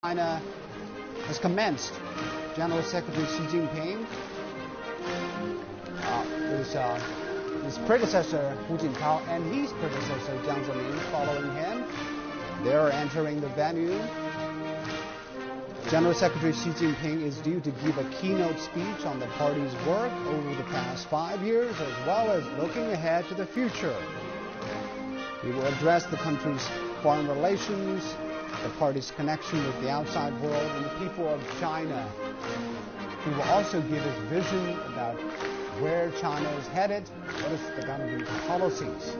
China has commenced. General Secretary Xi Jinping, his predecessor Hu Jintao and his predecessor Jiang Zemin following him. They're entering the venue. General Secretary Xi Jinping is due to give a keynote speech on the party's work over the past 5 years, as well as looking ahead to the future. He will address the country's foreign relations, the party's connection with the outside world, and the people of China. He will also give his vision about where China is headed, what is the government's policies.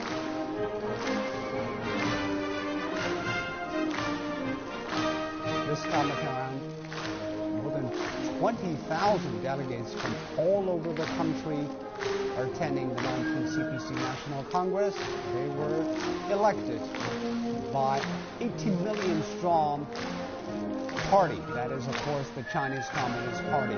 This time around, more than 20,000 delegates from all over the country are attending the 19th CPC National Congress. They were elected by 18 million strong party. That is, of course, the Chinese Communist Party.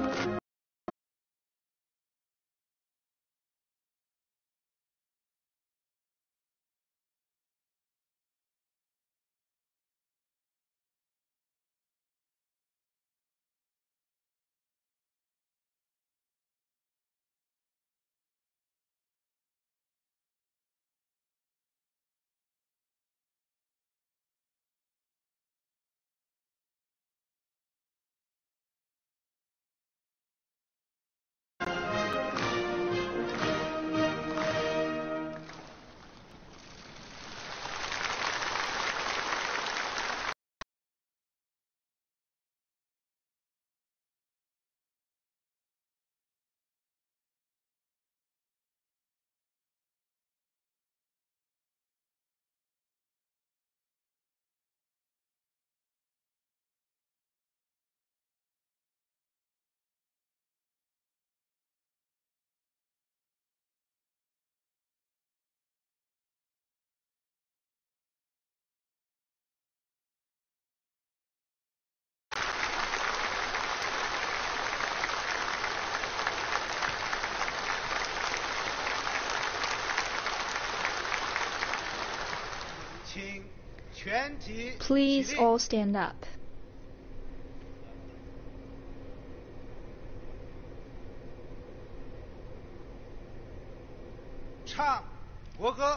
Please all stand up.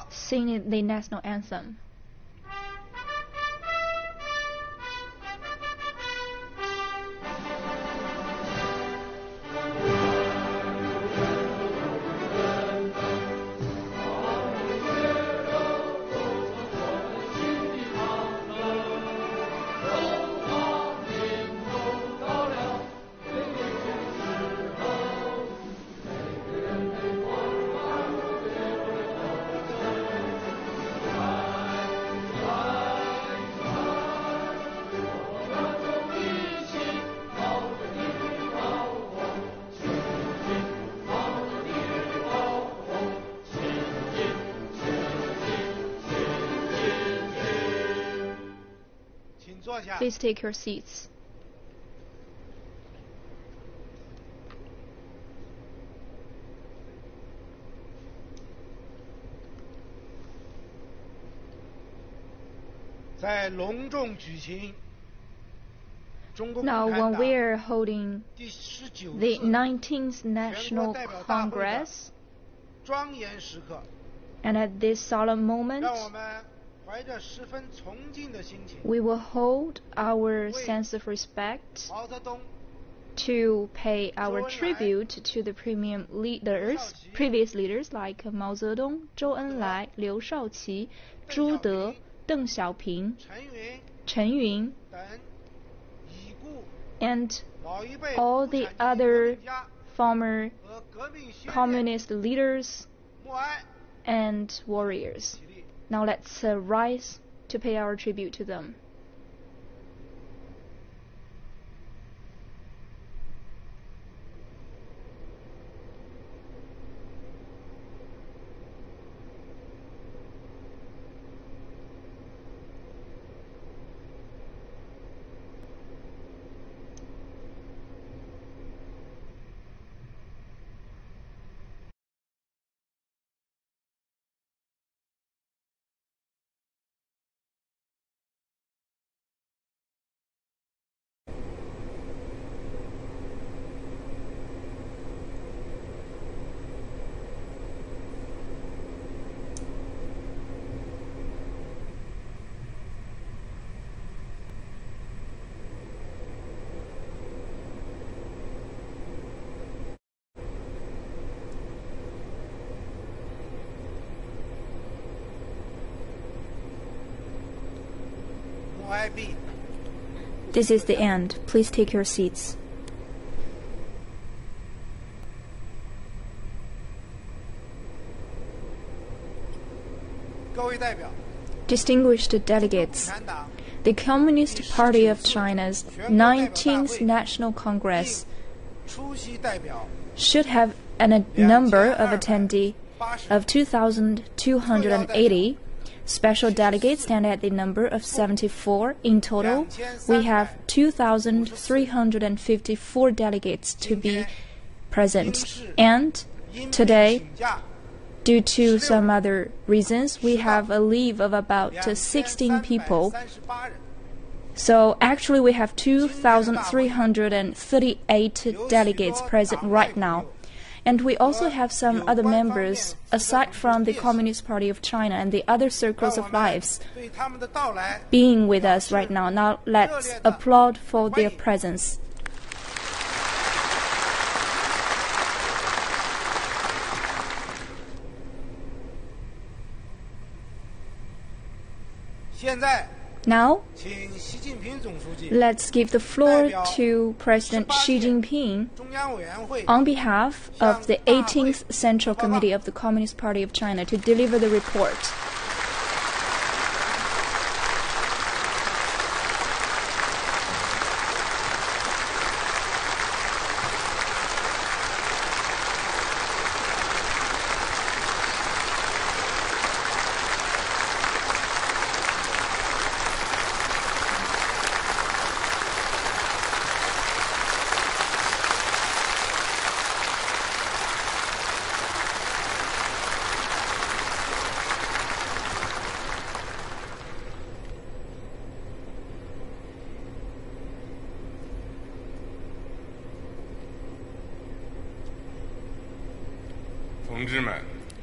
Sing the national anthem. Please take your seats. Now, when we are holding the 19th National Congress, and at this solemn moment, we will hold our sense of respect to pay our tribute to the previous leaders like Mao Zedong, Zhou Enlai, Liu Shaoqi, Zhu De, Deng Xiaoping, Chen Yun, and all the other former communist leaders and warriors. Now let's rise to pay our tribute to them. This is the end. Please take your seats. Distinguished delegates, the Communist Party of China's 19th National Congress should have a number of attendees of 2,280. Special delegates stand at the number of 74. In total, we have 2,354 delegates to be present. And today, due to some other reasons, we have a leave of about 16 people. So actually we have 2,338 delegates present right now. And we also have some other members, aside from the Communist Party of China and the other circles of lives, being with us right now. Now let's applaud for their presence. Now, let's give the floor to President Xi Jinping on behalf of the 18th Central Committee of the Communist Party of China to deliver the report.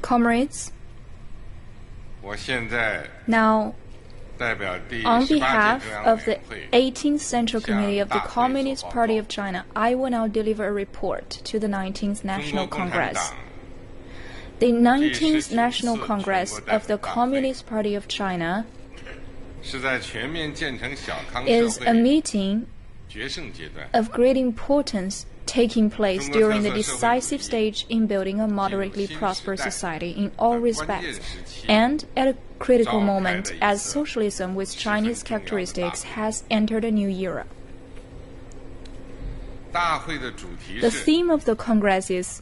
Comrades, now, on behalf of the 18th Central Committee of the Communist Party of China, I will now deliver a report to the 19th National Congress. The 19th National Congress of the Communist Party of China is a meeting of great importance taking place during the decisive stage in building a moderately prosperous society in all respects, and at a critical moment as socialism with Chinese characteristics has entered a new era. The theme of the Congress is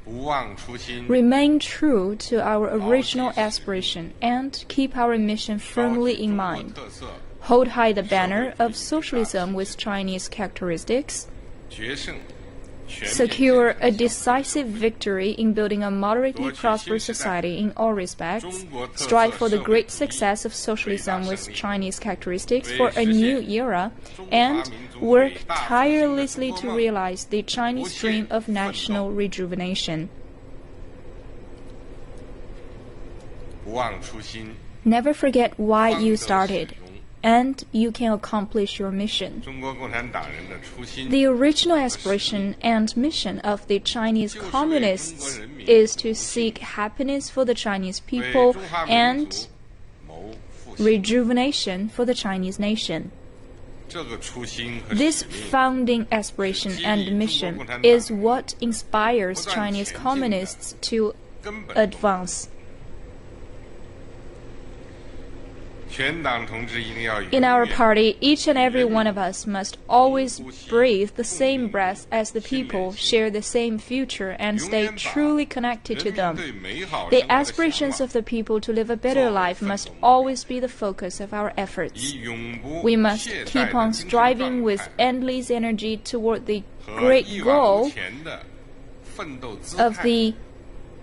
remain true to our original aspiration and keep our mission firmly in mind. Hold high the banner of socialism with Chinese characteristics. Secure a decisive victory in building a moderately prosperous society in all respects. Strive for the great success of socialism with Chinese characteristics for a new era. And work tirelessly to realize the Chinese dream of national rejuvenation. Never forget why you started, and you can accomplish your mission. The original aspiration and mission of the Chinese Communists is to seek happiness for the Chinese people and rejuvenation for the Chinese nation. This founding aspiration and mission is what inspires Chinese Communists to advance. In our party, each and every one of us must always breathe the same breath as the people, share the same future, and stay truly connected to them. The aspirations of the people to live a better life must always be the focus of our efforts. We must keep on striving with endless energy toward the great goal of the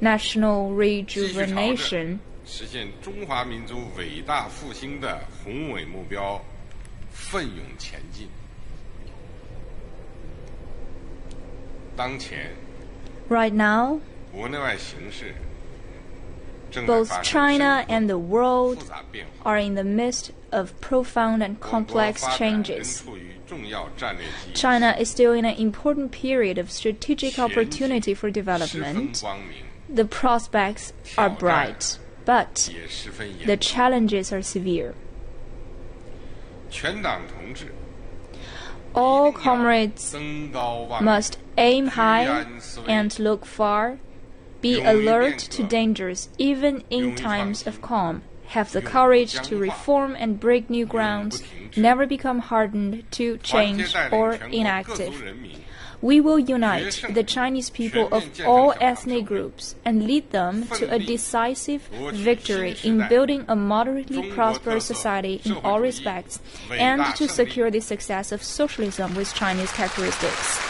national rejuvenation. 实现中华民族伟大复兴的宏伟目标，奋勇前进。当前 Right now, 国内外形势 both China and the world are in the midst of profound and complex changes. China is still in an important period of strategic opportunity for development. The prospects are bright, but the challenges are severe. 挑战十分严峻。 The challenges are severe. 中国共产党人的初心，正在发展。 The challenges are severe. 中国共产党人的初心，正在发展。 But the challenges are severe. 中全党同志 All comrades 登高望远 must aim high 居安思危 and look far, be alert to dangers even in times of calm, have the courage to reform and break new grounds, never become hardened to 团结 change 带领 or 全国各族 inactive. 人民 We will unite the Chinese people of all ethnic groups and lead them to a decisive victory in building a moderately prosperous society in all respects and to secure the success of socialism with Chinese characteristics.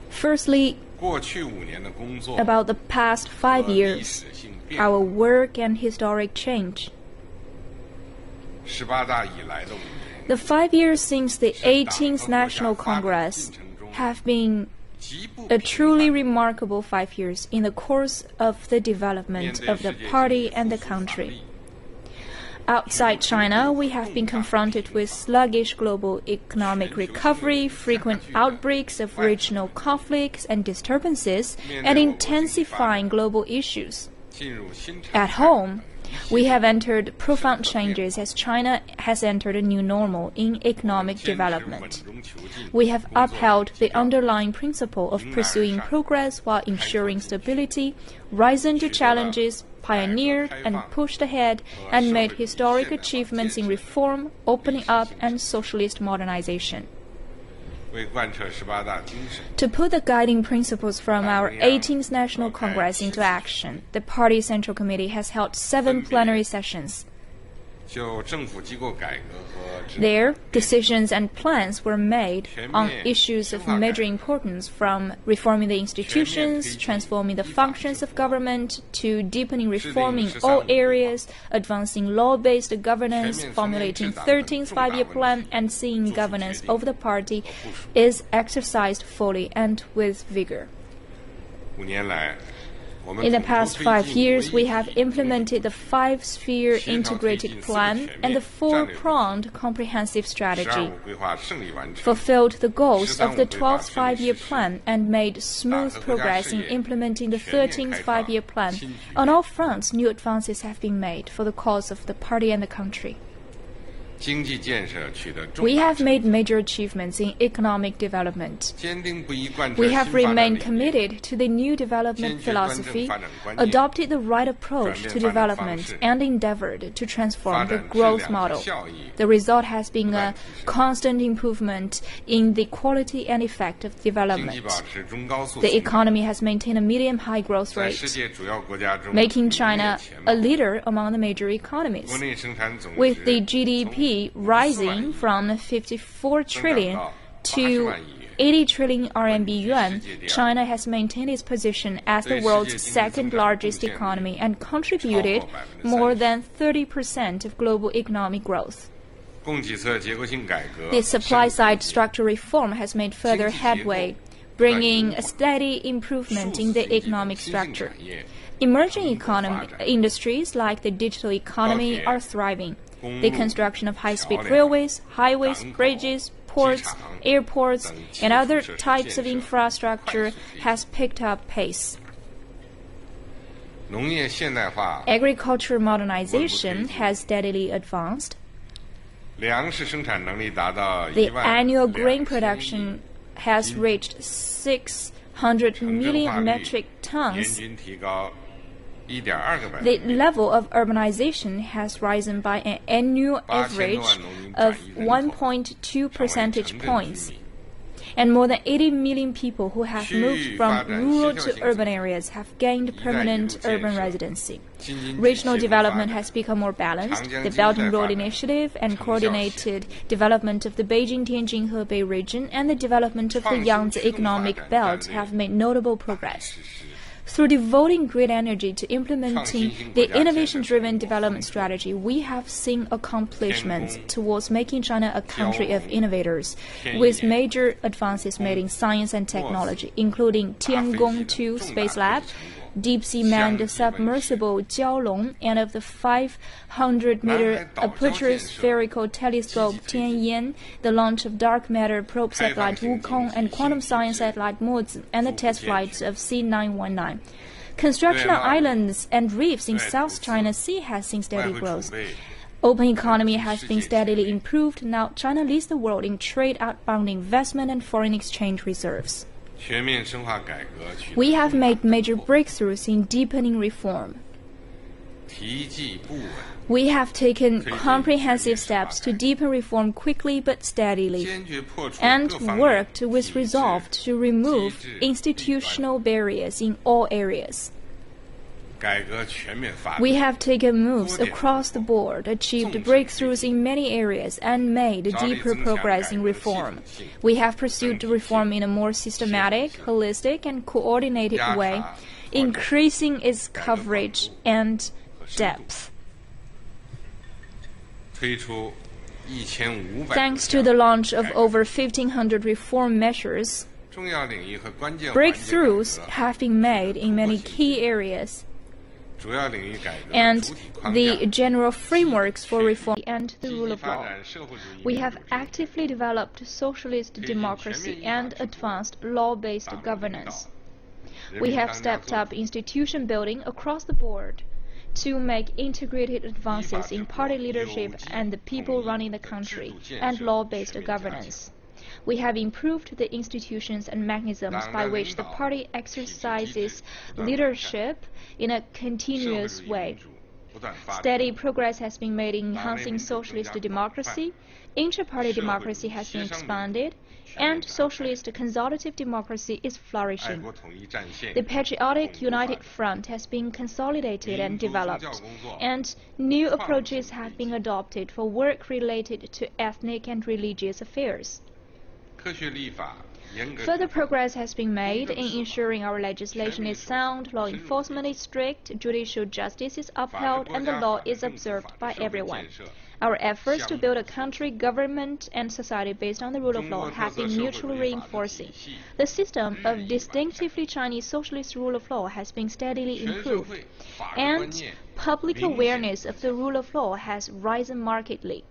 Firstly, 过去5年的工作 about the past 5和历 years, 史性变 our 化 work and historic change. 18大以来的5年 The 5 years since the 18th National Congress have been 极不 a 平 truly 凡 remarkable 5 years in the course of the development of the party and the country. Outside China, we have been confronted with sluggish global economic recovery, frequent outbreaks of regional conflicts and disturbances, and intensifying global issues. 进入新常 At 态 home, we have entered profound changes as China has entered a new normal in economic 坚持稳 development. 中求进 We have 工作 upheld the 基调 underlying principle of pursuing progress while ensuring stability, risen to challenges, pioneered and pushed ahead, and made historic achievements in reform, opening up, and socialist modernization. 为贯彻18大精神 To put the guiding principles from our 18th National Congress into action, the Party Central Committee has held 7 plenary sessions. 就政府机构改革和制度 There, decisions and plans were made on 全面 issues of 深化 major 改革 importance, from reforming the institutions, 全面推进 transforming the 依法 functions 治 of 国 government, to deepening 制定 reform in 13 all 五规划 areas, advancing law-based governance, 全面 formulating 从严治党等 13th 重大 five-year 问题 plan, and seeing 做出 governance 决定 over the party 和部署 is exercised fully and with vigor. 5年来 我们 In the 统筹 past 推 5 进 years, we 为 have 一体 implemented the 5-sphere 协调推进 integrated 4个 plan 全面 and the 战略 4-pronged comprehensive 12 strategy, 五规划胜利完成 fulfilled the goals of the 13 规划 12th five-year 顺利实施 plan, and made smooth 打和国家 progress 事 in 业 implementing the 全面 13th 开放 five-year plan. 新局 On 面 all fronts, new advances have been made for the cause of the party and the country. 经济建设取得重 We 大 have 成 made major achievements in economic development. 坚定不移贯彻 We 新 have 发展 remained 理念 committed to the new development 坚决端正 philosophy, 发展观念 adopted the right approach to 转变发展方 development, 式 and endeavored to transform the 发展质 growth 量和 model. 效益 The result has been 不断 a 提升 constant improvement in the quality and effect of 经济 development. 保持中高速 The 增长 economy has maintained a medium-high growth 在世 rate, 界主要国家中 making 名列 China 前 a 茅 leader among the major economies, 国内生产总值 with the 从 GDP 54 rising from 54 trillion 80 to 万亿元 80 trillion RMB yuan. 世界第二 China has maintained its position as the 对世界 world's 经济增 second 长 largest 贡献率 economy and contributed 超过 more 30% than 30% of global economic growth. 供给侧结构性改革 The supply 深入 side structural reform has made further 经济结构 headway, 不断 bringing 优 a 化 steady improvement 数 in 字 the 经济 economic 新兴 structure. 产业 Emerging 蓬勃发 economy 展 industries like the digital economy高铁 are thriving. 公 The 路 construction of high-speed 桥梁 railways, highways, 港口 bridges, ports, 机场 airports, 等 and other 基础设施 types of 建设 infrastructure 快速推进 has picked up pace. 农业现代化 Agriculture 稳步 modernization 推进 has steadily advanced. 粮食生产能力达到 The 12000 annual grain 亿 production has reached 600 城镇 million 化率 metric 年 tons. 均提高 1.2个百 The 分点 level of urbanization has risen by an annual 8000 万 average 农民 of 转移人口 1.2 成为 percentage 城镇 points, 居民 and more than 80 million people who have 区域 moved 发 from 展 rural 协调 to 性 urban 增长 areas have gained 一带一路 permanent 建 urban 设 residency. 京津冀 Regional 协同发 development 展 has become more balanced. Changjiang The Belt and 经济 Road 发展 Initiative and 成效 coordinated development of the Beijing-Tianjin-Hebei region and the development of the 创新 Yangtze 驱动发 economic 展 belt 战略 have made notable progress. 实施 Through devoting great energy to implementing 创新型 the 国家建设 innovation-driven 成果 development 丰富 strategy, we have seen accomplishments 天宫 towards making China a country of 蛟龙 innovators, 天 with 眼 major advances made in science and technology, including 大飞机 Tiangong 等 2 重大 space 科 lab, 技成果 deep-sea 相 manned 继问世 submersible Jiaolong, and of the 500-meter 南海岛 aperture 礁建设 spherical telescope 积极推进 Tianyan, the launch of dark matter probe 开放 satellite 性 Wukong, 经济 and quantum 新体 science 制 satellite Mozi, and the 逐步 test 建 flights 设 of C919. Construction of islands and reefs in South China Sea has seen steady growth. Open economy has been steadily improved. Now China leads the world in trade, outbound investment, and foreign exchange reserves. We have made major breakthroughs in deepening reform. We have taken comprehensive steps to deepen reform quickly but steadily, and worked with resolve to remove institutional barriers in all areas. We have taken moves across the board, achieved breakthroughs in many areas, and made deeper progress in reform. We have pursued reform in a more systematic, holistic, and coordinated way, increasing its coverage and depth. Thanks to the launch of over 1,500 reform measures, breakthroughs have been made in many key areas, and the general frameworks for reform and the rule of law. We have actively developed socialist democracy and advanced law-based governance. We have stepped up institution building across the board to make integrated advances in party leadership and the people running the country and law-based governance. We have improved the institutions and mechanisms by which the party exercises leadership in a continuous way. Steady progress has been made in enhancing socialist democracy, inter-party democracy has been expanded, and socialist consultative democracy is flourishing. The patriotic united front has been consolidated and developed, and new approaches have been adopted for work related to ethnic and religious affairs. Further progress has been made in ensuring our legislation is sound, law enforcement is strict, judicial justice is upheld, and the law is observed by everyone. Our efforts to build a country, government, and society based on the rule of law have been mutually reinforcing. The system of distinctively Chinese socialist rule of law has been steadily improved, and public awareness of the rule of law has risen markedly.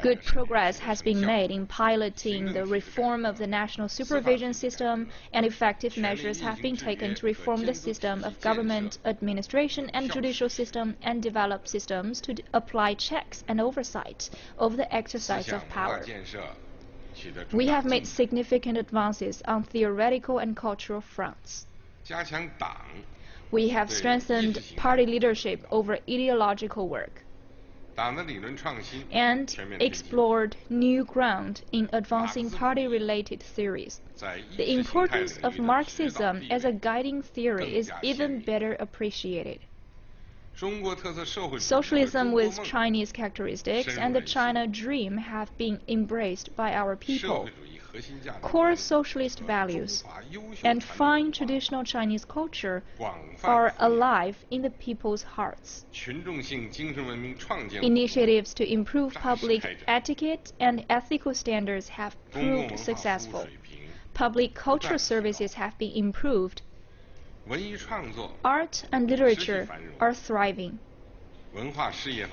Good progress has been made in piloting the reform of the national supervision system, and effective measures have been taken to reform the system of government administration and judicial system and develop systems to apply checks and oversight over the exercise of power. We have made significant advances on theoretical and cultural fronts. We have strengthened party leadership over ideological work and explored new ground in advancing party-related theories. The importance of Marxism as a guiding theory is even better appreciated. Socialism with Chinese characteristics and the China dream have been embraced by our people. Core socialist values and fine traditional Chinese culture are alive in the people's hearts. Initiatives to improve public etiquette and ethical standards have proved successful. Public cultural services have been improved. Art and literature are thriving,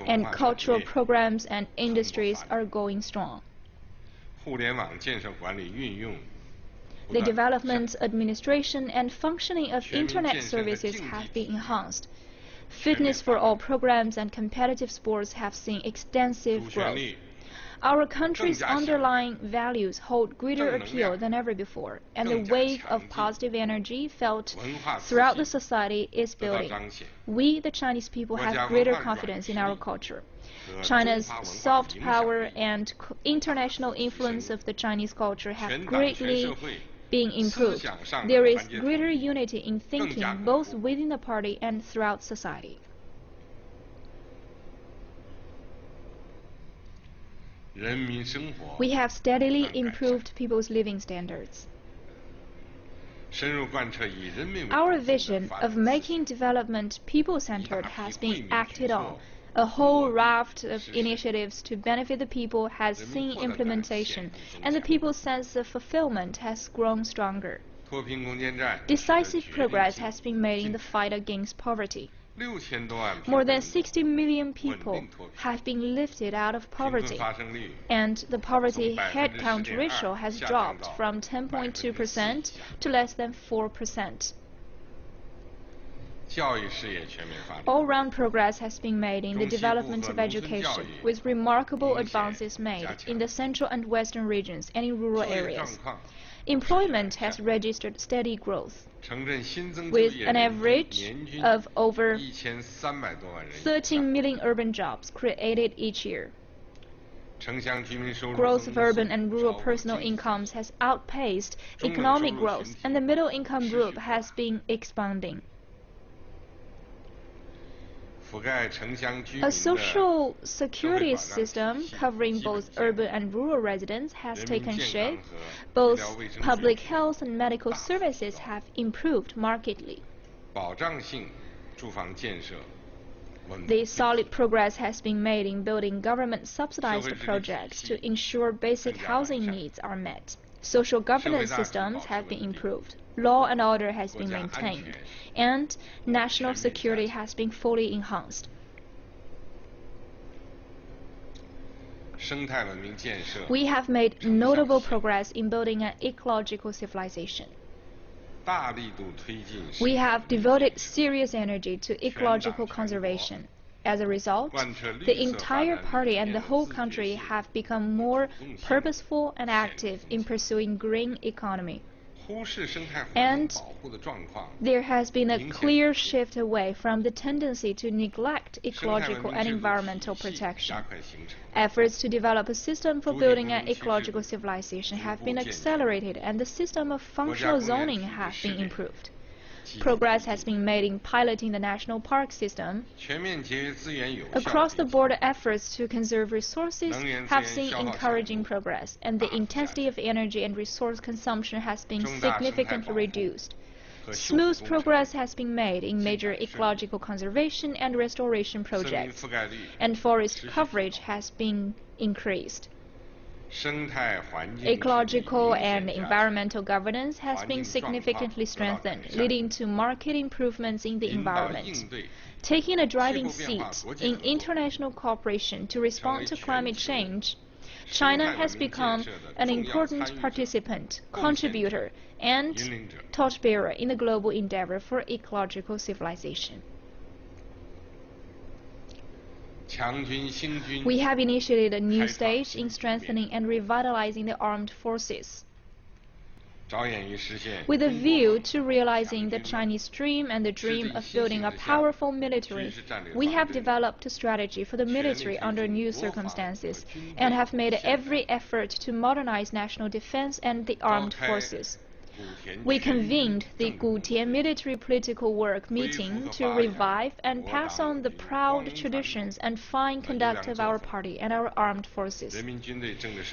and cultural programs and industries are going strong. The development, administration, and functioning of Internet services have been enhanced. Fitness for all programs and competitive sports have seen extensive growth. Our country's underlying values hold greater appeal than ever before, and the wave of positive energy felt throughout the society is building. We, the Chinese people, have greater confidence in our culture. China's soft power and international influence of the Chinese culture have greatly been improved. There is greater unity in thinking both within the party and throughout society. We have steadily improved people's living standards. Our vision of making development people-centered has been acted on. A whole raft of initiatives to benefit the people has seen implementation, and the people's sense of fulfillment has grown stronger. Decisive progress has been made in the fight against poverty. More than 60 million people have been lifted out of poverty, and the poverty headcount ratio has dropped from 10.2% to less than 4%. All-round progress has been made in the development of education, with remarkable advances made in the central and western regions and in rural areas. Employment has registered steady growth, with an average of over 13 million urban jobs created each year. Growth of urban and rural personal incomes has outpaced economic growth, and the middle income group has been expanding. A social security system covering both urban and rural residents has taken shape. Both public health and medical services have improved markedly. The solid progress has been made in building government-subsidized projects to ensure basic housing needs are met. Social governance systems have been improved, law and order has been maintained, and national security has been fully enhanced. We have made notable progress in building an ecological civilization. We have devoted serious energy to ecological conservation. As a result, the entire party and the whole country have become more purposeful and active in pursuing green economy. And there has been a clear shift away from the tendency to neglect ecological and environmental protection. Efforts to develop a system for building an ecological civilization have been accelerated, and the system of functional zoning has been improved. Progress has been made in piloting the national park system. Across-the-board efforts to conserve resources have seen encouraging progress, and the intensity of energy and resource consumption has been significantly reduced. Smooth progress has been made in major ecological conservation and restoration projects, and forest coverage has been increased. Ecological and environmental governance has been significantly strengthened, leading to marked improvements in the environment. Taking a driving seat in international cooperation to respond to climate change, China has become an important participant, contributor, and torchbearer in the global endeavor for ecological civilization. We have initiated a new stage in strengthening and revitalizing the armed forces. With a view to realizing the Chinese dream and the dream of building a powerful military, we have developed a strategy for the military under new circumstances and have made every effort to modernize national defense and the armed forces. We convened the Gutian military political work meeting to revive and pass on the proud traditions and fine conduct of our party and our armed forces,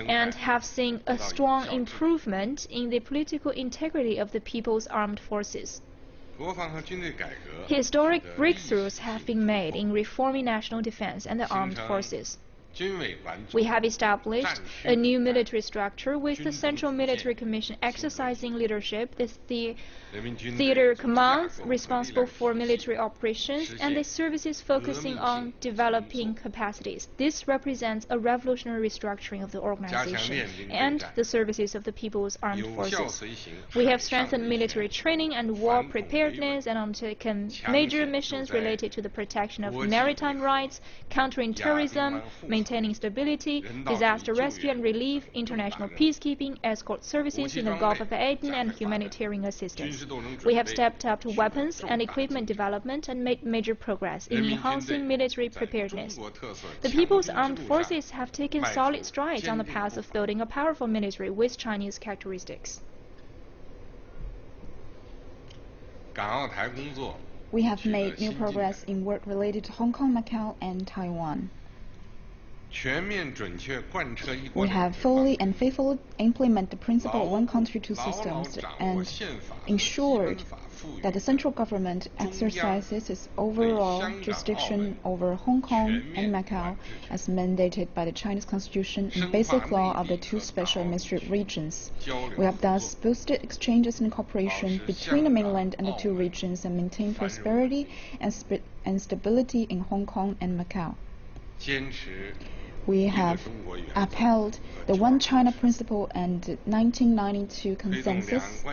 and have seen a strong improvement in the political integrity of the People's Armed Forces. Historic breakthroughs have been made in reforming national defense and the armed forces. We have established a new military structure with the Central Military Commission exercising leadership, the theater commands responsible for military operations, and the services focusing on developing capacities. This represents a revolutionary restructuring of the organization and the services of the People's Armed Forces. We have strengthened military training and war preparedness and undertaken major missions related to the protection of maritime rights, countering terrorism, maintaining stability, disaster rescue and relief, international peacekeeping, escort services in the Gulf of Aden, and humanitarian assistance. We have stepped up weapons and equipment development and made major progress in enhancing military preparedness. The People's Armed Forces have taken solid strides on the path of building a powerful military with Chinese characteristics. We have made new progress in work related to Hong Kong, Macau, and Taiwan. We have fully and faithfully implemented the principle of one country, two systems and ensured that the central government exercises its overall jurisdiction over Hong Kong and Macau as mandated by the Chinese Constitution and basic law of the two special administrative regions. We have thus boosted exchanges and cooperation between the mainland and the two regions and maintained prosperity and stability in Hong Kong and Macau. We have upheld the One China principle and the 1992 consensus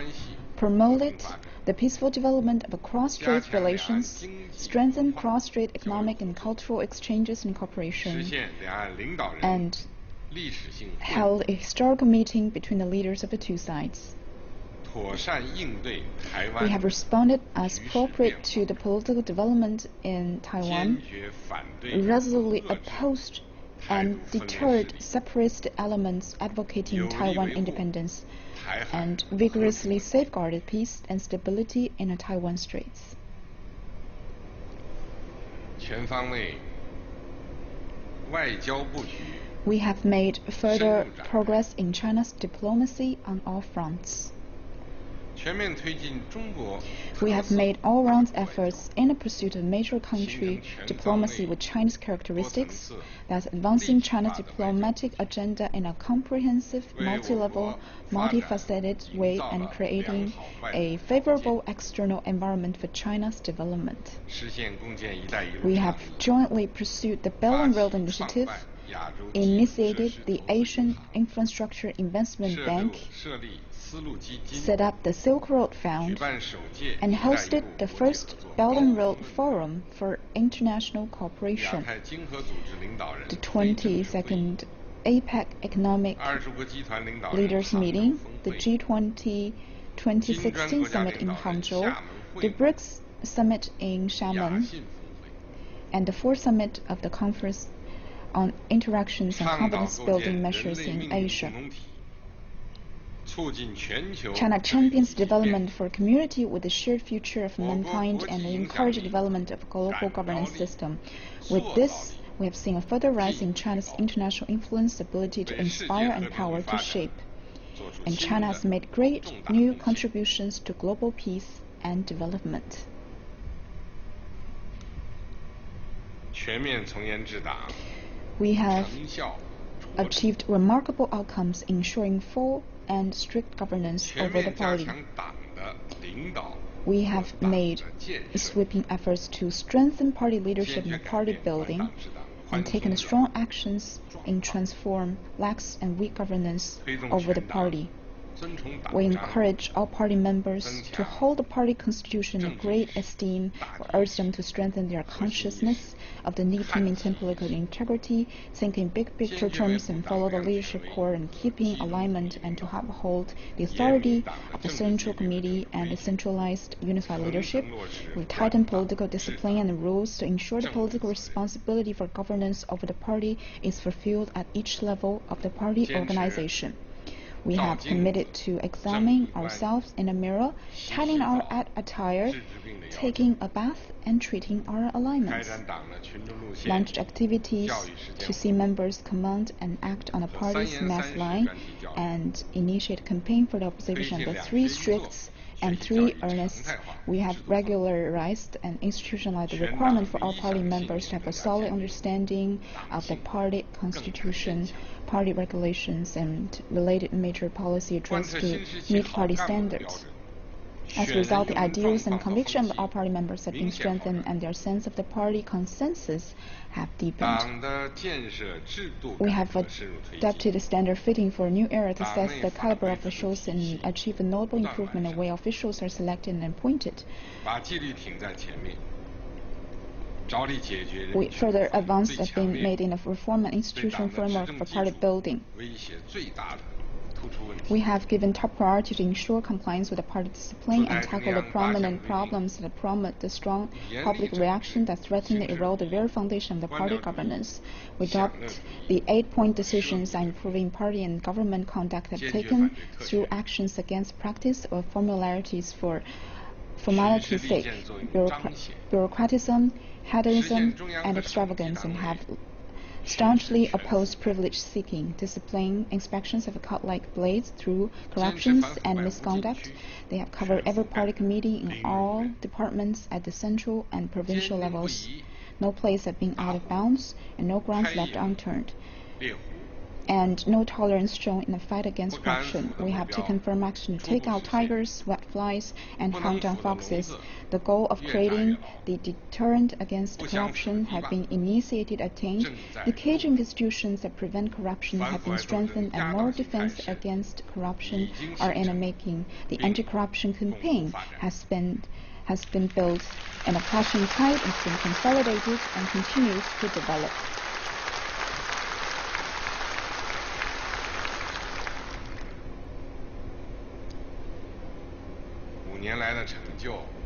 promoted the peaceful development of cross-strait relations, strengthened cross-strait economic and cultural exchanges and cooperation, and held a historical meeting between the leaders of the two sides. We have responded as appropriate to the political development in Taiwan, resolutely opposed and deterred separatist elements advocating Taiwan independence, and vigorously safeguarded peace and stability in the Taiwan Straits. We have made further progress in China's diplomacy on all fronts. We have made all-round efforts in the pursuit of major country diplomacy with Chinese characteristics, thus advancing China's diplomatic agenda in a comprehensive, multi-level, multifaceted way and creating a favorable external environment for China's development. We have jointly pursued the Belt and Road Initiative, initiated the Asian Infrastructure Investment Bank, set up the Silk Road Fund, and hosted the first Belt and Road Forum for International Cooperation, the 22nd APEC Economic Leaders Meeting, the G20 2016 Summit in Hangzhou, the BRICS Summit in Xiamen, and the fourth summit of the Conference on Interactions and Confidence-Building Measures in Asia. China champions development for a community with a shared future of mankind and encourages development of a global governance system. With this, we have seen a further rise in China's international influence, ability to inspire and power to shape. And China has made great new contributions to global peace and development. We have achieved remarkable outcomes, ensuring full and strict governance over the party. We have made sweeping efforts to strengthen party leadership and party building, and taken strong actions in transform lax and weak governance over the party. We encourage all party members to hold the party constitution in great esteem, or urge them to strengthen their consciousness of the need to maintain political integrity, think in big picture terms, and follow the leadership core in keeping alignment, and to uphold the authority of the Central Committee and the centralized unified leadership. We tighten political discipline and rules to ensure the political responsibility for governance over the party is fulfilled at each level of the party organization. We have committed to examining ourselves in a mirror, tidying our attire, taking a bath, and treating our alignments. Launched activities to see members command and act on the party's mass line, and initiate a campaign for the observation of the 3 stricts and 3 earnests. We have regularized and institutionalized the requirement for all party members to have a solid understanding of the party constitution, party regulations, and related major policy addressed to meet party standards. As a result, the ideals and convictions of all party members have been strengthened, and their sense of the party consensus have deepened. We have adapted a standard fitting for a new era to assess the caliber of officials and achieve a notable improvement in the way officials are selected and appointed. Further advances have been made in the reform and institutional framework for party building. We have given top priority to ensure compliance with the party discipline and tackle the prominent problems that promote the strong public reaction that threaten to erode the very foundation of the party governance. We adopt the 8-point decisions on improving party and government conduct have taken through actions against practice or formalities for formality's sake, bureaucratism, hedonism, and extravagance, and have staunchly opposed privilege-seeking, discipline, inspections of cut-like blades through corruptions and misconduct. They have covered every party committee in all departments at the central and provincial levels. No place has been out of bounds, and no grounds left unturned. and no tolerance shown in the fight against corruption. We have taken firm action to take out tigers, whiteflies, and hunt down foxes. The goal of creating the deterrent against corruption have been initiated, attained. The caging institutions that prevent corruption have been strengthened, and moral defense against corruption are in the making. The anti-corruption campaign has been built, and a clashing tide has been consolidated and continues to develop.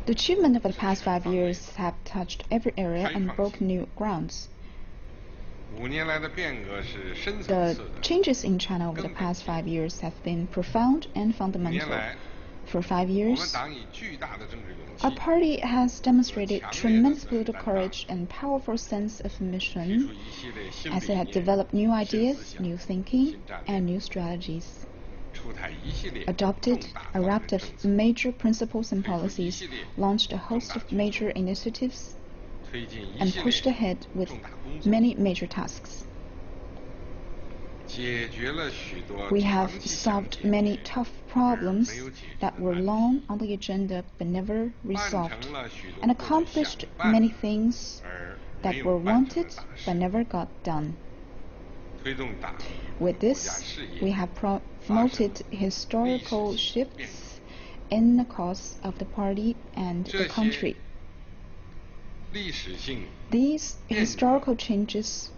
The achievement of the past 5 years have touched every area and broken new grounds. The changes in China over the past 5 years have been profound and fundamental. For 5 years, our party has demonstrated tremendous political courage and powerful sense of mission as it has developed new ideas, new thinking, and new strategies, adopted a raft of major principles and policies, launched a host of major initiatives, and pushed ahead with many major tasks. We have solved many tough problems that were long on the agenda but never resolved, and accomplished many things that were wanted but never got done. With this, we have promoted historical shifts in the cause of the party and the country. These historical changes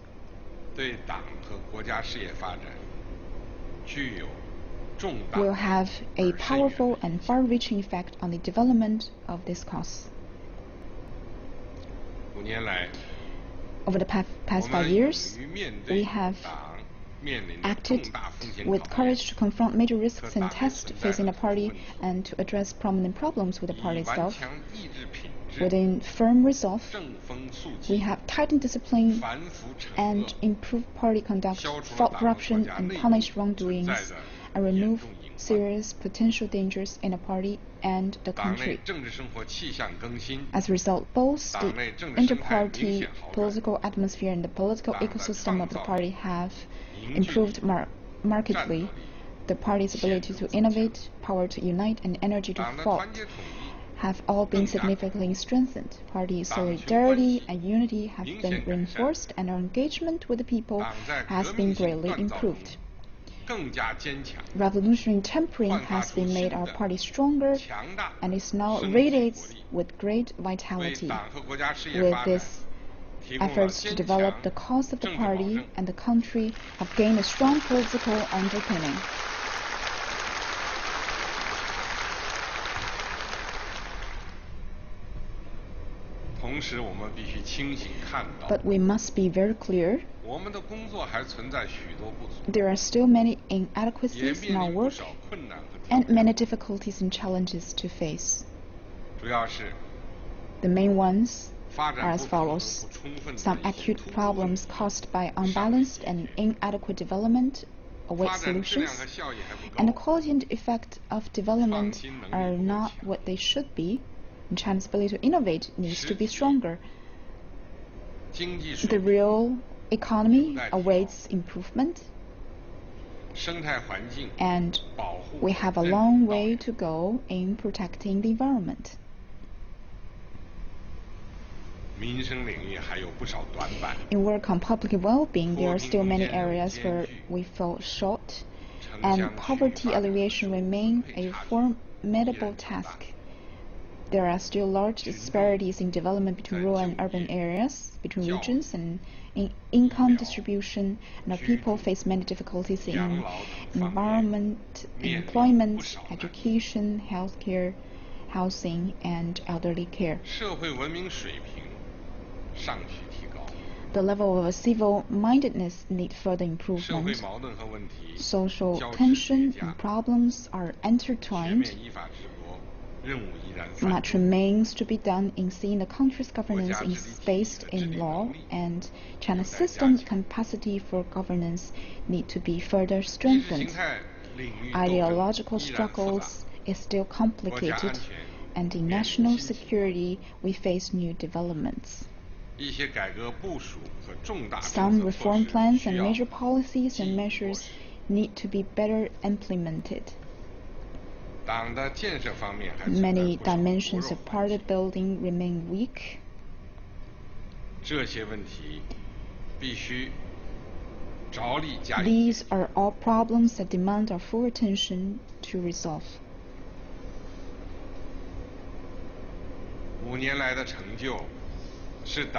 will have a powerful and far-reaching effect on the development of this cause. Over the past 5 years, we have acted with courage to confront major risks and tests facing the party and to address prominent problems with the party itself. Within firm resolve, we have tightened discipline and improved party conduct, fought corruption and punished wrongdoings, and removed serious potential dangers in the party and the country. As a result, both the inter-party political atmosphere and the political ecosystem of the party have improved markedly. The party's ability to innovate, power to unite, and energy to fight have all been significantly strengthened. Party solidarity and unity have been reinforced, and our engagement with the people has been greatly improved. Revolutionary tempering has been made our party stronger, and it now radiates with great vitality. With this, efforts to develop the cause of the party and the country have gained a strong political underpinning. But we must be very clear. There are still many inadequacies in our work and many difficulties and challenges to face. The main ones are as follows. Some acute problems caused by unbalanced and inadequate development await solutions, and the quality and effect of development are not what they should be. China's ability to innovate needs to be stronger. The real economy awaits improvement, and we have a long way to go in protecting the environment. In work on public well-being, there are still many areas where we fall short, and poverty alleviation remains a formidable task. There are still large disparities in development between rural and urban areas, between regions, and in income distribution, and our people face many difficulties in environment, employment, education, healthcare, housing, and elderly care. The level of civil-mindedness needs further improvement. Social tension and problems are intertwined. Much remains to be done in seeing the country's governance is based in law, and China's system capacity for governance need to be further strengthened. Ideological struggles is still complicated, and in national security we face new developments. Some reform plans and major policies and measures need to be better implemented. Many dimensions of party building remain weak. These are all problems that demand our full attention to resolve.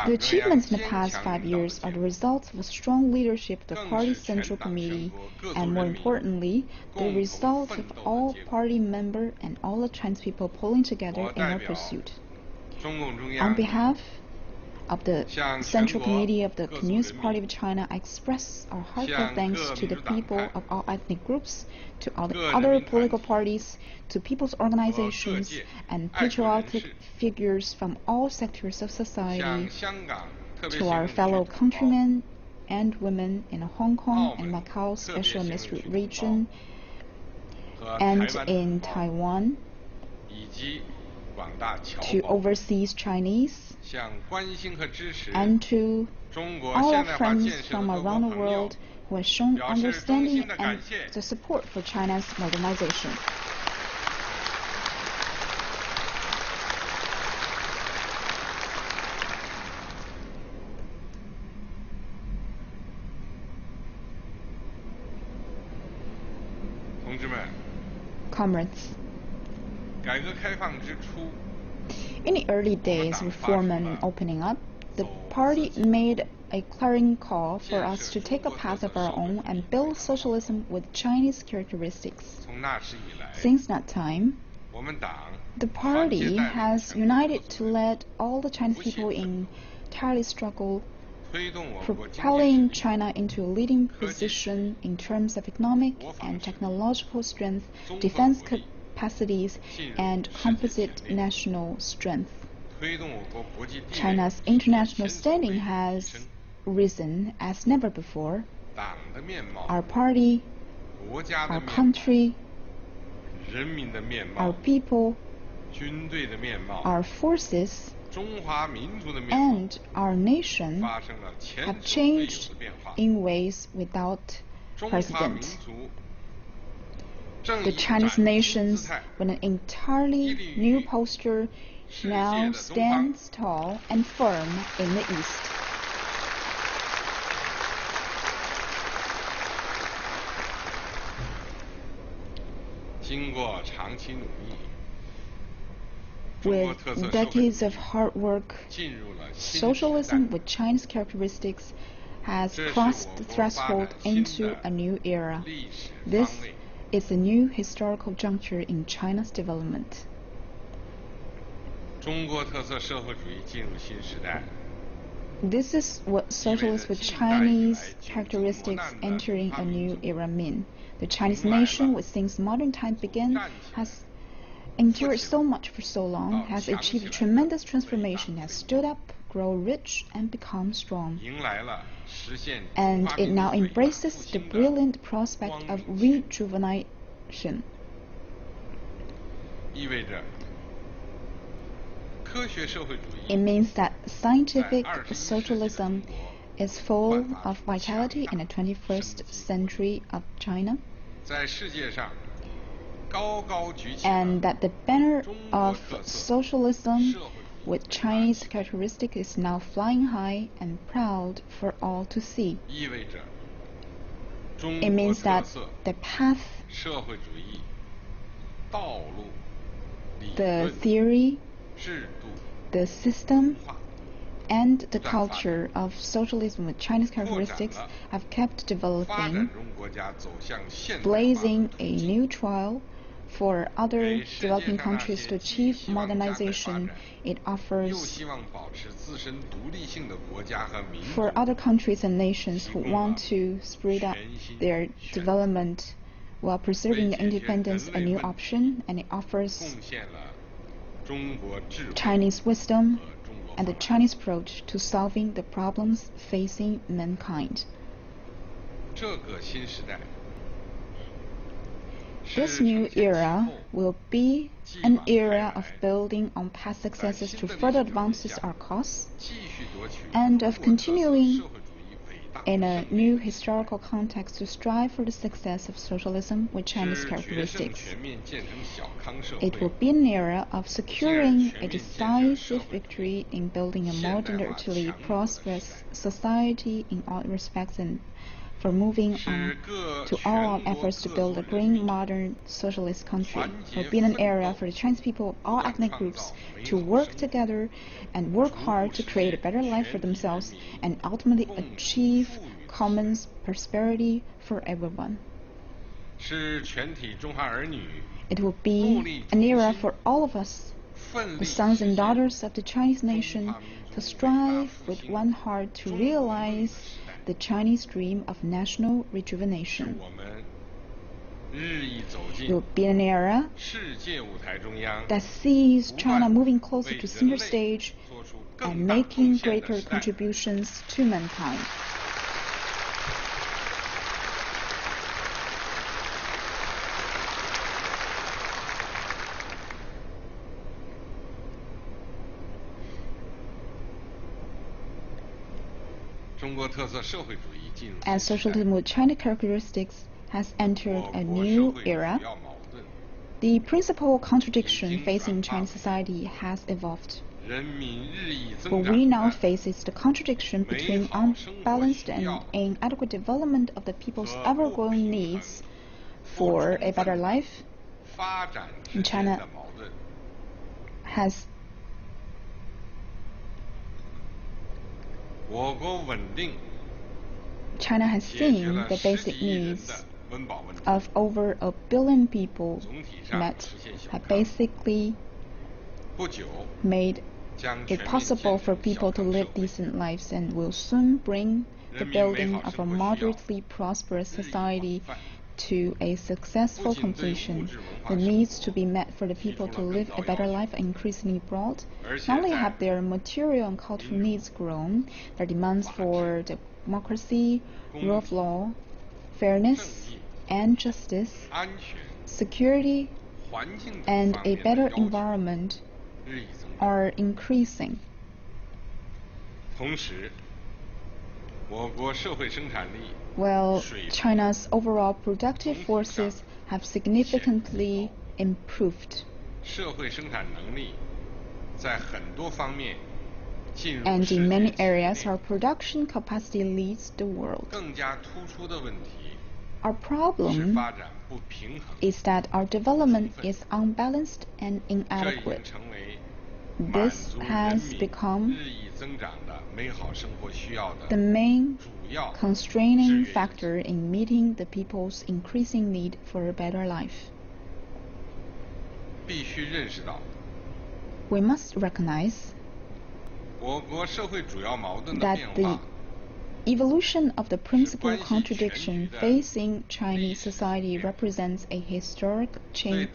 The achievements in the past 5 years are the results of a strong leadership of the party's Central Committee, and more importantly, the result of all party members and all the Chinese people pulling together in our pursuit. On behalf of the Central Committee of the Communist Party of China, I express our heartfelt thanks to the people of all ethnic groups, to all the other political parties, to people's organizations, and patriotic figures from all sectors of society, to our fellow countrymen and women in the Hong Kong and Macau Special Administrative Region, and in Taiwan, to overseas Chinese, and to all our friends from around the world who have shown understanding and the support for China's modernization. Comrades, in the early days of reform and opening up, the party made a clarion call for us to take a path of our own and build socialism with Chinese characteristics. Since that time, the party has united to lead all the Chinese people in tireless struggle, propelling China into a leading position in terms of economic and technological strength, defense capacities, and composite national strength. China's international standing has risen as never before. Our party, our country, our people, our forces, and our nation have changed in ways without precedent. The Chinese nations, with an entirely new posture, now stands tall and firm in the East. With decades of hard work, socialism with Chinese characteristics has crossed the threshold into a new era. This is a new historical juncture in China's development. This is what socialists with Chinese characteristics entering a new era mean. The Chinese nation, which since modern times began, has endured so much for so long, has achieved tremendous transformation, has stood up, grown rich, and become strong. And it now embraces the brilliant prospect of rejuvenation. It means that scientific socialism is full of vitality in the 21st century of China, and that the banner of socialism with Chinese characteristics is now flying high and proud for all to see. It means that the path, the theory, the system, and the culture of socialism with Chinese characteristics have kept developing, blazing a new trail for other developing countries to achieve modernization. It offers for other countries and nations who want to speed up their development while preserving their independence a new option, and it offers Chinese wisdom and the Chinese approach to solving the problems facing This new era will be an era of building on past successes to further advance our cause, and of continuing in a new historical context to strive for the success of socialism with Chinese characteristics. It will be an era of securing a decisive victory in building a moderately prosperous society in all respects, and for moving on to all our efforts to build a green, modern, socialist country. It will be an era for the Chinese people of all ethnic groups to work together and work hard to create a better life for themselves and ultimately achieve common prosperity for everyone. It will be an era for all of us, the sons and daughters of the Chinese nation, to strive with one heart to realize the Chinese dream of national rejuvenation. It will be an era that sees China moving closer to center stage and making greater contributions to mankind. And socialism with China characteristics has entered a new era. The principal contradiction facing Chinese society has evolved. What we now face is the contradiction between unbalanced and inadequate development of the people's ever-growing needs for a better life. And China has seen the basic needs of over 1 billion people met, have basically made it possible for people to live decent lives, and will soon bring the building of a moderately prosperous society to a successful completion. The needs to be met for the people to live a better life are increasingly broad. Not only have their material and cultural needs grown, their demands for democracy, rule of law, fairness and justice, security, and a better environment are increasing. Well, China's overall productive forces have significantly improved, and in many areas our production capacity leads the world. Our problem is that our development is unbalanced and inadequate. This has become the main constraining factor in meeting the people's increasing need for a better life. We must recognize that the evolution of the principal contradiction facing Chinese society represents a historic change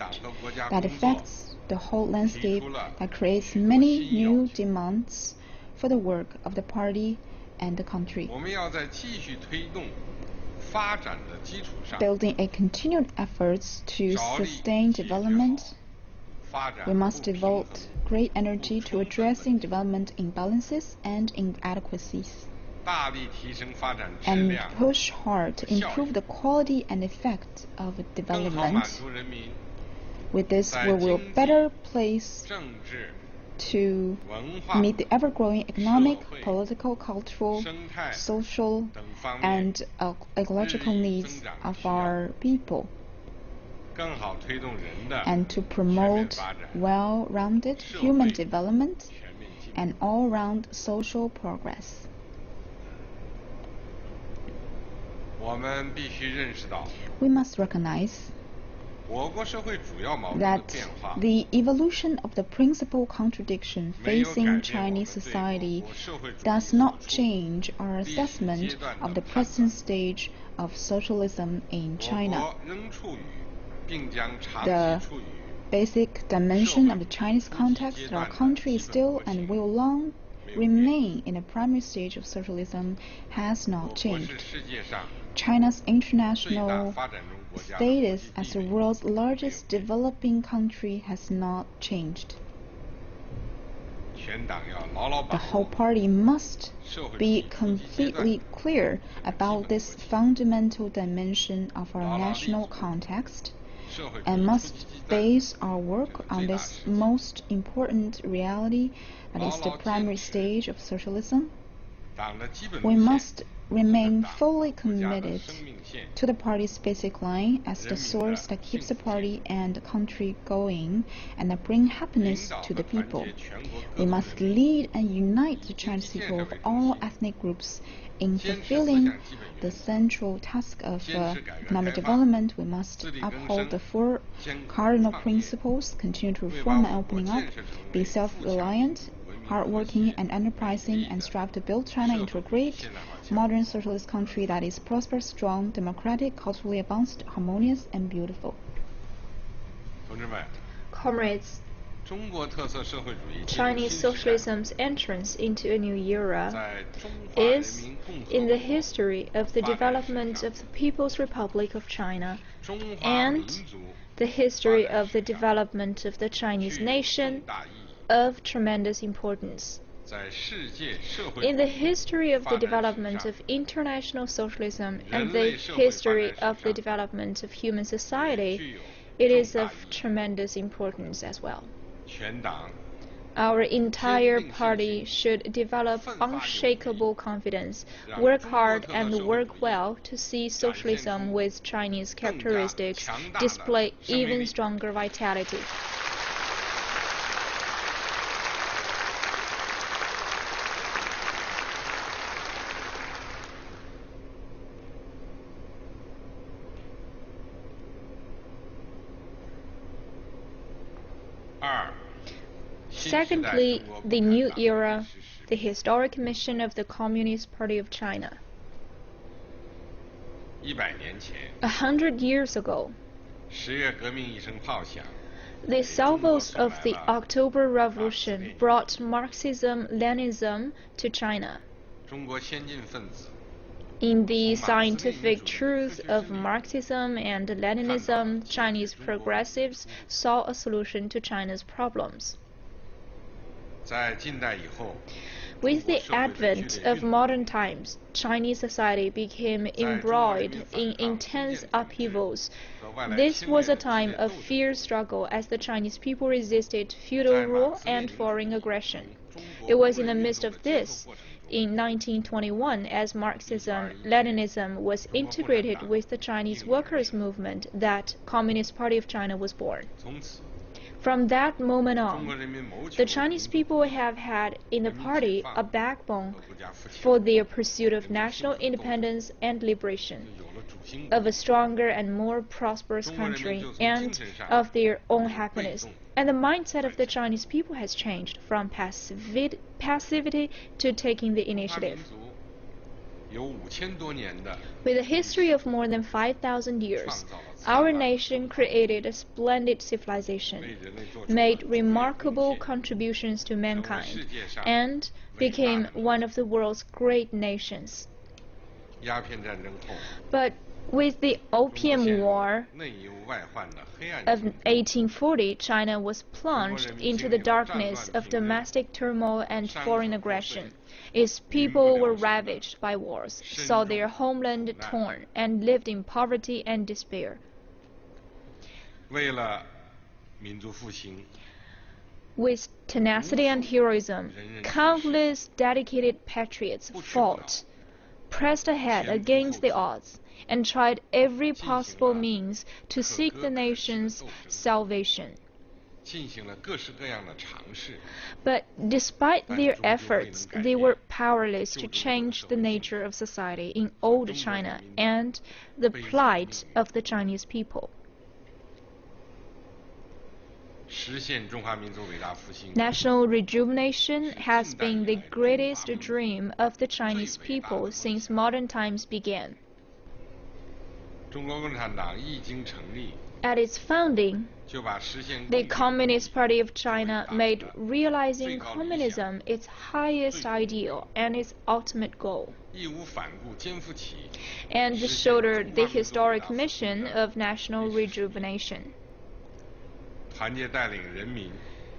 that affects the whole landscape, that creates many new demands for the work of the party and the country. Building a continued efforts to sustain development, we must devote great energy to addressing development imbalances and inadequacies, and push hard to improve the quality and effect of development. With this, we will better place to meet the ever-growing economic, political, cultural, social, and ecological needs of our people, and to promote well-rounded human development and all-round social progress. We must recognize that the evolution of the principal contradiction facing Chinese society does not change our assessment of the present stage of socialism in China. The basic dimension of the Chinese context, our country is still and will long remain in the primary stage of socialism has not changed. China's international status as the world's largest developing country has not changed. The whole party must be completely clear about this fundamental dimension of our national context and must base our work on this most important reality, that is the primary stage of socialism. We must remain fully committed to the party's basic line as the source that keeps the party and the country going and that bring happiness to the people. We must lead and unite the Chinese people of all ethnic groups in fulfilling the central task of economic development. We must uphold the four cardinal principles, continue to reform and opening up, be self-reliant, hardworking and enterprising, and strive to build China into a great modern socialist country that is prosperous, strong, democratic, culturally advanced, harmonious, and beautiful. Comrades, Chinese socialism's entrance into a new era is in the history of the development of the People's Republic of China and the history of the development of the Chinese nation of tremendous importance. In the history of the development of international socialism and the history of the development of human society, it is of tremendous importance as well. Our entire party should develop unshakable confidence, work hard and work well to see socialism with Chinese characteristics display even stronger vitality. Secondly, the new era, the historic mission of the Communist Party of China. 100 years ago, the salvos of the October Revolution brought Marxism-Leninism to China. In the scientific truth of Marxism and Leninism, Chinese progressives saw a solution to China's problems. With the advent of modern times, Chinese society became embroiled in intense upheavals. This was a time of fierce struggle as the Chinese people resisted feudal rule and foreign aggression. It was in the midst of this, in 1921, as Marxism-Leninism was integrated with the Chinese workers' movement, that Communist Party of China was born. From that moment on, the Chinese people have had in the party a backbone for their pursuit of national independence and liberation, of a stronger and more prosperous country, and of their own happiness. And the mindset of the Chinese people has changed from passivity to taking the initiative. With a history of more than 5,000 years, our nation created a splendid civilization, made remarkable contributions to mankind, and became one of the world's great nations. But with the Opium War of 1840, China was plunged into the darkness of domestic turmoil and foreign aggression. Its people were ravaged by wars, saw their homeland torn, and lived in poverty and despair. With tenacity and heroism, countless dedicated patriots fought, pressed ahead against the odds, and tried every possible means to seek the nation's salvation. But despite their efforts, they were powerless to change the nature of society in old China and the plight of the Chinese people. National rejuvenation has been the greatest dream of the Chinese people since modern times began. At its founding, the Communist Party of China made realizing communism its highest ideal and its ultimate goal, and shouldered the historic mission of national rejuvenation.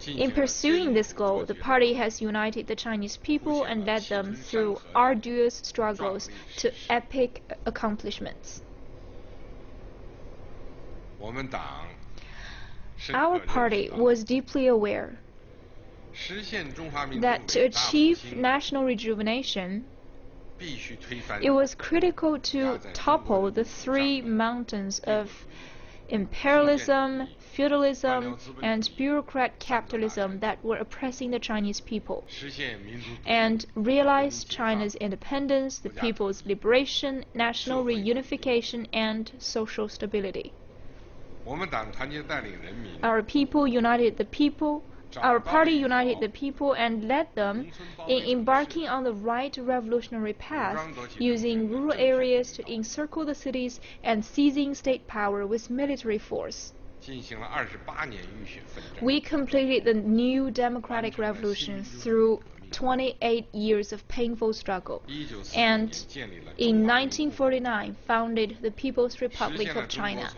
In pursuing this goal, the party has united the Chinese people and led them through arduous struggles to epic accomplishments. Our party was deeply aware that to achieve national rejuvenation, it was critical to topple the three mountains of imperialism, feudalism, and bureaucrat capitalism that were oppressing the Chinese people, and realize China's independence, the people's liberation, national reunification, and social stability. Our party united the people and led them in embarking on the right revolutionary path, using rural areas to encircle the cities and seizing state power with military force. We completed the new democratic revolution through 28 years of painful struggle, and in 1949 founded the People's Republic of China,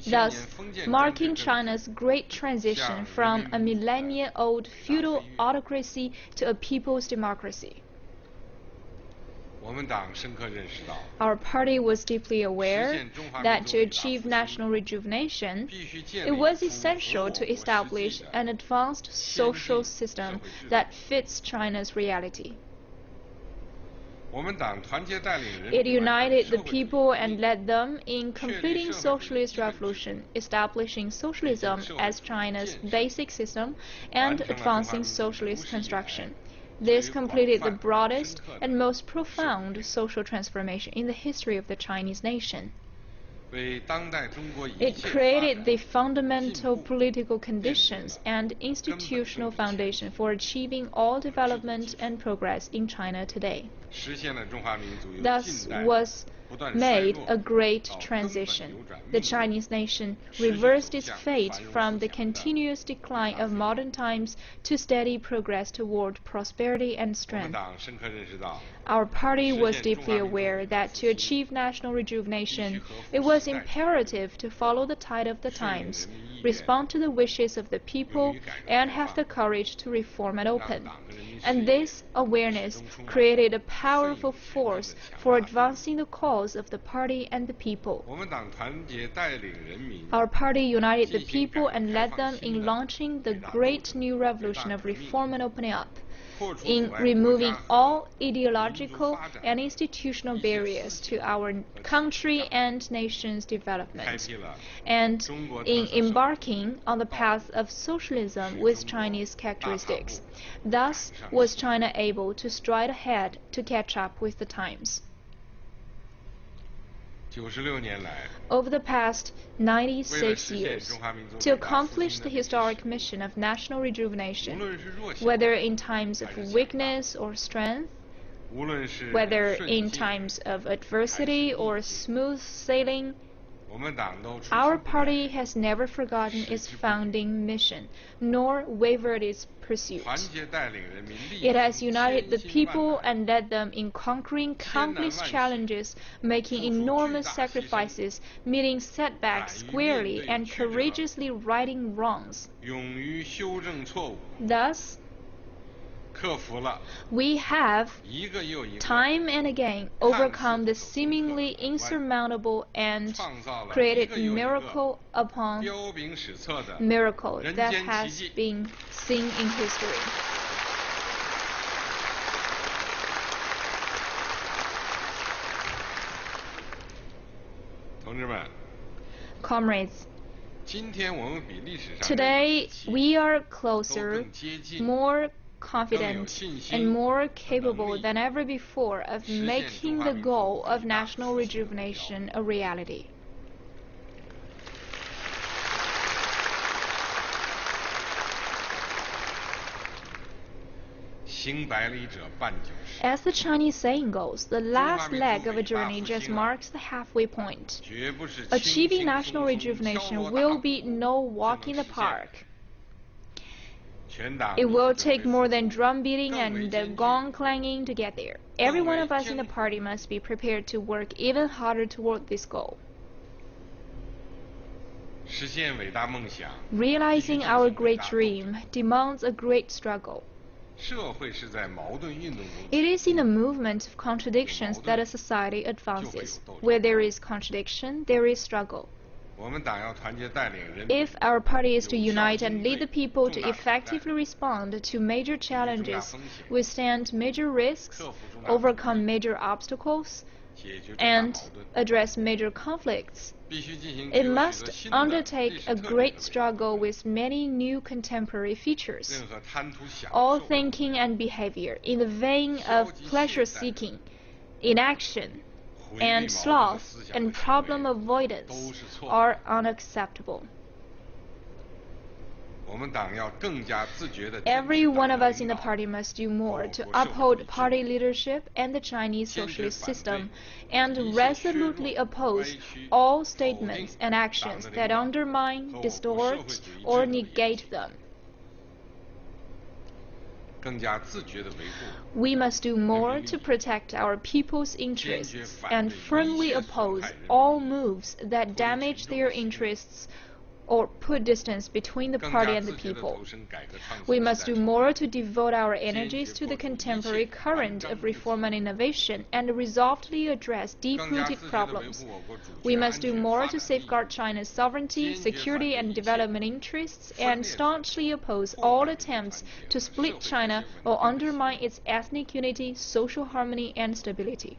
thus marking China's great transition from a millennia-old feudal autocracy to a people's democracy. Our party was deeply aware that to achieve national rejuvenation, it was essential to establish an advanced social system that fits China's reality. It united the people and led them in completing socialist revolution, establishing socialism as China's basic system, and advancing socialist construction. This completed the broadest and most profound social transformation in the history of the Chinese nation. It created the fundamental political conditions and institutional foundation for achieving all development and progress in China today. Thus was made a great transition. The Chinese nation reversed its fate from the continuous decline of modern times to steady progress toward prosperity and strength. Our party was deeply aware that to achieve national rejuvenation, it was imperative to follow the tide of the times, respond to the wishes of the people, and have the courage to reform and open. And this awareness created a powerful force for advancing the cause of the party and the people. Our party united the people and led them in launching the great new revolution of reform and opening up, in removing all ideological and institutional barriers to our country and nation's development, and in embarking on the path of socialism with Chinese characteristics. Thus was China able to stride ahead to catch up with the times. Over the past 96 years, to accomplish the historic mission of national rejuvenation, whether in times of weakness or strength, whether in times of adversity or smooth sailing, our party has never forgotten its founding mission, nor wavered its pursuit. It has united the people and led them in conquering countless challenges, making enormous sacrifices, meeting setbacks squarely, and courageously righting wrongs. Thus, we have, time and again, overcome the seemingly insurmountable and created miracle upon miracle that has been seen in history. Comrades, today we are closer, more confident, and more capable than ever before of making the goal of national rejuvenation a reality. As the Chinese saying goes, the last leg of a journey just marks the halfway point. Achieving national rejuvenation will be no walk in the park. It will take more than drum beating and gong clanging to get there. Every one of us in the party must be prepared to work even harder toward this goal. Realizing our great dream demands a great struggle. It is in a movement of contradictions that a society advances. Where there is contradiction, there is struggle. If our party is to unite and lead the people to effectively respond to major challenges, withstand major risks, overcome major obstacles, and address major conflicts, it must undertake a great struggle with many new contemporary features. All thinking and behavior in the vein of pleasure-seeking, inaction, and sloth and problem avoidance are unacceptable. Every one of us in the party must do more to uphold party leadership and the Chinese socialist system, and resolutely oppose all statements and actions that undermine, distort, or negate them. We must do more to protect our people's interests and firmly oppose all moves that damage their interests or put distance between the party and the people. We must do more to devote our energies to the contemporary current of reform and innovation and resolutely address deep-rooted problems. We must do more to safeguard China's sovereignty, security, and development interests and staunchly oppose all attempts to split China or undermine its ethnic unity, social harmony, and stability.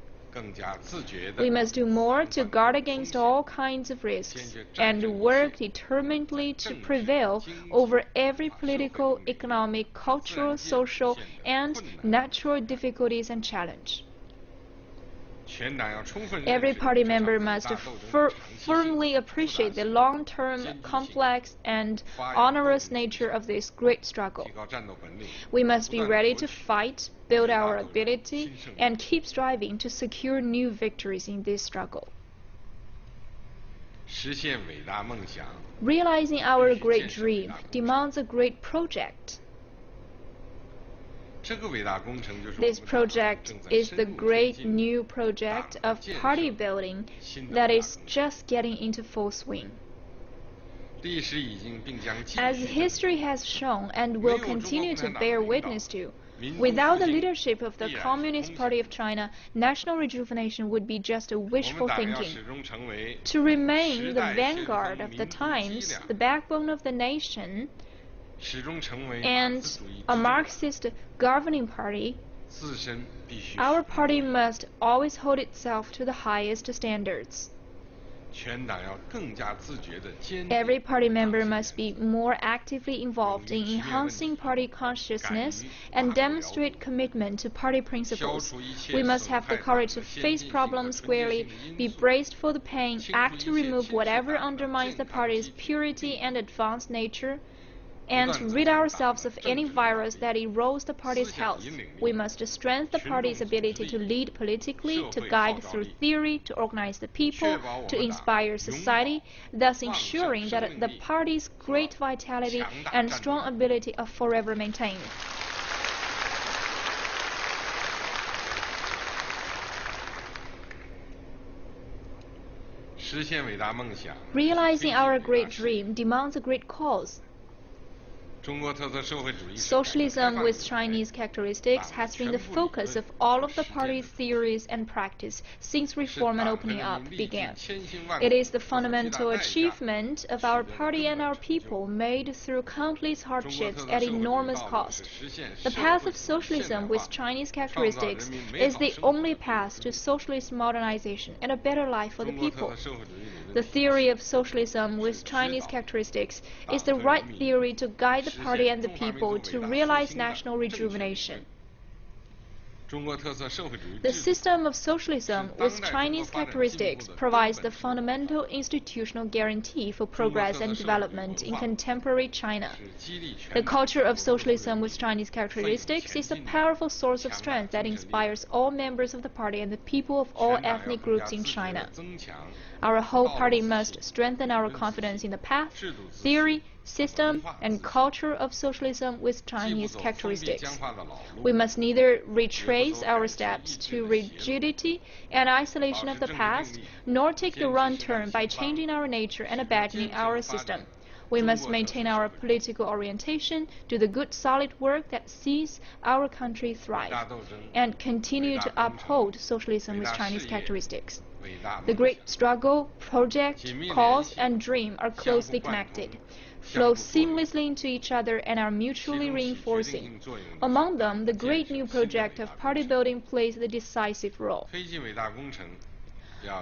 We must do more to guard against all kinds of risks and work determinedly to prevail over every political, economic, cultural, social, and natural difficulties and challenge. Every party member must firmly appreciate the long-term, complex, and onerous nature of this great struggle. We must be ready to fight, build our ability, and keep striving to secure new victories in this struggle. Realizing our great dream demands a great project. This project is the great new project of party building that is just getting into full swing. As history has shown and will continue to bear witness to, without the leadership of the Communist Party of China, national rejuvenation would be just a wishful thinking. To remain the vanguard of the times, the backbone of the nation, and a Marxist governing party, our party must always hold itself to the highest standards. Every party member must be more actively involved in enhancing party consciousness and demonstrate commitment to party principles. We must have the courage to face problems squarely, be braced for the pain, act to remove whatever undermines the party's purity and advanced nature, and rid ourselves of any virus that erodes the party's health. We must strengthen the party's ability to lead politically, to guide through theory, to organize the people, to inspire society, thus ensuring that the party's great vitality and strong ability are forever maintained. Realizing our great dream demands a great cause. Socialism with Chinese characteristics has been the focus of all of the party's theories and practice since reform and opening up began. It is the fundamental achievement of our party and our people made through countless hardships at enormous cost. The path of socialism with Chinese characteristics is the only path to socialist modernization and a better life for the people. The theory of socialism with Chinese characteristics is the right theory to guide the party and the people to realize national rejuvenation. The system of socialism with Chinese characteristics provides the fundamental institutional guarantee for progress and development in contemporary China. The culture of socialism with Chinese characteristics is a powerful source of strength that inspires all members of the party and the people of all ethnic groups in China. Our whole party must strengthen our confidence in the path, theory, system, and culture of socialism with Chinese characteristics. We must neither retrace our steps to rigidity and isolation of the past, nor take the wrong turn by changing our nature and abandoning our system. We must maintain our political orientation, do the good solid work that sees our country thrive, and continue to uphold socialism with Chinese characteristics. The great struggle, project, cause, and dream are closely connected, flow seamlessly into each other, and are mutually reinforcing. Among them, the great new project of party building plays the decisive role.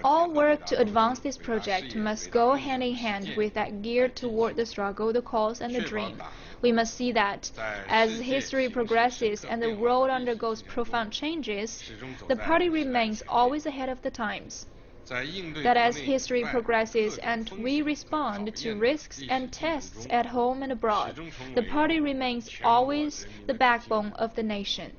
All work to advance this project must go hand in hand with that geared toward the struggle, the cause, and the dream. We must see that as history progresses and the world undergoes profound changes, the party remains always ahead of the times. That as history progresses and we respond to risks and tests at home and abroad, the party remains always the backbone of the nation.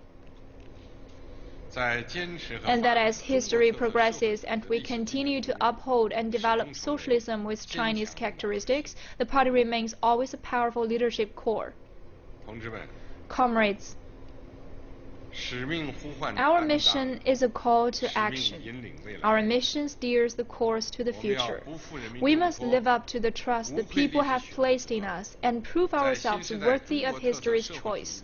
And that as history progresses and we continue to uphold and develop socialism with Chinese characteristics, the party remains always a powerful leadership core. Comrades, our mission is a call to action. Our mission steers the course to the future. We must live up to the trust the people have placed in us and prove ourselves worthy of history's choice.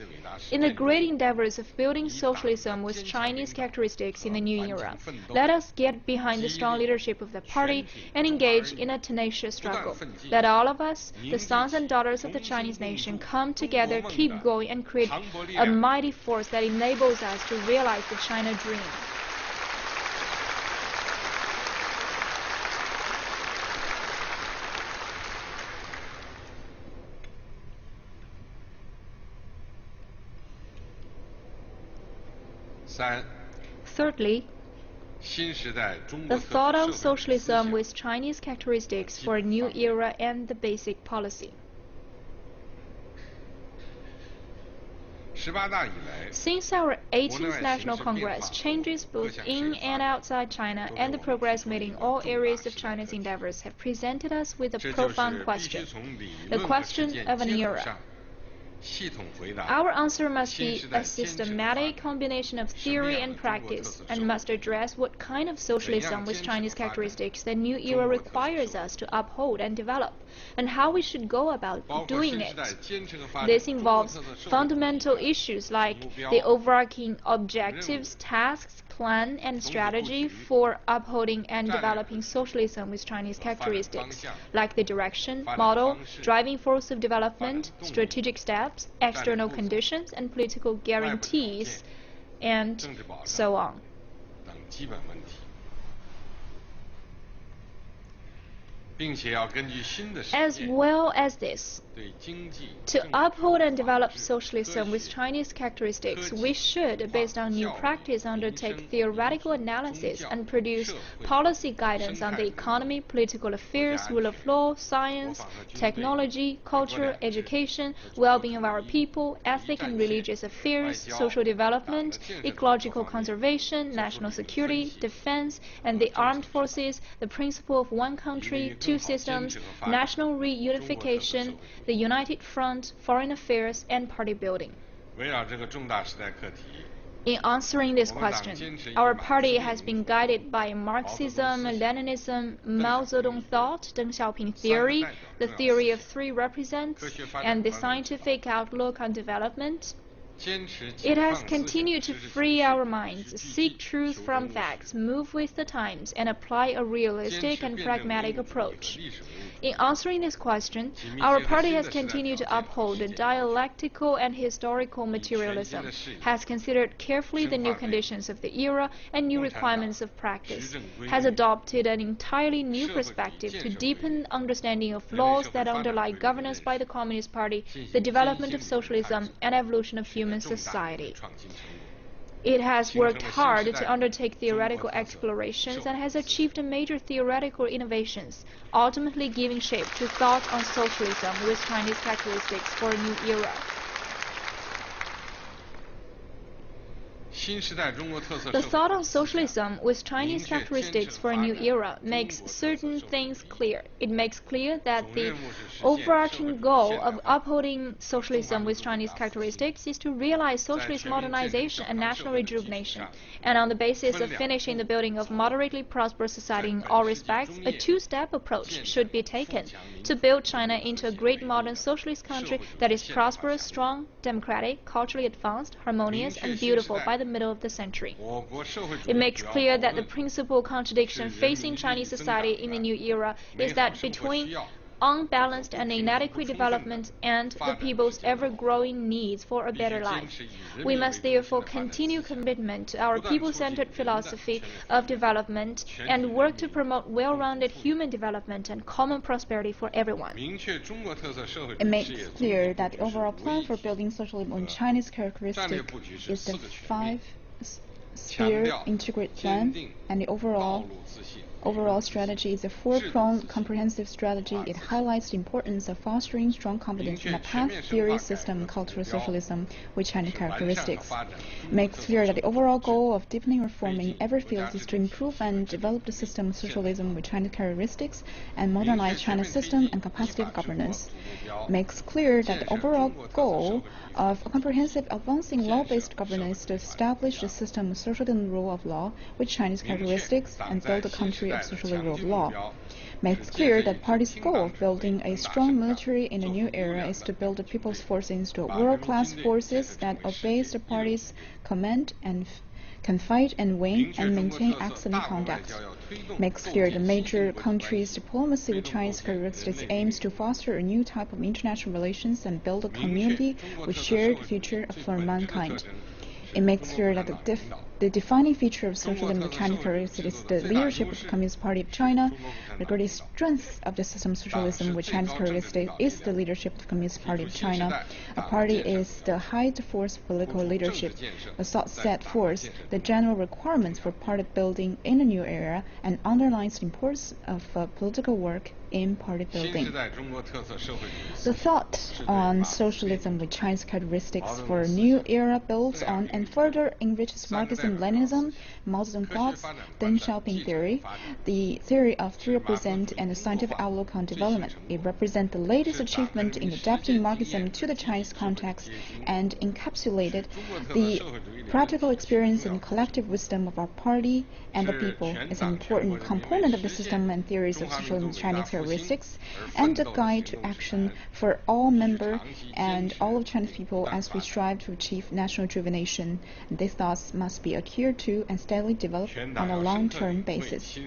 In the great endeavors of building socialism with Chinese characteristics in the new era, let us get behind the strong leadership of the party and engage in a tenacious struggle. Let all of us, the sons and daughters of the Chinese nation, come together, keep going, and create a mighty force that enables us to realize the China dream. Thirdly, the thought of socialism with Chinese characteristics for a new era and the basic policy. Since our 18th National Congress, changes both in and outside China and the progress made in all areas of China's endeavors have presented us with a profound question, the question of an era. Our answer must be a systematic combination of theory and practice, and must address what kind of socialism with Chinese characteristics the new era requires us to uphold and develop, and how we should go about doing it. This involves fundamental issues like the overarching objectives, tasks, plan, and strategy for upholding and developing socialism with Chinese characteristics, like the direction, model, driving force of development, strategic steps, external conditions, and political guarantees, and so on. As well as this, to uphold and develop socialism with Chinese characteristics, we should, based on new practice, undertake theoretical analysis and produce policy guidance on the economy, political affairs, rule of law, science, technology, culture, education, well-being of our people, ethnic and religious affairs, social development, ecological conservation, national security, defense, and the armed forces, the principle of one country, two systems, national reunification, the united front, foreign affairs, and party building. In answering this question, our party has been guided by Marxism, Leninism, Mao Zedong thought, Deng Xiaoping theory, the theory of three represents, and the scientific outlook on development. It has continued to free our minds, seek truth from facts, move with the times, and apply a realistic and pragmatic approach. In answering this question, our party has continued to uphold dialectical and historical materialism, has considered carefully the new conditions of the era and new requirements of practice, has adopted an entirely new perspective to deepen understanding of laws that underlie governance by the Communist Party, the development of socialism, and evolution of human society. It has worked hard to undertake theoretical explorations and has achieved major theoretical innovations, ultimately giving shape to thought on socialism with Chinese characteristics for a new era. The thought on socialism with Chinese characteristics for a new era makes certain things clear. It makes clear that the overarching goal of upholding socialism with Chinese characteristics is to realize socialist modernization and national rejuvenation. And on the basis of finishing the building of moderately prosperous society in all respects, a two-step approach should be taken to build China into a great modern socialist country that is prosperous, strong, democratic, culturally advanced, harmonious, and beautiful by the middle of the century. It makes clear that the principal contradiction facing Chinese society in the new era is that between unbalanced and inadequate development and the people's ever-growing needs for a better life. We must therefore continue commitment to our people-centered philosophy of development and work to promote well-rounded human development and common prosperity for everyone. It makes clear that the overall plan for building socialism on Chinese characteristics is the five-sphere integrated plan, and the overall strategy is a four-pronged comprehensive strategy. It highlights the importance of fostering strong confidence in a path, theory, system, and cultural socialism with Chinese characteristics. It makes clear that the overall goal of deepening reform in every field is to improve and develop the system of socialism with Chinese characteristics and modernize China's system and capacity of governance. It makes clear that the overall goal of a comprehensive advancing law-based governance is to establish the system of socialism rule of law with Chinese characteristics and build a country of socialist rule of law. Makes clear that party's goal of building a strong military in the new era is to build the people's forces into world-class forces that obeys the party's command and can fight and win and maintain excellent conduct. Makes clear the major country's diplomacy with Chinese characteristics aims to foster a new type of international relations and build a community with shared future for mankind. It makes clear that the defining feature of socialism with Chinese characteristics is the leadership of the Communist Party of China. Regarding the strength of the system of socialism with Chinese characteristics is the leadership of the Communist Party of China. A party is the highest force of political leadership, a set forth the general requirements for party building in a new era and underlines the importance of political work in party building. The thought on socialism with Chinese characteristics for a new era builds on and further enriches Marxism-Leninism, Mao Zedong thoughts, Deng Xiaoping theory, the theory of 3%, and the scientific outlook on development. It represents the latest achievement in adapting Marxism to the Chinese context and encapsulated the practical experience and collective wisdom of our party and the people is an important component of the system and theories of socialism with Chinese characteristics and a guide to action for all members and all of Chinese people as we strive to achieve national rejuvenation. These thoughts must be adhered to and steadily developed on a long-term basis.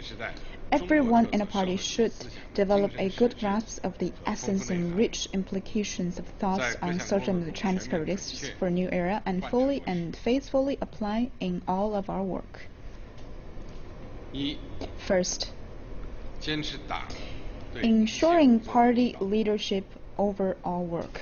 Everyone in a party should develop a good grasp of the essence and rich implications of thoughts on socialism with Chinese characteristics for a new era and fully and faithfully apply in all of our work. First, ensuring party leadership over all work.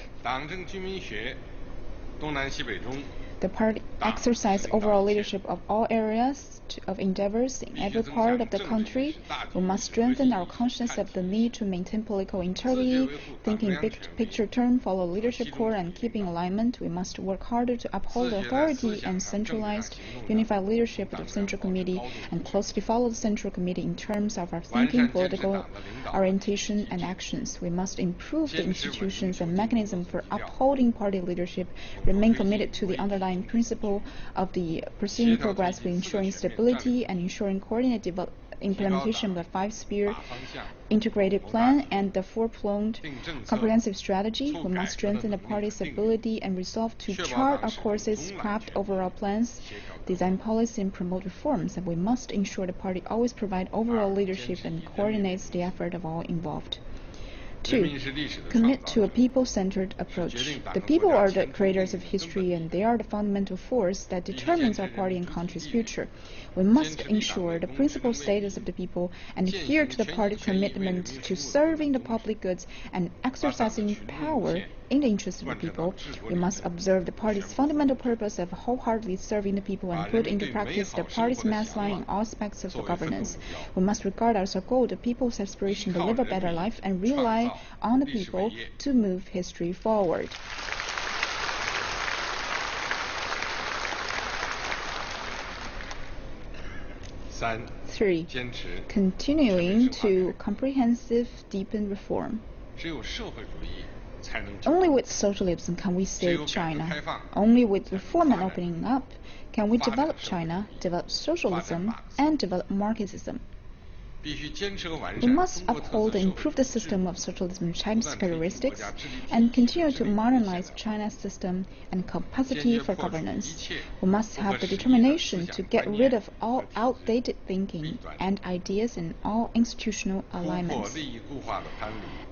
The party exercise overall leadership of all areas of endeavors in every part of the country. We must strengthen our consciousness of the need to maintain political integrity, think in big picture terms, follow leadership core, and keep in alignment. We must work harder to uphold the authority and centralized, unified leadership of the Central Committee and closely follow the Central Committee in terms of our thinking, political orientation, and actions. We must improve the institutions and mechanism for upholding party leadership, remain committed to the underlying principle of the pursuing progress with ensuring stability and ensuring coordinated implementation of the five-sphere integrated plan and the four-pronged comprehensive strategy. We must strengthen the party's ability and resolve to chart our courses, craft overall plans, design policy, and promote reforms. And we must ensure the party always provides overall leadership and coordinates the effort of all involved. 2. Commit to a people-centered approach. The people are the creators of history and they are the fundamental force that determines our party and country's future. We must ensure the principal status of the people and adhere to the party's commitment to serving the public goods and exercising power in the interest of the people. We must observe the party's fundamental purpose of wholeheartedly serving the people and put into practice the party's mass line in all aspects of the governance. We must regard as our goal the people's aspiration to live a better life and rely on the people to move history forward. 3. Continuing to comprehensive, deepen reform. Only with socialism can we save China. Only with reform and opening up can we develop China, develop socialism, and develop Marxism. We must uphold and improve the system of socialism and Chinese characteristics and continue to modernize China's system and capacity for governance. We must have the determination to get rid of all outdated thinking and ideas in all institutional alignments,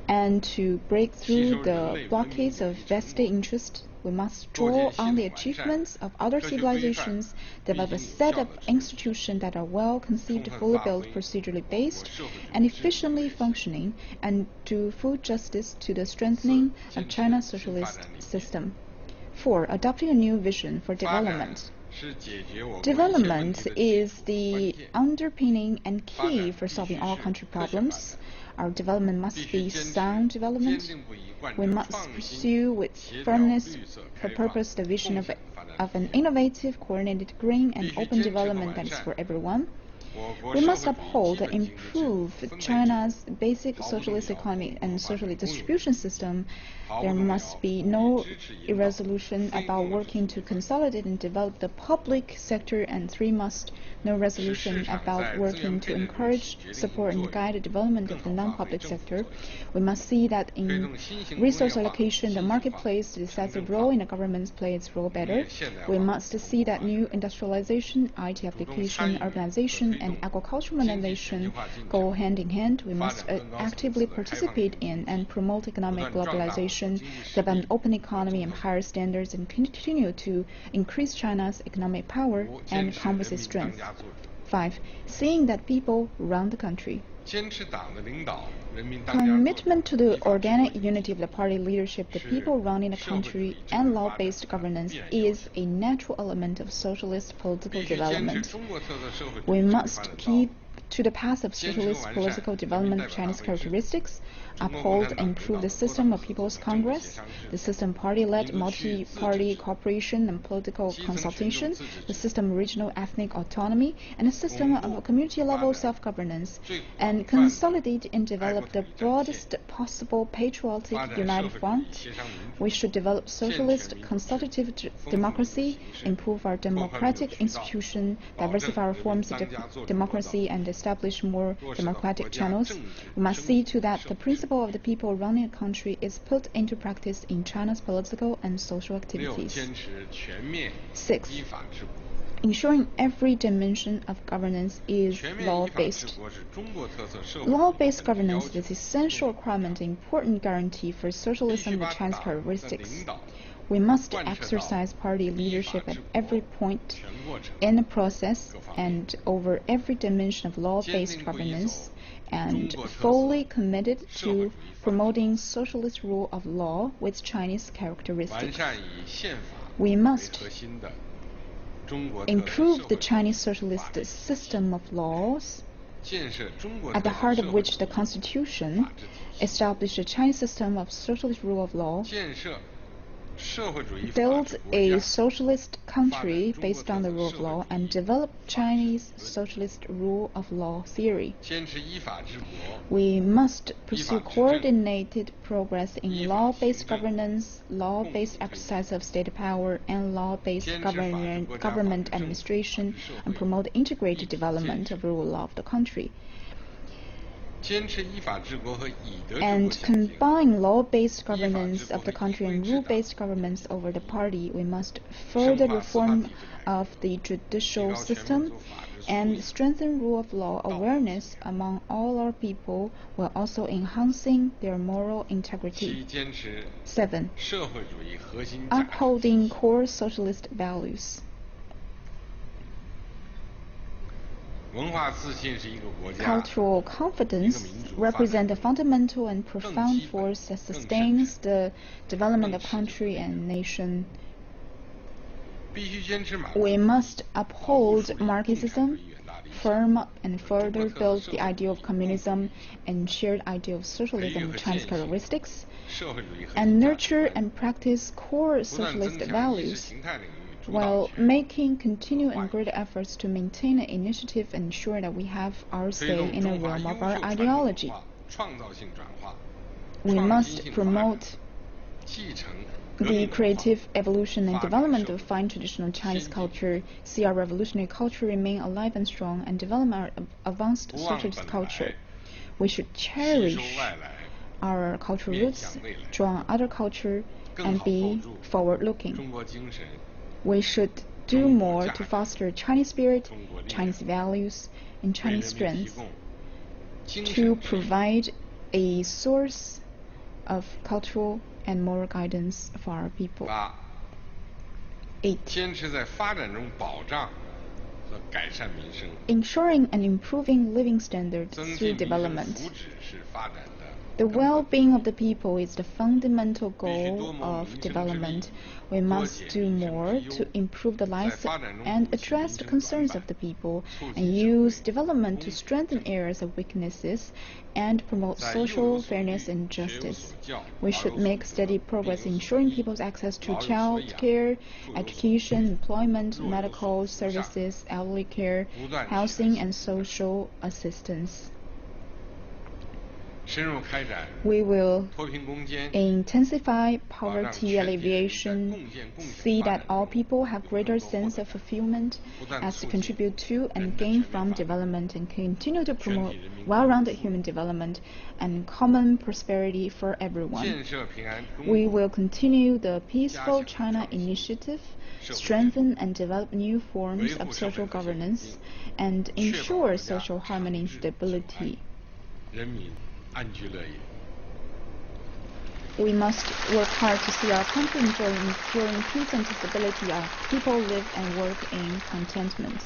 and to break through the blockades of vested interest. We must draw on the achievements of other civilizations, develop a set of institutions that are well conceived, fully built, procedurally based, and efficiently functioning, and do full justice to the strengthening of China's socialist system. 4. Adopting a new vision for development. Development is the underpinning and key for solving all country problems. Our development must be sound development. We must pursue with firmness the purpose, the vision of an innovative, coordinated, green, and open development that is for everyone. We must uphold and improve China's basic socialist economy and social distribution system. There must be no irresolution about working to consolidate and develop the public sector, and 3. No resolution about working to encourage, support, and guide the development of the non-public sector. We must see that in resource allocation, the marketplace decides the role and the government play its role better. We must see that new industrialization, IT application, urbanization, and agricultural modernization go hand in hand. We must actively participate in and promote economic globalization, develop an open economy and higher standards, and continue to increase China's economic power and compass its strength. 5. Seeing that people run the country. Commitment to the organic unity of the party leadership, the people running the country, and law-based governance is a natural element of socialist political development. We must keep to the path of socialist political development of Chinese characteristics, uphold and improve the system of People's Congress, the system party-led multi-party cooperation and political consultation, the system of regional ethnic autonomy, and the system of community-level self-governance, and consolidate and develop the broadest possible patriotic united front. We should develop socialist consultative democracy, improve our democratic institution, diversify our forms of democracy, and establish more democratic channels. We must see to that the principle of the people running a country is put into practice in China's political and social activities. 6. Ensuring every dimension of governance is law-based. Law-based governance is an essential requirement and important guarantee for socialism and Chinese characteristics. We must exercise party leadership at every point in the process and over every dimension of law-based governance, and fully committed to promoting socialist rule of law with Chinese characteristics. We must improve the Chinese socialist system of laws, at the heart of which the Constitution established a Chinese system of socialist rule of law, build a socialist country based on the rule of law, and develop Chinese socialist rule of law theory. We must pursue coordinated progress in law-based governance, law-based exercise of state power, and law-based government administration, and promote integrated development of the rule of law of the country. And combine law-based governance of the country and rule-based governments over the party. We must further reform of the judicial system and strengthen rule of law awareness among all our people, while also enhancing their moral integrity. 7. Upholding core socialist values. Cultural confidence represents a fundamental and profound force that sustains the development of country and nation. We must uphold Marxism, firm up and further build the idea of communism and shared idea of socialism with Chinese characteristics, and nurture and practice core socialist values, while making continued and greater efforts to maintain an initiative and ensure that we have our say in the realm of our ideology. We must promote the creative evolution and development of fine traditional Chinese culture, see our revolutionary culture remain alive and strong, and develop our advanced socialist culture. We should cherish our cultural roots, draw on other culture, and be forward-looking. We should do more to foster Chinese spirit, Chinese values, and Chinese strength, to provide a source of cultural and moral guidance for our people. 8. Ensuring and improving living standards through development. The well-being of the people is the fundamental goal of development. We must do more to improve the lives and address the concerns of the people, and use development to strengthen areas of weaknesses and promote social fairness and justice. We should make steady progress in ensuring people's access to child care, education, employment, medical services, elderly care, housing, and social assistance. We will intensify poverty alleviation, see that all people have greater sense of fulfillment as to contribute to and gain from development, and continue to promote well-rounded human development and common prosperity for everyone. We will continue the Peaceful China Initiative, strengthen and develop new forms of social governance, and ensure social harmony and stability. We must work hard to see our country ensuring peace and stability. Our people live and work in contentment.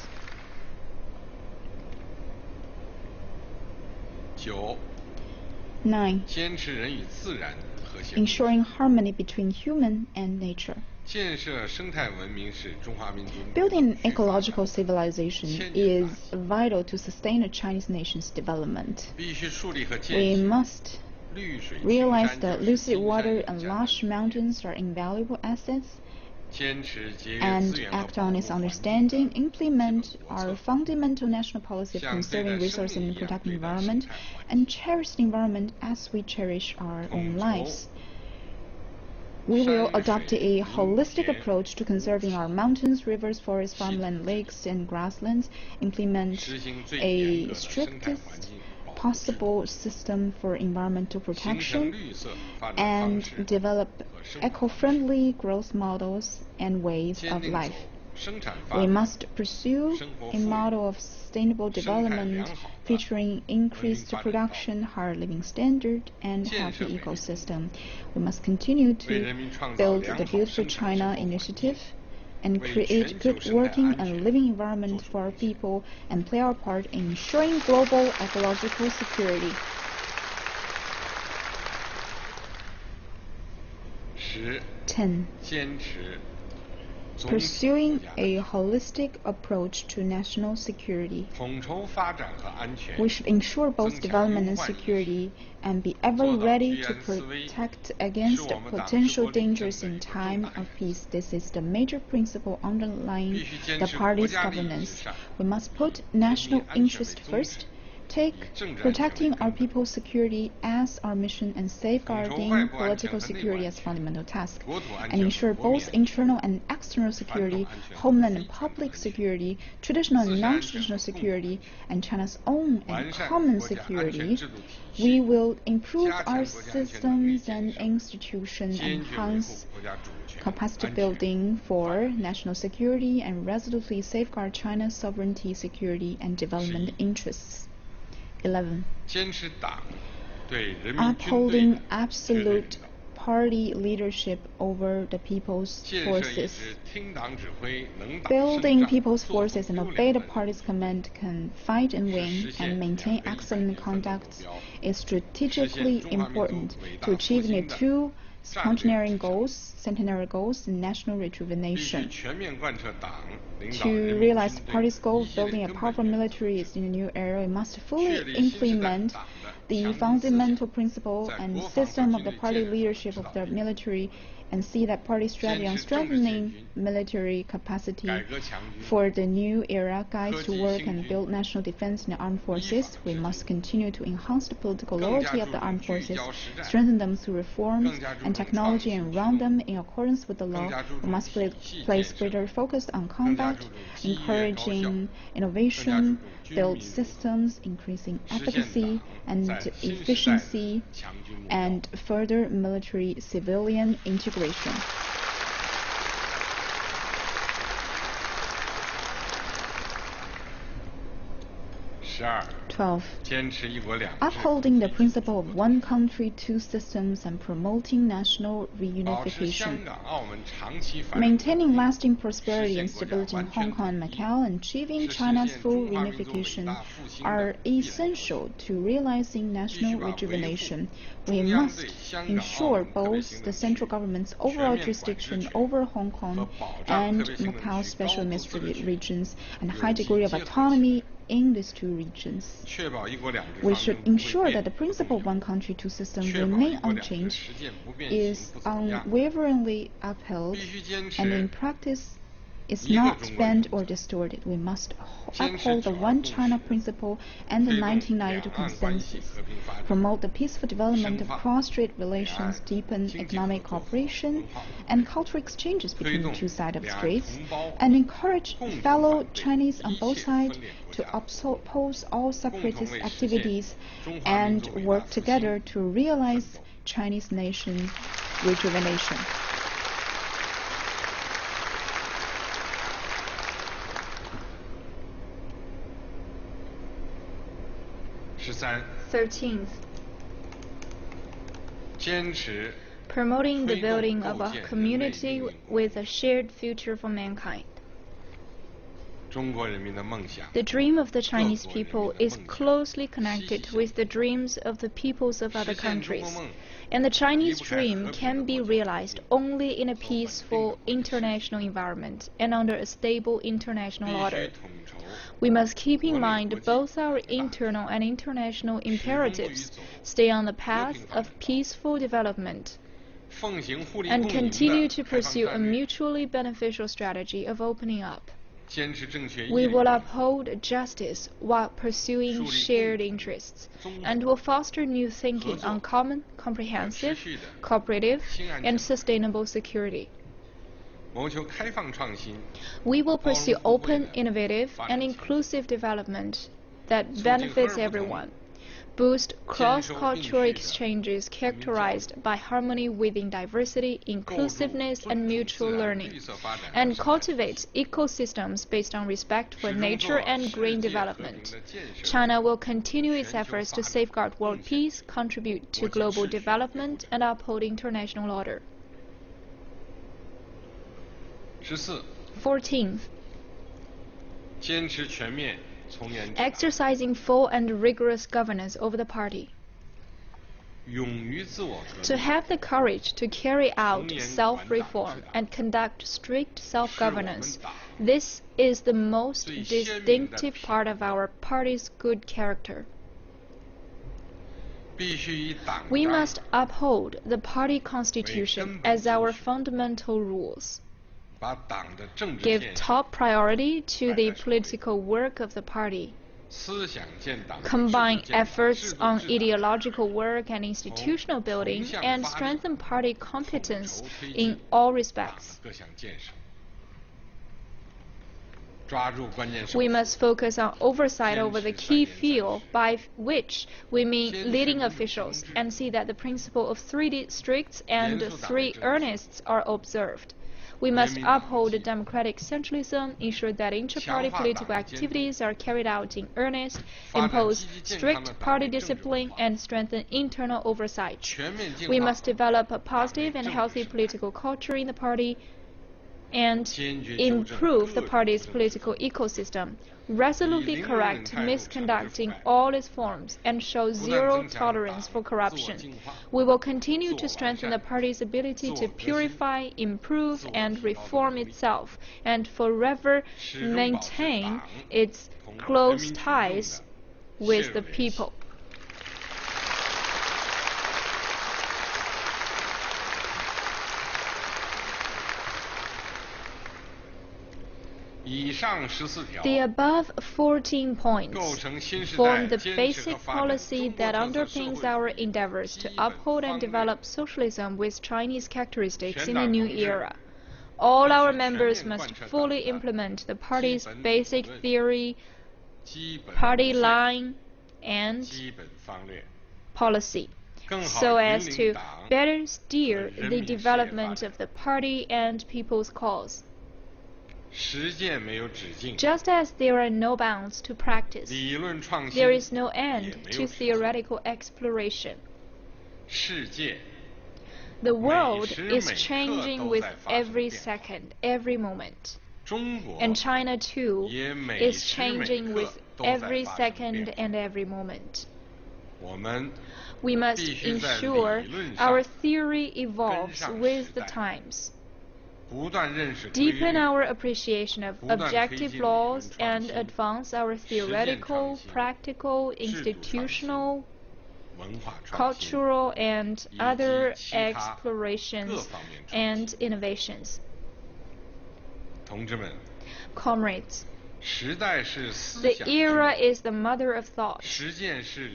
9. Ensuring harmony between human and nature. Building an ecological civilization is vital to sustain the Chinese nation's development. We must realize that lucid water and lush mountains are invaluable assets, and act on its understanding, implement our fundamental national policy of conserving resources and protecting the environment, and cherish the environment as we cherish our own lives. We will adopt a holistic approach to conserving our mountains, rivers, forests, farmland, lakes, and grasslands, implement a strictest possible system for environmental protection, and develop eco-friendly growth models and ways of life. We must pursue a model of sustainable development featuring increased production, higher living standard, and healthy ecosystem. We must continue to build the Beautiful China initiative and create good working and living environment for our people, and play our part in ensuring global ecological security. 10. Pursuing a holistic approach to national security. We should ensure both development and security, and be ever ready to protect against potential dangers in time of peace. This is the major principle underlying the party's governance. We must put national interest first, take protecting our people's security as our mission, and safeguarding political security as fundamental task, and ensure both internal and external security, homeland and public security, traditional and non-traditional security, and China's own and common security. We will improve our systems and institutions, enhance capacity building for national security, and resolutely safeguard China's sovereignty, security, and development interests. 11. Upholding absolute party leadership over the people's forces. Building people's forces and obey the party's command can fight and win and maintain excellent conduct is strategically important to achieve the two centenary goals in national rejuvenation. To realize the party's goal of building a powerful military in a new era, we must fully implement the fundamental principle and system of the party leadership of the military and see that party strategy on strengthening military capacity for the new era guides to work and build national defense in the armed forces. We must continue to enhance the political loyalty of the armed forces, strengthen them through reforms and technology, and run them in accordance with the law. We must place greater focus on combat, encouraging innovation, build systems, increasing efficacy and efficiency, and further military-civilian integration. 12. Upholding the principle of one country, two systems, and promoting national reunification. Maintaining lasting prosperity and stability in Hong Kong and Macau and achieving China's full reunification are essential to realizing national rejuvenation. We must ensure both the central government's overall jurisdiction over Hong Kong and Macau's special administrative regions and a high degree of autonomy in these two regions. We should ensure that the principle of one country, two systems remain unchanged, is unwaveringly upheld, and in practice is not bent or distorted. We must uphold the One China principle and the 1992 consensus, promote the peaceful development of cross-strait relations, deepen economic cooperation and cultural exchanges between the two sides of the straits, and encourage fellow Chinese on both sides to oppose all separatist activities and work together to realize Chinese nation rejuvenation. 13th. Promoting the building of a community with a shared future for mankind. The dream of the Chinese people is closely connected with the dreams of the peoples of other countries, and the Chinese dream can be realized only in a peaceful international environment and under a stable international order. We must keep in mind both our internal and international imperatives, stay on the path of peaceful development, and continue to pursue a mutually beneficial strategy of opening up. We will uphold justice while pursuing shared interests, and will foster new thinking on common, comprehensive, cooperative, and sustainable security. We will pursue open, innovative, and inclusive development that benefits everyone, boost cross-cultural exchanges characterized by harmony within diversity, inclusiveness, and mutual learning, and cultivate ecosystems based on respect for nature and green development. China will continue its efforts to safeguard world peace, contribute to global development, and uphold international order. 14th. Exercising full and rigorous governance over the party. To have the courage to carry out self-reform and conduct strict self-governance, this is the most distinctive part of our party's good character. We must uphold the party constitution as our fundamental rules. Give top priority to the political work of the party. Combine efforts on ideological work and institutional building, and strengthen party competence in all respects. We must focus on oversight over the key field, by which we mean leading officials, and see that the principle of 3 districts and 3 earnests are observed. We must uphold democratic centralism, ensure that inter-party political activities are carried out in earnest, impose strict party discipline, and strengthen internal oversight. We must develop a positive and healthy political culture in the party and improve the party's political ecosystem, resolutely correct misconduct in all its forms, and show zero tolerance for corruption. We will continue to strengthen the party's ability to purify, improve, and reform itself, and forever maintain its close ties with the people. The above 14 points form the basic policy that underpins our endeavors to uphold and develop socialism with Chinese characteristics in the new era. All our members must fully implement the party's basic theory, party line, and policy, so as to better steer the development of the party and people's cause. Just as there are no bounds to practice, there is no end to theoretical exploration. The world is changing with every second, every moment. And China, too, is changing with every second and every moment. We must ensure our theory evolves with the times. Deepen our appreciation of objective laws and advance our theoretical, practical, institutional, cultural, and other explorations and innovations. Comrades, the era is the mother of thought.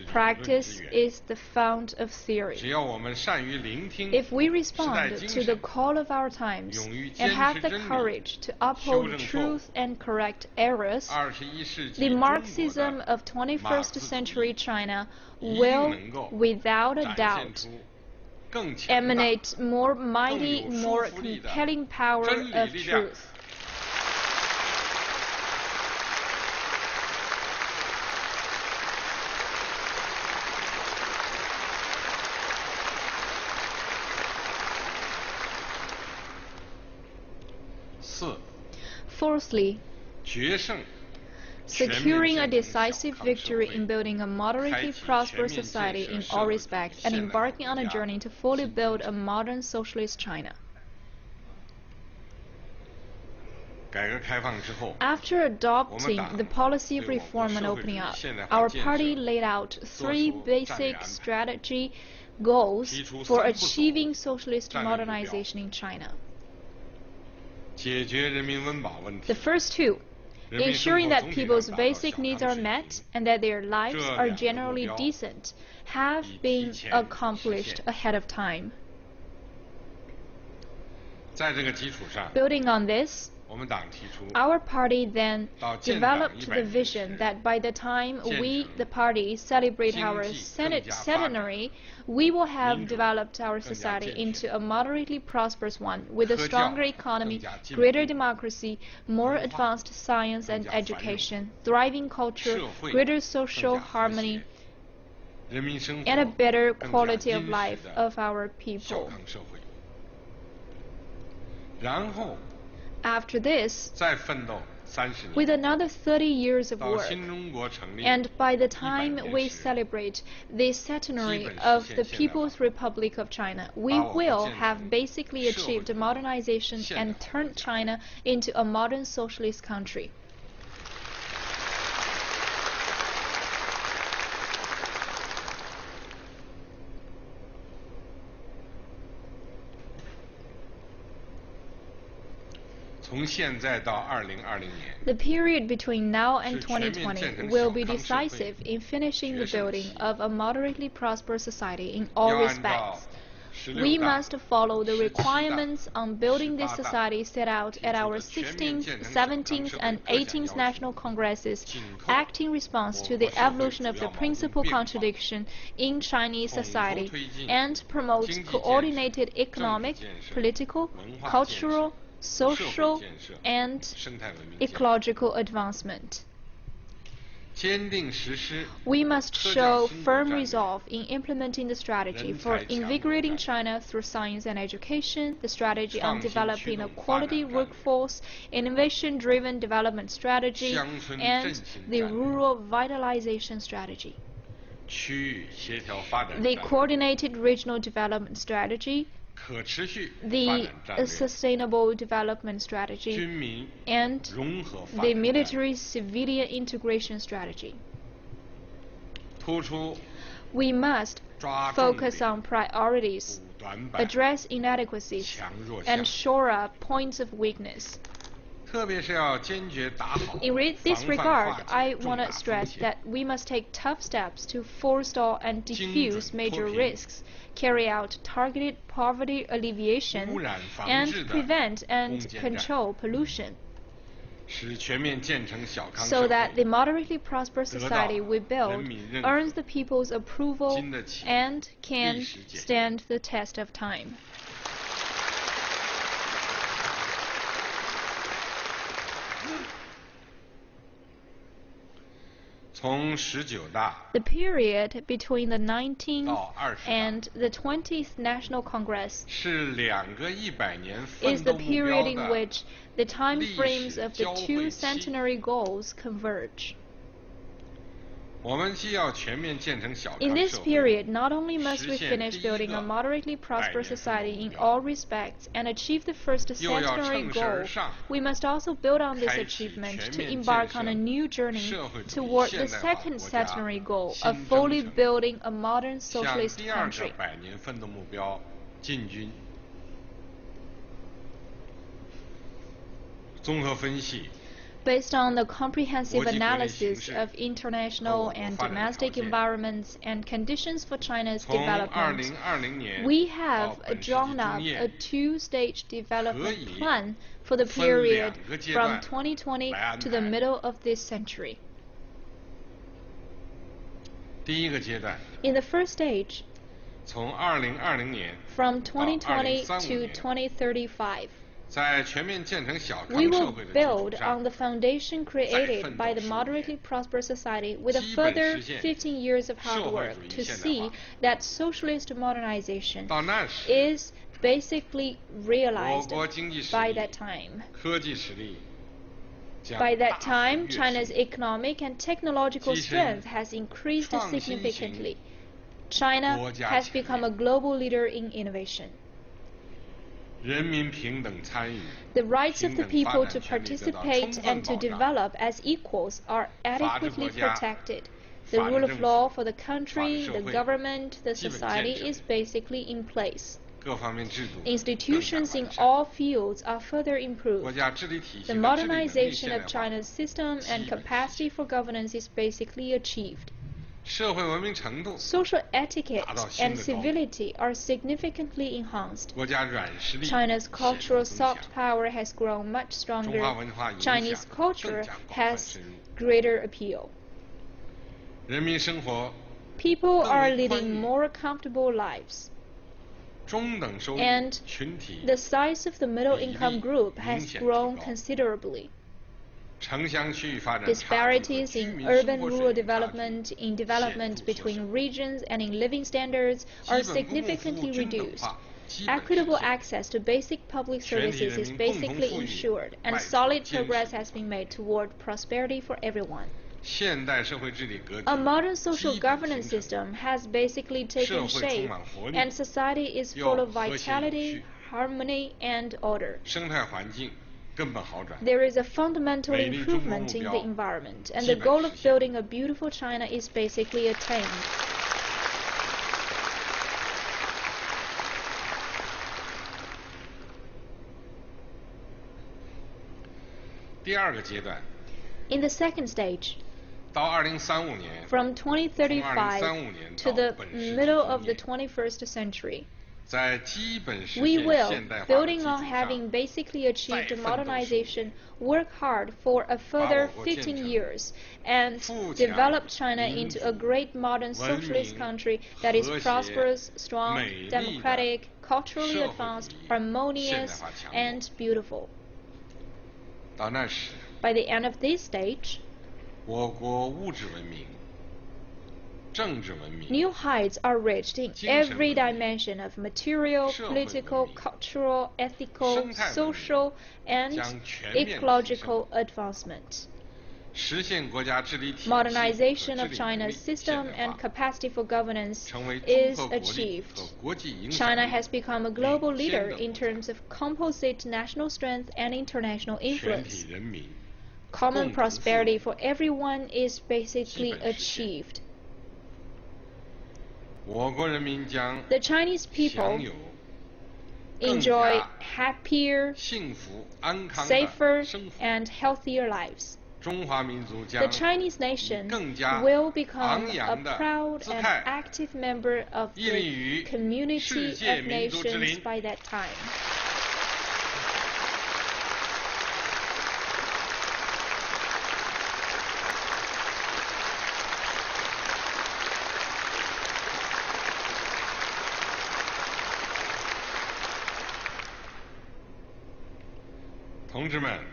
Practice is the fount of theory. If we respond to the call of our times and have the courage to uphold truth and correct errors, the Marxism of 21st century China will, without a doubt, emanate more mighty, more compelling power of truth. Fourthly, securing a decisive victory in building a moderately prosperous society in all respects and embarking on a journey to fully build a modern socialist China. After adopting the policy of reform and opening up, our party laid out 3 basic strategy goals for achieving socialist modernization in China. The first 2, ensuring that people's basic needs are met and that their lives are generally decent, have been accomplished ahead of time. Building on this, our party then developed the vision that by the time we, the party, celebrate our centenary, we will have developed our society into a moderately prosperous one with a stronger economy, greater democracy, more advanced science and education, thriving culture, greater social harmony, and a better quality of life of our people. After this, with another 30 years of work, and by the time we celebrate the centenary of the People's Republic of China, we will have basically achieved modernization and turned China into a modern socialist country. The period between now and 2020 will be decisive in finishing the building of a moderately prosperous society in all respects. We must follow the requirements on building this society set out at our 16th, 17th, and 18th National Congresses, act in response to the evolution of the principal contradiction in Chinese society, and promote coordinated economic, political, cultural, social and ecological advancement. We must show firm resolve in implementing the strategy for invigorating China through science and education, the strategy on developing a quality workforce, innovation-driven development strategy, and the rural vitalization strategy. The coordinated regional development strategy, the sustainable development strategy, and the military-civilian integration strategy. We must focus on priorities, address inadequacies, and shore up points of weakness. In this regard, I want to stress that we must take tough steps to forestall and defuse major risks, carry out targeted poverty alleviation, and prevent and control pollution, so that the moderately prosperous society we build earns the people's approval and can stand the test of time. The period between the 19th and the 20th National Congress is the period in which the time frames of the two centenary goals converge. In this period, not only must we finish building a moderately prosperous society in all respects and achieve the first centenary goal, we must also build on this achievement to embark on a new journey toward the second centenary goal of fully building a modern socialist country. Based on the comprehensive analysis of international and domestic environments and conditions for China's development, we have drawn up a two-stage development plan for the period from 2020 to the middle of this century. In the first stage, from 2020 to 2035, we will build on the foundation created by the moderately prosperous society with a further 15 years of hard work to see that socialist modernization is basically realized by that time. By that time, China's economic and technological strength has increased significantly. China has become a global leader in innovation. The rights of the people to participate and to develop as equals are adequately protected. The rule of law for the country, the government, the society is basically in place. Institutions in all fields are further improved. The modernization of China's system and capacity for governance is basically achieved. Social etiquette and civility are significantly enhanced. China's cultural soft power has grown much stronger. Chinese culture has greater appeal. People are leading more comfortable lives. And the size of the middle-income group has grown considerably. Disparities in urban-rural development, in development between regions, and in living standards are significantly reduced. Equitable access to basic public services is basically ensured, and solid progress has been made toward prosperity for everyone. A modern social governance system has basically taken shape, and society is full of vitality, harmony, and order. There is a fundamental improvement in the environment, and the goal of building a beautiful China is basically attained. In the second stage, from 2035 to the middle of the 21st century, We will, building on having basically achieved modernization, work hard for a further 15 years and develop China into a great modern socialist country that is prosperous, strong, democratic, culturally advanced, harmonious, and beautiful. By the end of this stage, new heights are reached in every dimension of material, political, cultural, ethical, social, and ecological advancement. Modernization of China's system and capacity for governance is achieved. China has become a global leader in terms of composite national strength and international influence. Common prosperity for everyone is basically achieved. The Chinese people enjoy happier, safer, and healthier lives. The Chinese nation will become a proud and active member of the community of nations by that time.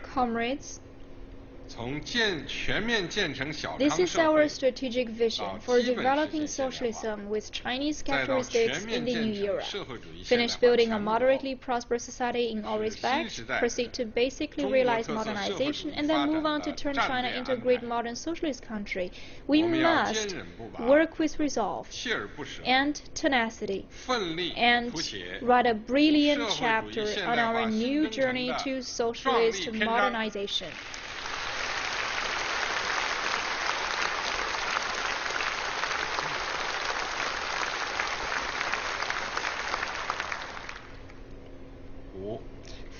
Comrades, this is our strategic vision for developing socialism with Chinese characteristics in the new era. Finish building a moderately prosperous society in all respects, proceed to basically realize modernization, and then move on to turn China into a great modern socialist country. We must work with resolve and tenacity and write a brilliant chapter on our new journey to socialist modernization.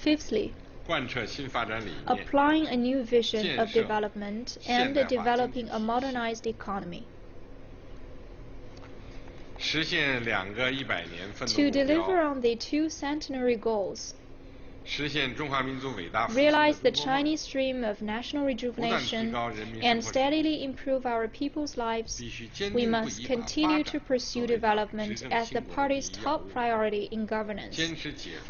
Fifthly, applying a new vision of development and developing a modernized economy. To deliver on the two centenary goals, realize the Chinese dream of national rejuvenation, and steadily improve our people's lives, we must continue to pursue development as the party's top priority in governance.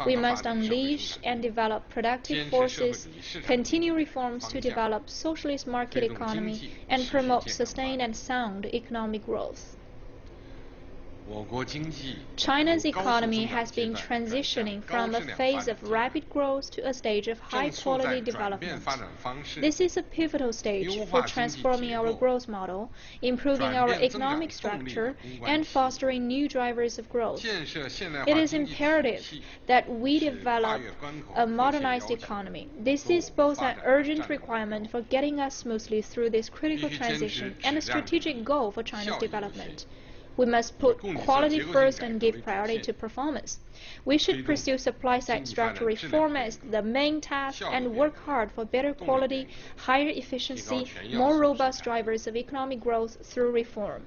We must unleash and develop productive forces, continue reforms to develop socialist market economy, and promote sustained and sound economic growth. China's economy has been transitioning from a phase of rapid growth to a stage of high-quality development. This is a pivotal stage for transforming our growth model, improving our economic structure, and fostering new drivers of growth. It is imperative that we develop a modernized economy. This is both an urgent requirement for getting us smoothly through this critical transition and a strategic goal for China's development. We must put quality first and give priority to performance. We should pursue supply-side structure reform as the main task and work hard for better quality, higher efficiency, more robust drivers of economic growth through reform.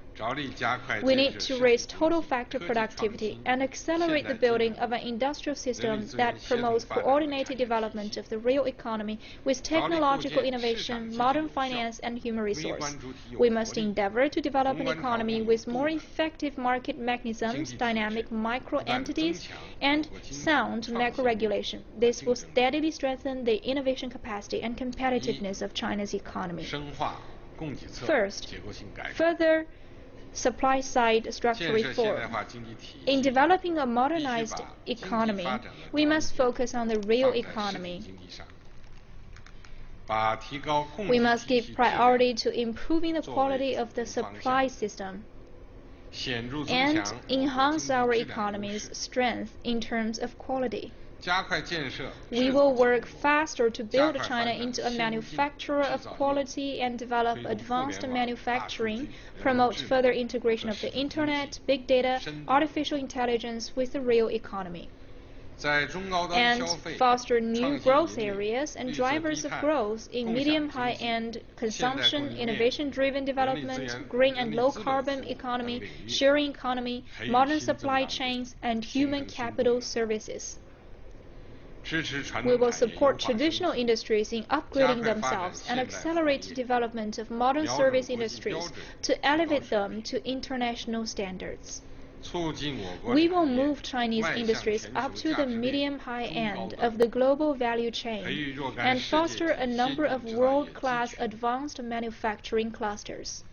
We need to raise total factor productivity and accelerate the building of an industrial system that promotes coordinated development of the real economy with technological innovation, modern finance, and human resource. We must endeavor to develop an economy with more effective market mechanisms, dynamic micro-entities, and sound macro-regulation. This will steadily strengthen the innovation capacity and competitiveness of China's economy. First, further supply-side structure reform. In developing a modernized economy, we must focus on the real economy. We must give priority to improving the quality of the supply system and enhance our economy's strength in terms of quality. We will work faster to build China into a manufacturer of quality and develop advanced manufacturing, promote further integration of the internet, big data, artificial intelligence with the real economy. and foster new growth areas and drivers of growth in medium high-end consumption, innovation-driven development, green and low-carbon economy, sharing economy, modern supply chains, and human capital services. We will support traditional industries in upgrading themselves and accelerate the development of modern service industries to elevate them to international standards. We will move Chinese industries up to the medium-high end of the global value chain and foster a number of world-class advanced manufacturing clusters.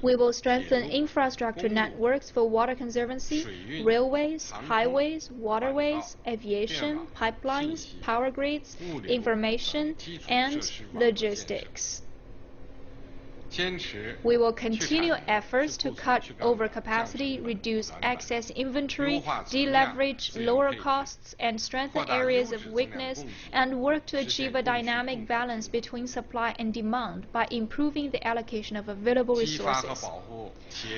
We will strengthen infrastructure networks for water conservancy, railways, highways, waterways, aviation, pipelines, power grids, information, and logistics. We will continue efforts to cut overcapacity, reduce excess inventory, deleverage, lower costs, and strengthen areas of weakness, and work to achieve a dynamic balance between supply and demand by improving the allocation of available resources.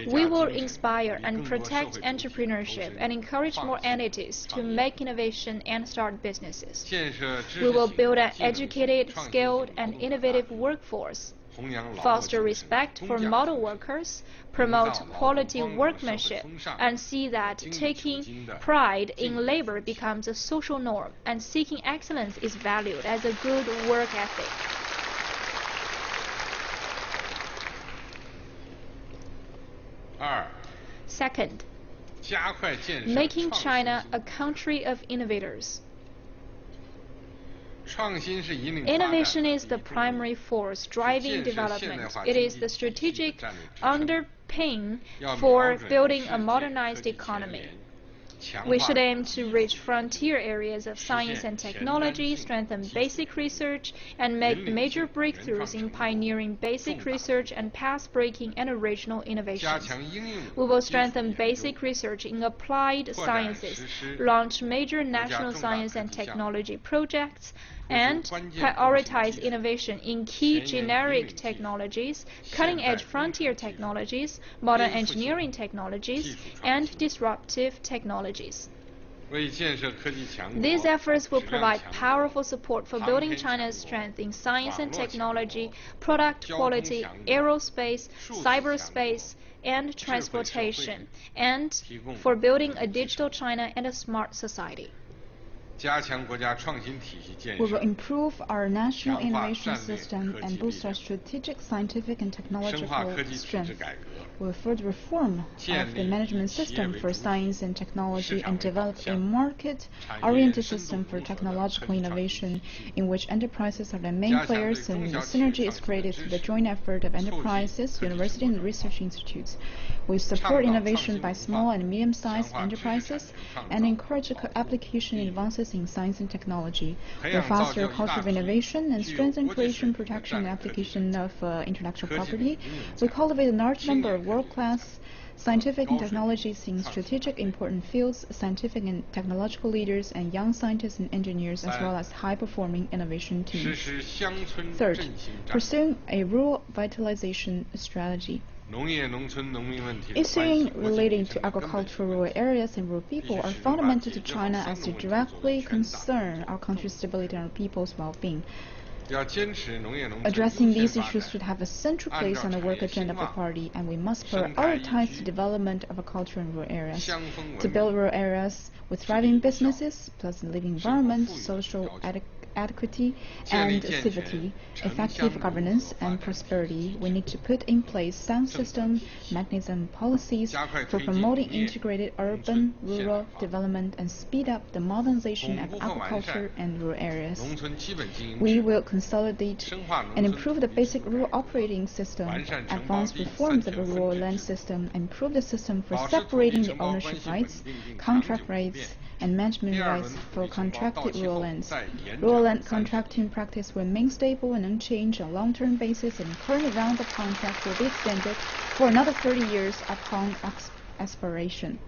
We will inspire and protect entrepreneurship and encourage more entities to make innovation and start businesses. We will build an educated, skilled, and innovative workforce, foster respect for model workers, promote quality workmanship, and see that taking pride in labor becomes a social norm and seeking excellence is valued as a good work ethic. Second, making China a country of innovators. Innovation is the primary force driving development. It is the strategic underpinning for building a modernized economy. We should aim to reach frontier areas of science and technology, strengthen basic research, and make major breakthroughs in pioneering basic research and path-breaking and original innovations. We will strengthen basic research in applied sciences, launch major national science and technology projects, and prioritize innovation in key generic technologies, cutting-edge frontier technologies, modern engineering technologies, and disruptive technologies. These efforts will provide powerful support for building China's strength in science and technology, product quality, aerospace, cyberspace, and transportation, and for building a digital China and a smart society. We will improve our national innovation system and boost our strategic, scientific, and technological strength. We will further reform of the management system for science and technology and develop a market-oriented system for technological innovation in which enterprises are the main players and synergy is created through the joint effort of enterprises, universities, and research institutes. We support innovation by small and medium-sized enterprises and encourage application advances in science and technology. We foster a culture of innovation and strengthen creation, protection, and application of intellectual property. We cultivate a large number of world-class scientific and technologies in strategic important fields, scientific and technological leaders, and young scientists and engineers, as well as high-performing innovation teams. Third, pursuing a rural vitalization strategy. Issues relating to agricultural rural areas and rural people are fundamental to China as they directly concern our country's stability and our people's well-being. Addressing these issues should have a central place on the work agenda of the party, and we must prioritize the development of agriculture in rural areas. To build rural areas with thriving businesses, pleasant living environment, social adequacy and civility, effective governance and prosperity, we need to put in place sound system, mechanism, and policies for promoting integrated urban-rural development and speed up the modernization of agriculture and rural areas. We will consolidate and improve the basic rural operating system, advance reforms of the rural land system, improve the system for separating the ownership rights, contract rights, and management rights for contracted rural lands. Rural land contracting practice will remain stable and unchanged on a long-term basis, and the current round of contract will be extended for another 30 years upon expiration.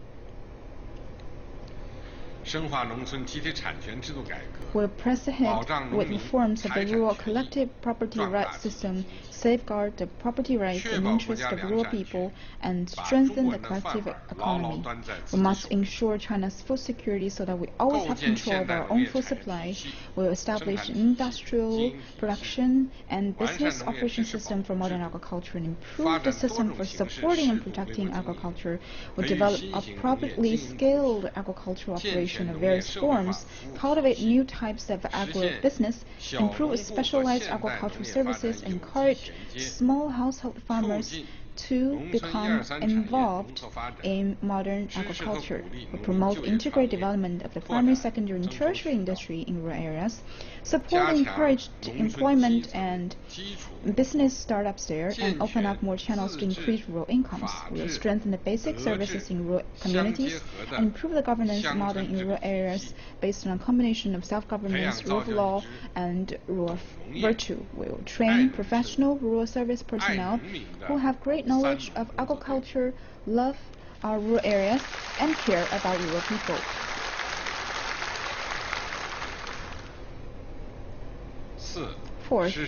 will press ahead with reforms of the rural collective property rights system, safeguard the property rights and interests of rural people, and strengthen the collective economy. We must ensure China's food security so that we always have control of our own food supply. We will establish an industrial production and business operation system for modern agriculture and improve the system for supporting and protecting agriculture. We develop a properly scaled agricultural operation of various forms, cultivate new types of agribusiness, improve specialized agricultural services, encourage small household farmers to become involved in modern agriculture. We promote integrated development of the primary, secondary, and tertiary industry in rural areas, support and encourage employment and business startups there, and open up more channels to increase rural incomes. We will strengthen the basic services in rural communities and improve the governance model in rural areas based on a combination of self-governance, rule of law, and rural virtue. We will train professional rural service personnel who have great knowledge of agriculture, love our rural areas, and care about rural people. Fourth,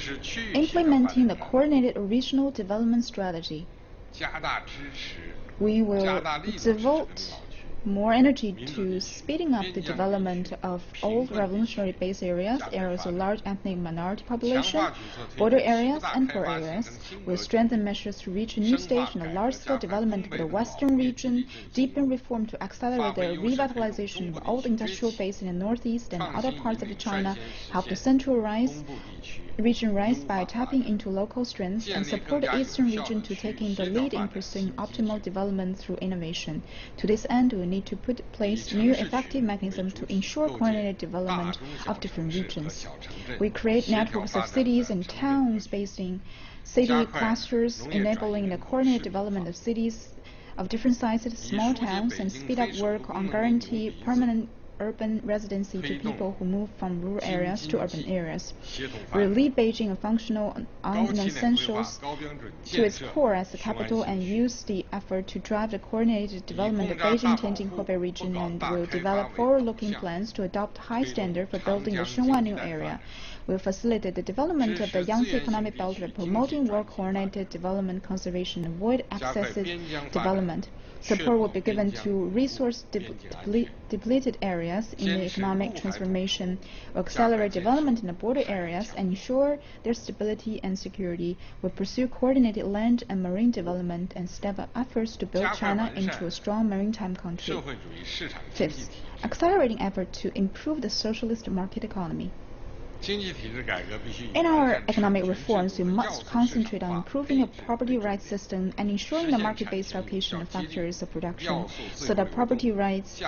implementing the coordinated regional development strategy. We will devote more energy to speeding up the development of old revolutionary base areas, areas of large ethnic minority population, border areas, and poor areas. We'll strengthen measures to reach a new stage in the large-scale development of the Western region, deepen reform to accelerate the revitalization of old industrial base in the northeast and other parts of China, help the central region rise by tapping into local strengths, and support the eastern region to taking the lead in pursuing optimal development through innovation. To this end, we need to put in place new effective mechanisms to ensure coordinated development of different regions. We create networks of cities and towns based in city clusters, enabling the coordinated development of cities of different sizes, small towns, and speed up work on guarantee permanent urban residency to people who move from rural areas to urban areas. We relieve Beijing of functional non-essentials to its core as the capital and use the effort to drive the coordinated development of Beijing-Tianjin-Hebei region, and will develop forward-looking plans to adopt high standard for building the Shenhua New area. We will facilitate the development of the Yangtze Economic Belt by promoting well-coordinated development, conservation, and avoid excessive development. Support will be given to resource-depleted areas in the economic transformation, will accelerate development in the border areas and ensure their stability and security, will pursue coordinated land and marine development, and step up efforts to build China into a strong maritime country. Fifth, accelerating effort to improve the socialist market economy. In our economic reforms, we must concentrate on improving the property rights system and ensuring the market-based allocation of factors of production, so that property rights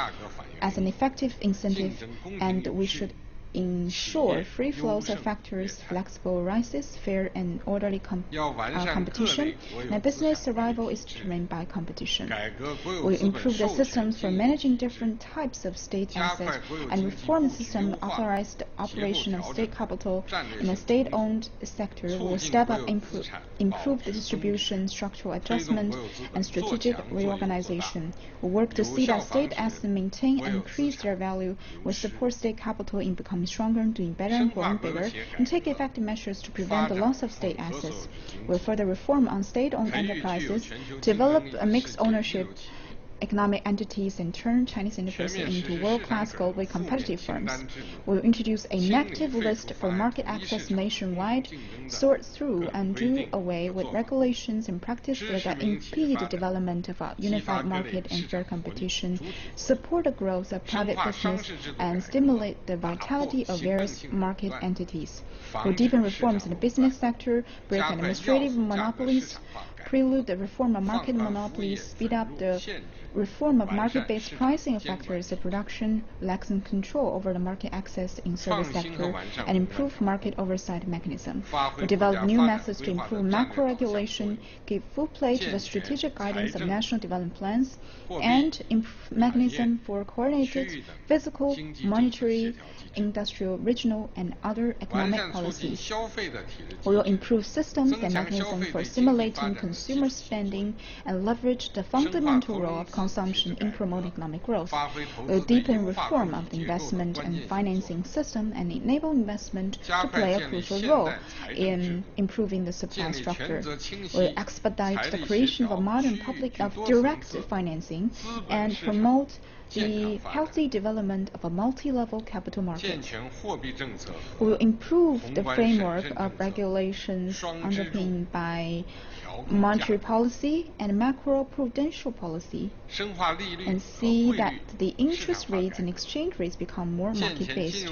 as an effective incentive, and we should ensure free flows of factors, flexible rises, fair and orderly competition, and business survival is determined by competition. We improve the systems for managing different types of state assets and reform the system authorized the operation of state capital in the state-owned sector. We will step up improve the distribution, structural adjustment, and strategic reorganization. We work to see that state assets maintain and increase their value. We support state capital in becoming stronger, doing better and growing bigger, and take effective measures to prevent the loss of state assets. We'll further reform on state-owned enterprises, develop a mixed ownership economic entities, and turn Chinese enterprises into world-class globally competitive firms. We'll introduce a negative list for market access nationwide, sort through and do away with regulations and practices that impede the development of a unified market and fair competition, support the growth of private business, and stimulate the vitality of various market entities. We'll deepen reforms in the business sector, break administrative monopolies, prelude the reform of market monopolies, speed up the reform of market-based pricing of factors of production, relaxing control over the market access in service sector, and improve market oversight mechanism. We develop new methods to improve macro-regulation, give full play to the strategic guidance of national development plans, and improve mechanism for coordinated physical, monetary, industrial, regional, and other economic policies. We will improve systems and mechanisms for stimulating consumer spending and leverage the fundamental role of consumption in promoting economic growth. We will deepen reform of the investment and financing system and enable investment to play a crucial role in improving the supply structure. We will expedite the creation of a modern public of direct financing and promote the healthy development of a multi-level capital market. We will improve the framework of regulations underpinned by monetary policy and macro-prudential policy, and see that the interest rates and exchange rates become more market-based.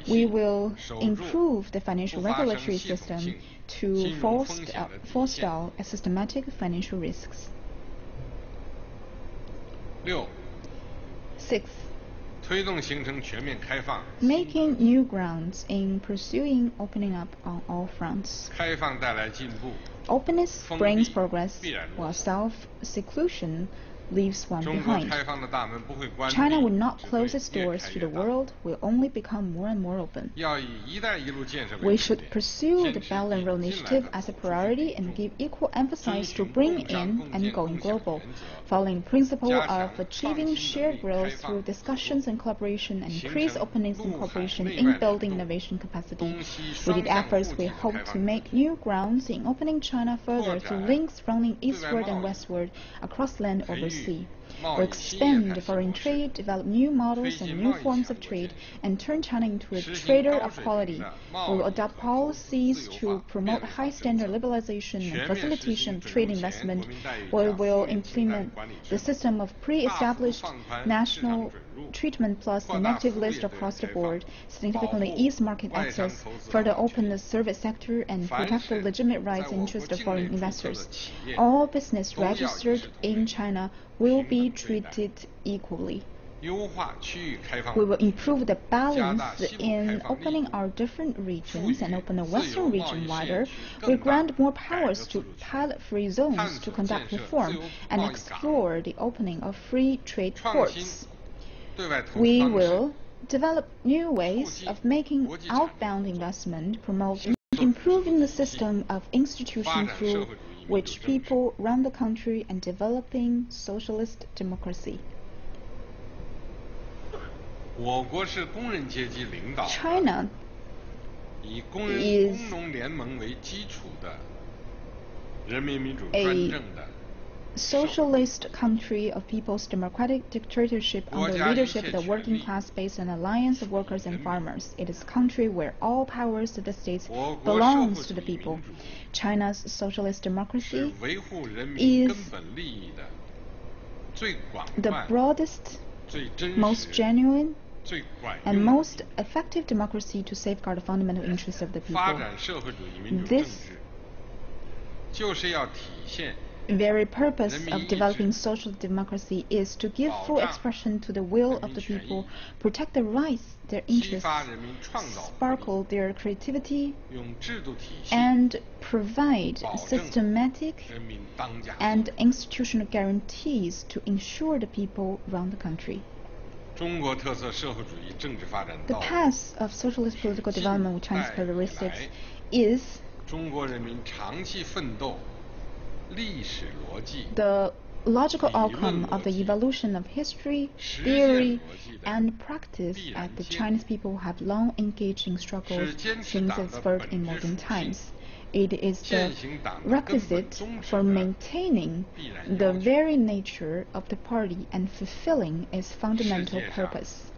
We will improve the financial regulatory system to forestall systematic financial risks. 6. Sixth, making new grounds in pursuing opening up on all fronts. Openness brings progress, while self-seclusion leaves one behind. China will not close its doors to the world, will only become more and more open. We should pursue the Belt and Road Initiative as a priority and give equal emphasis to bringing in and going global, following the principle of achieving shared growth through discussions and collaboration and increased openness and cooperation in building innovation capacity. With these efforts, we hope to make new grounds in opening China further through links running eastward and westward across land over sea. We'll expand foreign trade, develop new models and new forms of trade, and turn China into a trader of quality. We will adopt policies to promote high standard liberalization and facilitation of trade investment. We will implement the system of pre-established national treatment plus the negative list across the board, significantly ease market access, further open the service sector, and protect the legitimate rights and interests of foreign investors. All business registered in China will be treated equally. We will improve the balance in opening our different regions and open the Western region wider. We grant more powers to pilot-free zones to conduct reform and explore the opening of free trade ports. We will develop new ways of making outbound investment, promoting improving the system of institutions through which people run the country, and developing socialist democracy. China is a socialist country of people's democratic dictatorship under leadership of the working class based on an alliance of workers and farmers. It is a country where all powers of the state belongs to the people. China's socialist democracy is the broadest, most genuine, and most effective democracy to safeguard the fundamental interests of the people. This very purpose of developing social democracy is to give full expression to the will of the people, protect their rights, their interests, sparkle their creativity, and provide systematic and institutional guarantees to ensure the people run the country. The path of socialist political development with Chinese characteristics is the logical outcome of the evolution of history, theory, and practice as the Chinese people have long engaged in struggles since its birth in modern times. It is the requisite for maintaining the very nature of the party and fulfilling its fundamental purpose.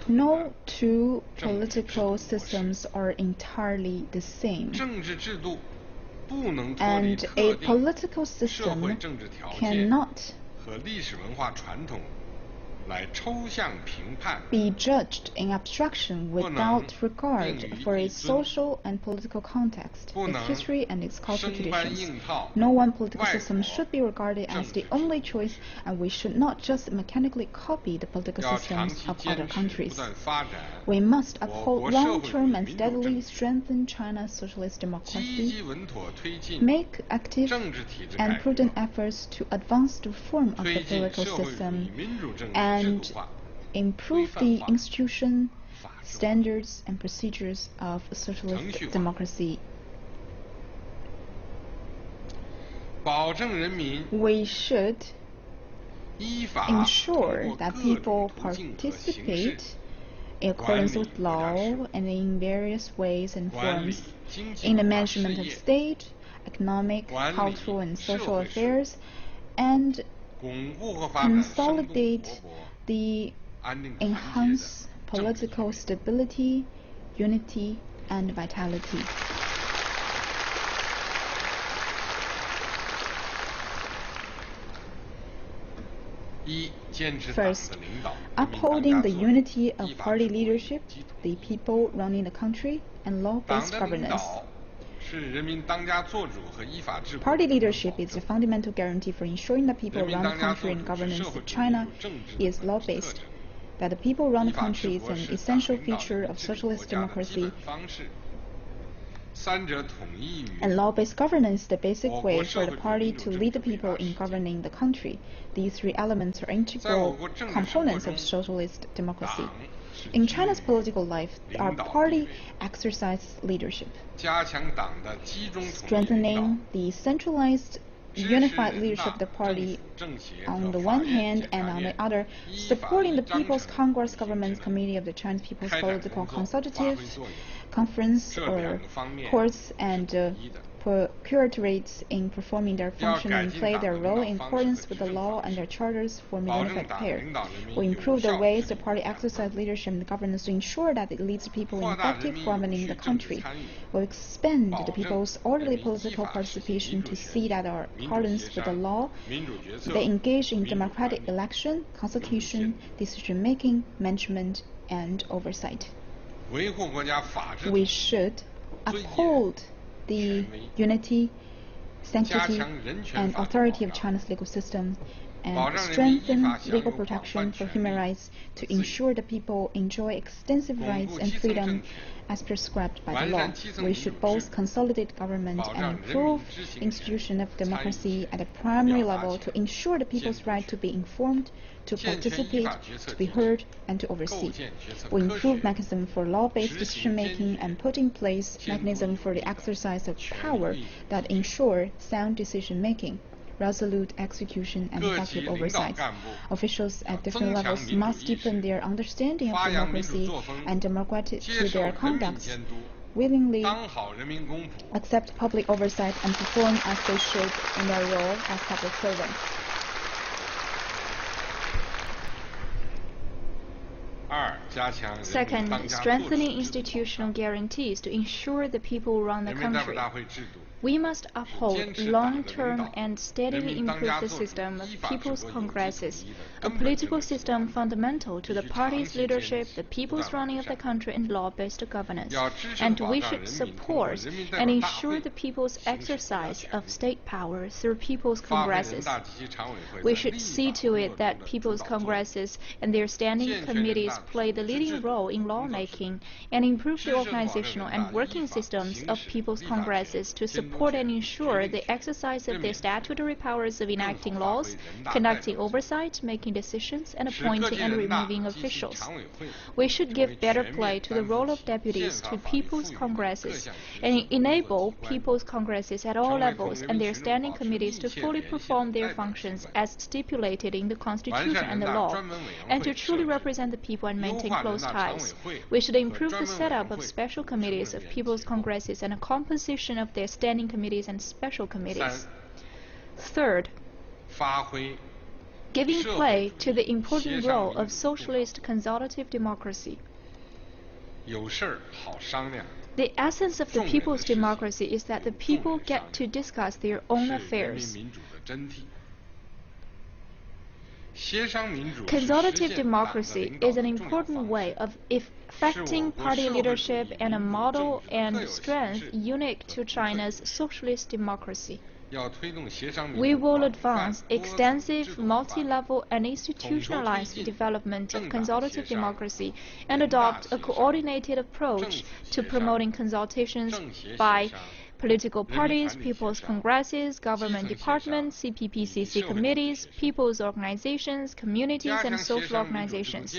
No two political systems are entirely the same, and a political system cannot be judged in abstraction without regard for its social and political context, its history and its cultural traditions. No one political system should be regarded as the only choice, and we should not just mechanically copy the political systems of other countries. We must uphold long-term and steadily strengthen China's socialist democracy, make active and prudent efforts to advance the reform of the political system, and improve the institution, standards, and procedures of socialist democracy. We should ensure that people participate in accordance with law and in various ways and forms in the management of state, economic, cultural, and social affairs, and consolidate the enhanced political stability, unity, and vitality. First, upholding the unity of party leadership, the people running the country, and law-based governance. Party leadership is the fundamental guarantee for ensuring that people run the country and governance of China is law-based. That the people run the country is an essential feature of socialist democracy. And law-based governance is the basic way for the party to lead the people in governing the country. These three elements are integral components of socialist democracy. In China's political life, our party exercises leadership, strengthening the centralized, unified leadership of the party on the one hand, and on the other, supporting the People's Congress Government Committee of the Chinese People's Political Consultative Conference or courts and procuratoriates in performing their function and play their role in accordance with the law and their charters for a unified pair. We improve the ways the party exercises leadership and governance to ensure that it leads people in effective governing the country. We expand the people's orderly political participation to see that our accordance with the law, they engage in democratic election, constitution, decision-making, management, and oversight. We should uphold the unity, sanctity, and authority of China's legal system and strengthen legal protection for human rights to ensure the people enjoy extensive rights and freedom as prescribed by the law. We should both consolidate government and improve institution of democracy at a primary level to ensure the people's right to be informed, to participate, to be heard, and to oversee. We improve mechanism for law-based decision-making and put in place mechanism for the exercise of power that ensure sound decision-making, resolute execution, and effective oversight. Officials at different levels must deepen their understanding of democracy and democratic through their conduct, willingly accept public oversight, and perform as they should in their role as public servants. Second, strengthening institutional guarantees to ensure the people run the country. We must uphold long-term and steadily improve the system of people's congresses, a political system fundamental to the party's leadership, the people's running of the country, and law-based governance. And we should support and ensure the people's exercise of state power through people's congresses. We should see to it that people's congresses and their standing committees play the leading role in lawmaking and improve the organizational and working systems of people's congresses to support and ensure the exercise of their statutory powers of enacting laws, conducting oversight, making decisions, and appointing and removing officials. We should give better play to the role of deputies to people's congresses and enable people's congresses at all levels and their standing committees to fully perform their functions as stipulated in the Constitution and the law, and to truly represent the people and maintain close ties. We should improve the setup of special committees of people's congresses and a composition of their standing committees and special committees. Third, giving play to the important role of socialist consultative democracy. The essence of the people's democracy is that the people get to discuss their own affairs. Consultative democracy is an important way of effecting party leadership and a model and strength unique to China's socialist democracy. We will advance extensive, multi-level and institutionalized development of consultative democracy and adopt a coordinated approach to promoting consultations by political parties, people's congresses, government departments, CPPCC committees, people's organizations, communities, and social organizations.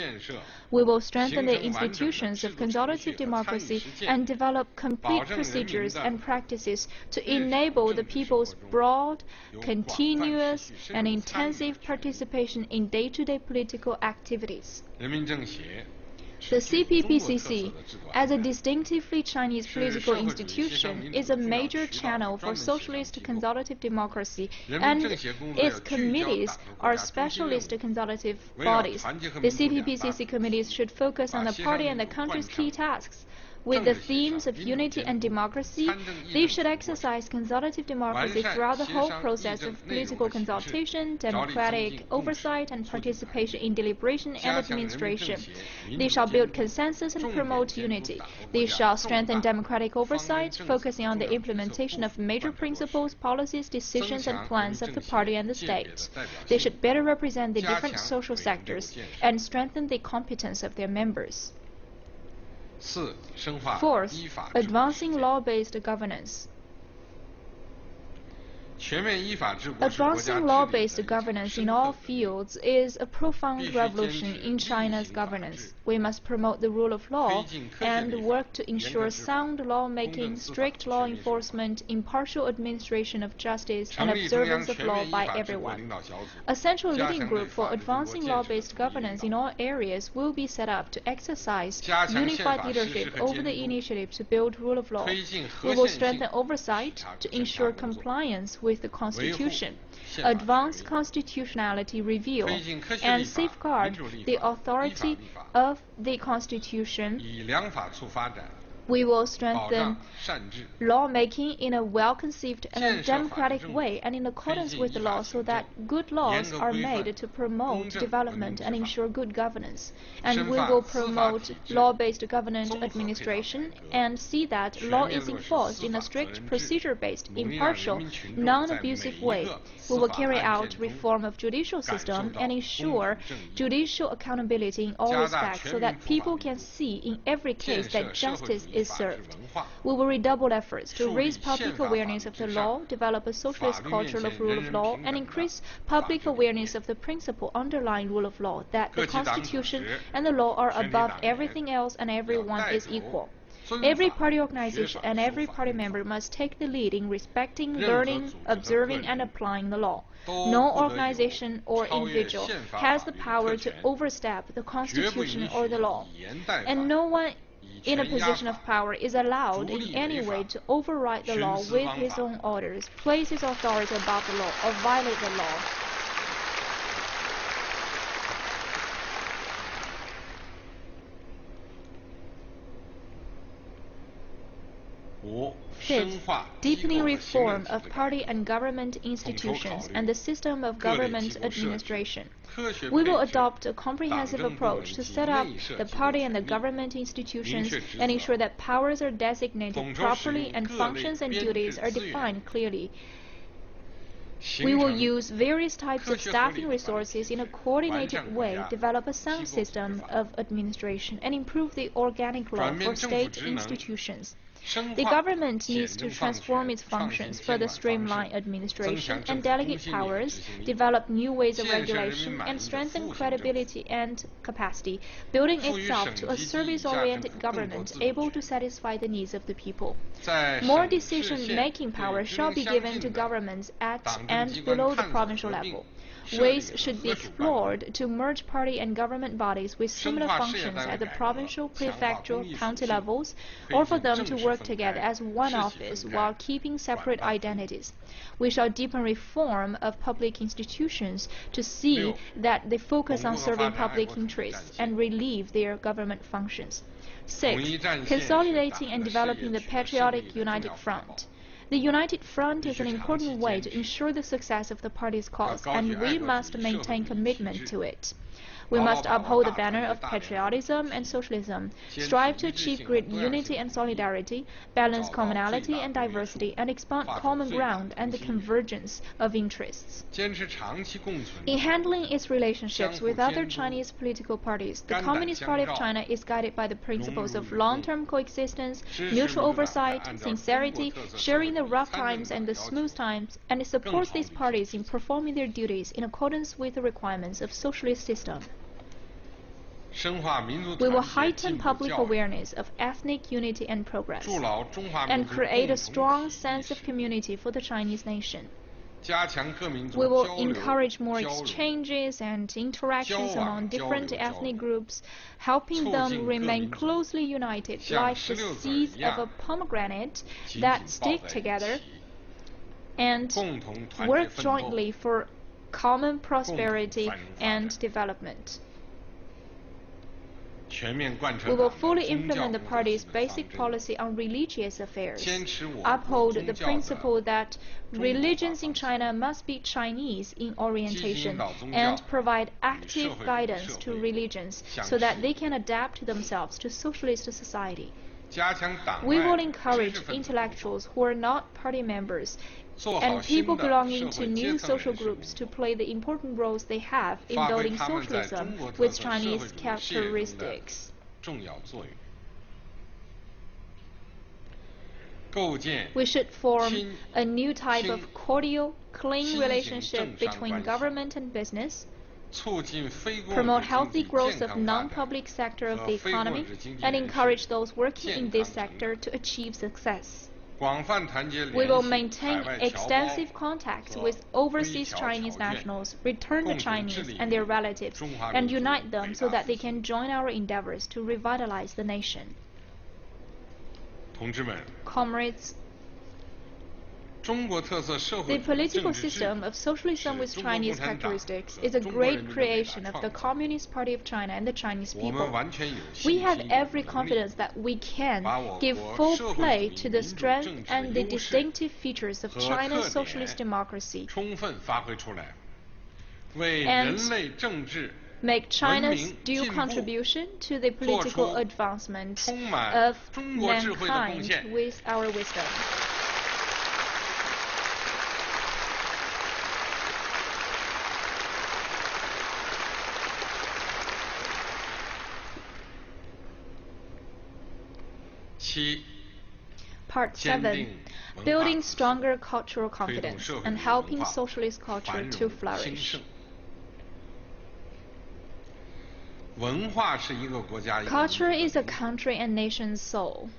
We will strengthen the institutions of consultative democracy and develop complete procedures and practices to enable the people's broad, continuous, and intensive participation in day-to-day political activities. The CPPCC, as a distinctively Chinese political institution, is a major channel for socialist consultative democracy, and its committees are specialist consultative bodies. The CPPCC committees should focus on the party and the country's key tasks. With the themes of unity and democracy, they should exercise consultative democracy throughout the whole process of political consultation, democratic oversight, and participation in deliberation and administration. They shall build consensus and promote unity. They shall strengthen democratic oversight, focusing on the implementation of major principles, policies, decisions, and plans of the party and the state. They should better represent the different social sectors and strengthen the competence of their members. Fourth, advancing law-based governance. Advancing law-based governance in all fields is a profound revolution in China's governance. We must promote the rule of law and work to ensure sound lawmaking, strict law enforcement, impartial administration of justice, and observance of law by everyone. A central leading group for advancing law-based governance in all areas will be set up to exercise unified leadership over the initiative to build rule of law. We will strengthen oversight to ensure compliance with the Constitution, advance constitutionality review, and safeguard the authority of the Constitution. We will strengthen lawmaking in a well-conceived and democratic way and in accordance with the law so that good laws are made to promote development and ensure good governance. And we will promote law-based governance administration and see that law is enforced in a strict, procedure-based, impartial, non-abusive way. We will carry out reform of judicial system and ensure judicial accountability in all respects so that people can see in every case that justice is served. We will redouble efforts to raise public awareness of the law, develop a socialist culture of rule of law, and increase public awareness of the principle underlying rule of law, that the Constitution and the law are above everything else and everyone is equal. Every party organization and every party member must take the lead in respecting, learning, observing, and applying the law. No organization or individual has the power to overstep the Constitution or the law, and no one in a position of power is allowed in any way to override the law with his own orders, place his authority above the law, or violate the law. Fifth, deepening reform of party and government institutions and the system of government administration. We will adopt a comprehensive approach to set up the party and the government institutions and ensure that powers are designated properly and functions and duties are defined clearly. We will use various types of staffing resources in a coordinated way, develop a sound system of administration, and improve the organic law for state institutions. The government needs to transform its functions, further streamline administration and delegate powers, develop new ways of regulation, and strengthen credibility and capacity, building itself to a service-oriented government able to satisfy the needs of the people. More decision-making power shall be given to governments at and below the provincial level. Ways should be explored to merge party and government bodies with similar functions at the provincial, prefectural, county levels, or for them to work together as one office while keeping separate identities. We shall deepen reform of public institutions to see that they focus on serving public interests and relieve their government functions. 6. Consolidating and developing the patriotic united front. The United Front is an important way to ensure the success of the party's cause, and we must maintain commitment to it. We must uphold the banner of patriotism and socialism, strive to achieve great unity and solidarity, balance commonality and diversity, and expand common ground and the convergence of interests. In handling its relationships with other Chinese political parties, the Communist Party of China is guided by the principles of long-term coexistence, mutual oversight, sincerity, sharing the rough times and the smooth times, and it supports these parties in performing their duties in accordance with the requirements of socialist system. We will heighten public awareness of ethnic unity and progress, and create a strong sense of community for the Chinese nation. We will encourage more exchanges and interactions among different ethnic groups, helping them remain closely united like the seeds of a pomegranate that stick together and work jointly for common prosperity and development. We will fully implement the party's basic policy on religious affairs, uphold the principle that religions in China must be Chinese in orientation, and provide active guidance to religions so that they can adapt themselves to socialist society. We will encourage intellectuals who are not party members and people belonging to new social groups to play the important roles they have in building socialism with Chinese characteristics. We should form a new type of cordial, clean relationship between government and business, promote healthy growth of non-public sector of the economy, and encourage those working in this sector to achieve success. We will maintain extensive contacts with overseas Chinese nationals, return the Chinese and their relatives, and unite them so that they can join our endeavors to revitalize the nation. Comrades, the political system of socialism with Chinese characteristics is a great creation of the Communist Party of China and the Chinese people. We have every confidence that we can give full play to the strength and the distinctive features of China's socialist democracy and make China's due contribution to the political advancement of mankind with our wisdom. Part 7. Building stronger cultural confidence and helping socialist culture to flourish. Culture is a country and nation's soul.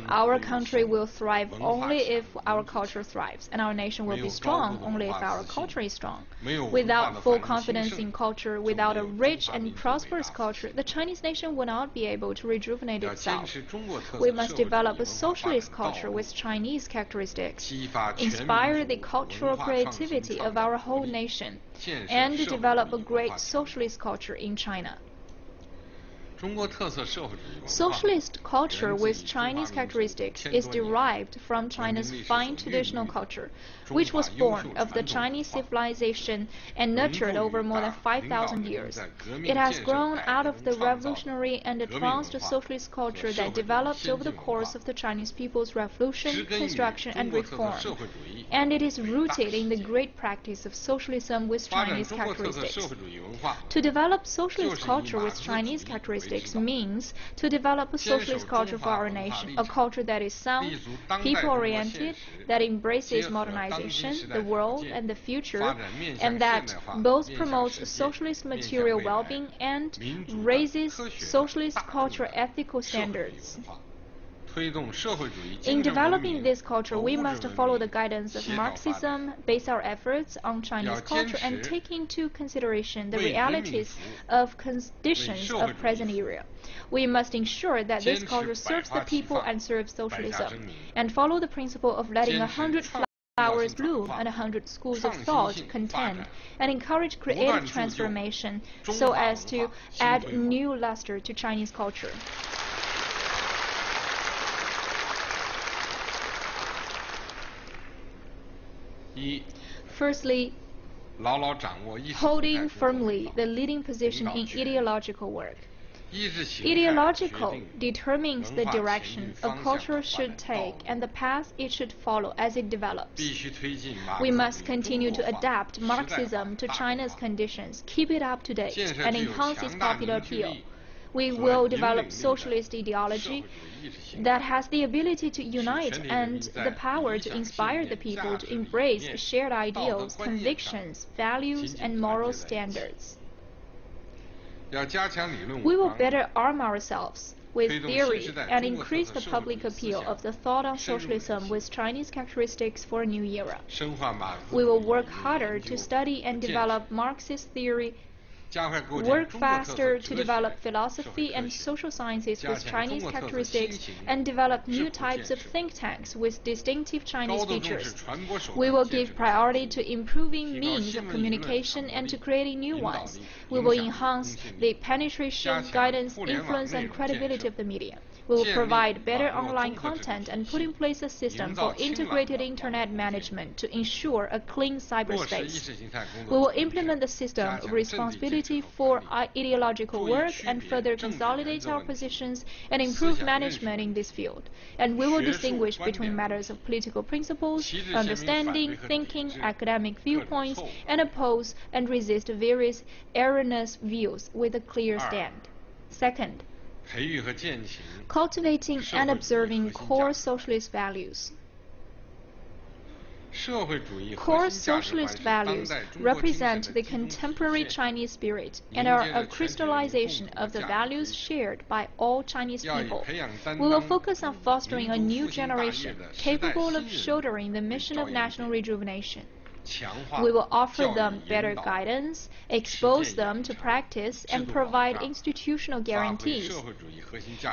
Our country will thrive only if our culture thrives, and our nation will be strong only if our culture is strong. Without full confidence in culture, without a rich and prosperous culture, the Chinese nation will not be able to rejuvenate itself. We must develop a socialist culture with Chinese characteristics, inspire the cultural creativity of our whole nation, and develop a great socialist culture in China. Socialist culture with Chinese characteristics is derived from China's fine traditional culture, which was born of the Chinese civilization and nurtured over more than 5,000 years. It has grown out of the revolutionary and advanced socialist culture that developed over the course of the Chinese people's revolution, construction, and reform. And it is rooted in the great practice of socialism with Chinese characteristics. To develop socialist culture with Chinese characteristics means to develop a socialist culture for our nation, a culture that is sound, people-oriented, that embraces modernization, the world, and the future, and that both promotes socialist material well-being and raises socialist cultural ethical standards. In developing this culture, we must follow the guidance of Marxism, base our efforts on Chinese culture, and take into consideration the realities of conditions of present era. We must ensure that this culture serves the people and serves socialism, and follow the principle of letting 100 flowers bloom and 100 schools of thought contend, and encourage creative transformation so as to add new luster to Chinese culture. Firstly, holding firmly the leading position in ideological work. Ideological determines the direction a culture should take and the path it should follow as it develops. We must continue to adapt Marxism to China's conditions, keep it up to date, and enhance its popular appeal. We will develop socialist ideology that has the ability to unite and the power to inspire the people to embrace shared ideals, convictions, values, and moral standards. We will better arm ourselves with theory and increase the public appeal of the thought on socialism with Chinese characteristics for a new era. We will work harder to study and develop Marxist theory, work faster to develop philosophy and social sciences with Chinese characteristics, and develop new types of think tanks with distinctive Chinese features. We will give priority to improving means of communication and to creating new ones. We will enhance the penetration, guidance, influence, and credibility of the media. We will provide better online content and put in place a system for integrated internet management to ensure a clean cyberspace. We will implement the system of responsibility for ideological work and further consolidate our positions and improve management in this field. And we will distinguish between matters of political principles, understanding, thinking, academic viewpoints, and oppose and resist various erroneous views with a clear stand. Second, cultivating and observing core socialist values. Core socialist values represent the contemporary Chinese spirit and are a crystallization of the values shared by all Chinese people. We will focus on fostering a new generation capable of shouldering the mission of national rejuvenation. We will offer them better guidance, expose them to practice, and provide institutional guarantees.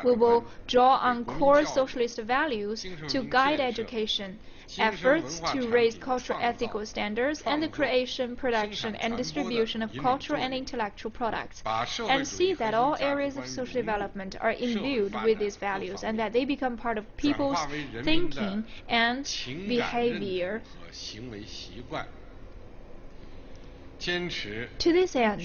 We will draw on core socialist values to guide education, efforts to raise cultural ethical standards, and the creation, production, and distribution of cultural and intellectual products, and see that all areas of social development are imbued with these values and that they become part of people's thinking and behavior. To this end,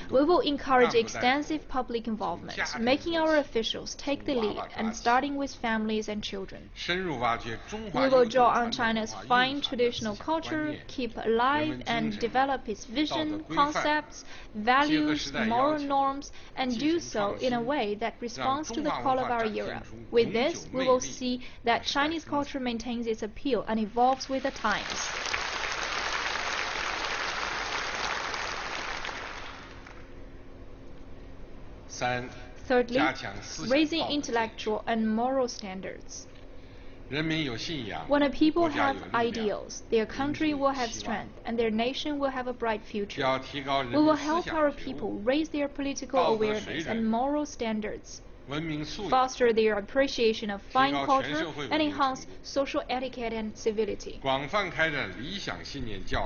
we will encourage extensive public involvement, making our officials take the lead and starting with families and children. We will draw on China's fine traditional culture, keep alive and develop its vision, concepts, values, moral norms, and do so in a way that responds to the call of our era. With this, we will see that Chinese culture maintains its appeal and evolves with the times. Thirdly, raising intellectual and moral standards. When a people have ideals, their country will have strength and their nation will have a bright future. We will help our people raise their political awareness and moral standards, foster their appreciation of fine culture, and enhance social etiquette and civility.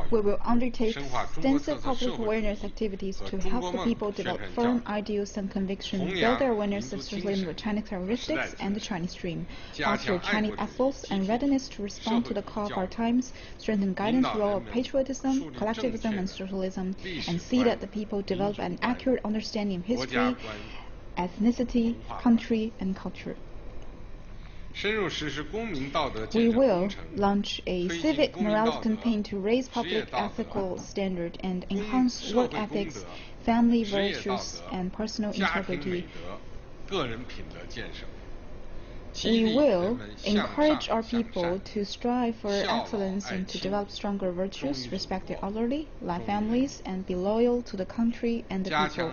We will undertake extensive public awareness activities to help the people develop firm ideals and convictions, build their awareness of socialism with Chinese characteristics and the Chinese dream, foster Chinese ethos and readiness to respond to the call of our times, strengthen guidance role of patriotism, collectivism, and socialism, and see that the people develop an accurate understanding of history, ethnicity, country, and culture. We will launch a civic morality campaign to raise public ethical standard and enhance work ethics, family virtues, and personal integrity. We will encourage our people to strive for excellence and to develop stronger virtues, respect their elderly, love families, and be loyal to the country and the people.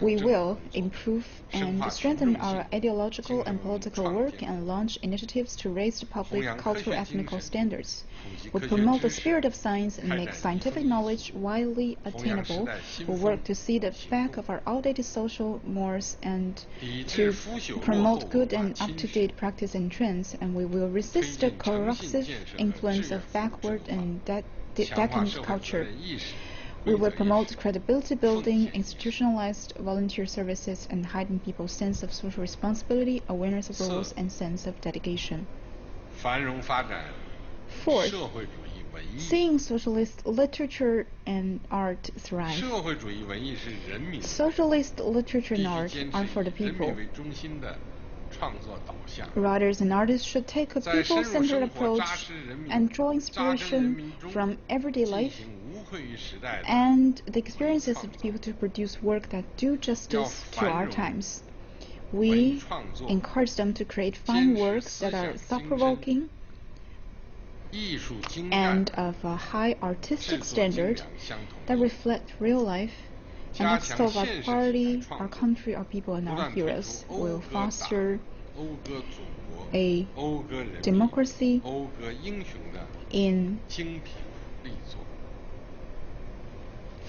We will improve and strengthen our ideological and political work and launch initiatives to raise the public cultural ethnical standards. We promote the spirit of science and make scientific knowledge widely attainable. We work to see the effect of our outdated social mores and to promote good and up-to-date practice and trends, and we will resist the corrosive influence of backward and decadent culture. We will promote credibility building, institutionalized volunteer services, and heighten people's sense of social responsibility, awareness of rules, and sense of dedication. Fourth, seeing socialist literature and art thrive. Socialist literature and art are for the people. Writers and artists should take a people-centered approach and draw inspiration from everyday life and the experiences of people to produce work that do justice to our times. We encourage them to create fine works that are thought-provoking and of a high artistic standard that reflect real life and that solve our party, our country, our people, and our heroes. Will foster a democracy in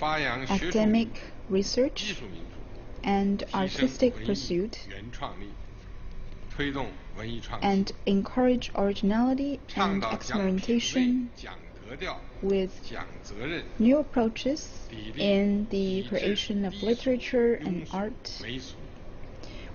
academic research and artistic pursuit, and encourage originality and experimentation with new approaches in the creation of literature and art.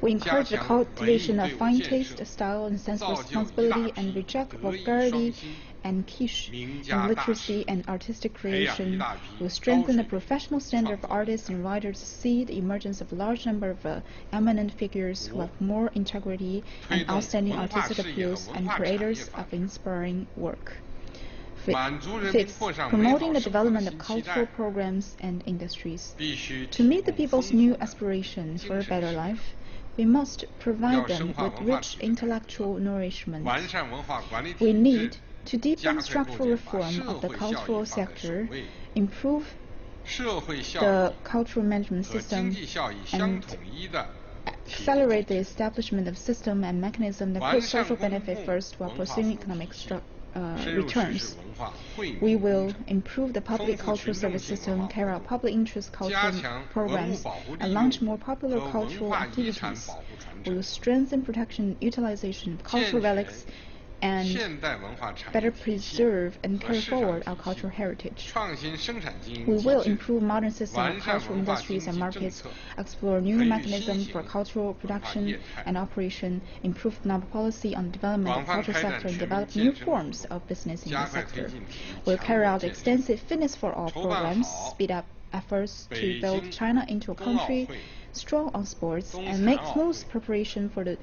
We encourage the cultivation of fine taste, style, and sense of responsibility, and reject vulgarity and quiche in literacy and artistic creation. We strengthen the professional standard of artists and writers to see the emergence of a large number of eminent figures who have more integrity and outstanding artistic appeals and creators of inspiring work. Fifth, promoting the development of cultural programs and industries. To meet the people's new aspiration for a better life, we must provide them with rich intellectual nourishment. We need to deepen structural reform of the cultural sector, improve the cultural management system, and accelerate the establishment of system and mechanism that put social benefit first while pursuing economic returns. We will improve the public cultural service system, carry out public interest cultural programs, and launch more popular cultural activities. We will strengthen protection and utilization of cultural relics and better preserve and carry forward our cultural heritage. We will improve modern system of cultural industries and markets, explore new mechanisms for cultural production and operation, improve economic policy on the development of the cultural sector, and develop new forms of business in the sector. We will carry out extensive fitness for all programs, speed up efforts to build China into a country strong on sports, and make smooth preparation for the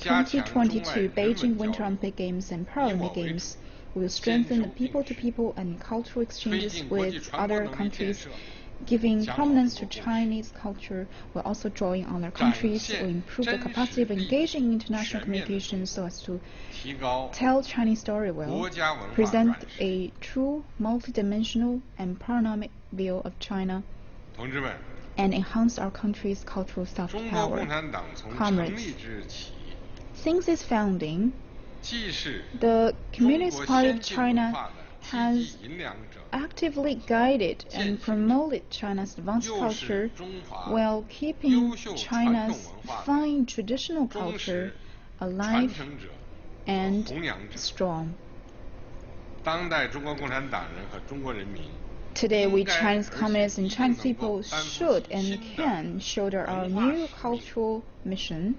2022 Beijing Winter Olympic Games and Paralympic Games. We will strengthen the people-to-people and cultural exchanges with other countries, giving prominence to Chinese culture while also drawing on other countries. We will improve the capacity of engaging in international communication so as to tell Chinese story well, present a true multidimensional and panoramic view of China, and enhance our country's cultural self-power. Comrades, since its founding, the Communist Party of China has actively guided and promoted China's advanced culture while keeping China's fine traditional culture alive and strong. Today, we Chinese communists and Chinese people should and can shoulder our new cultural mission,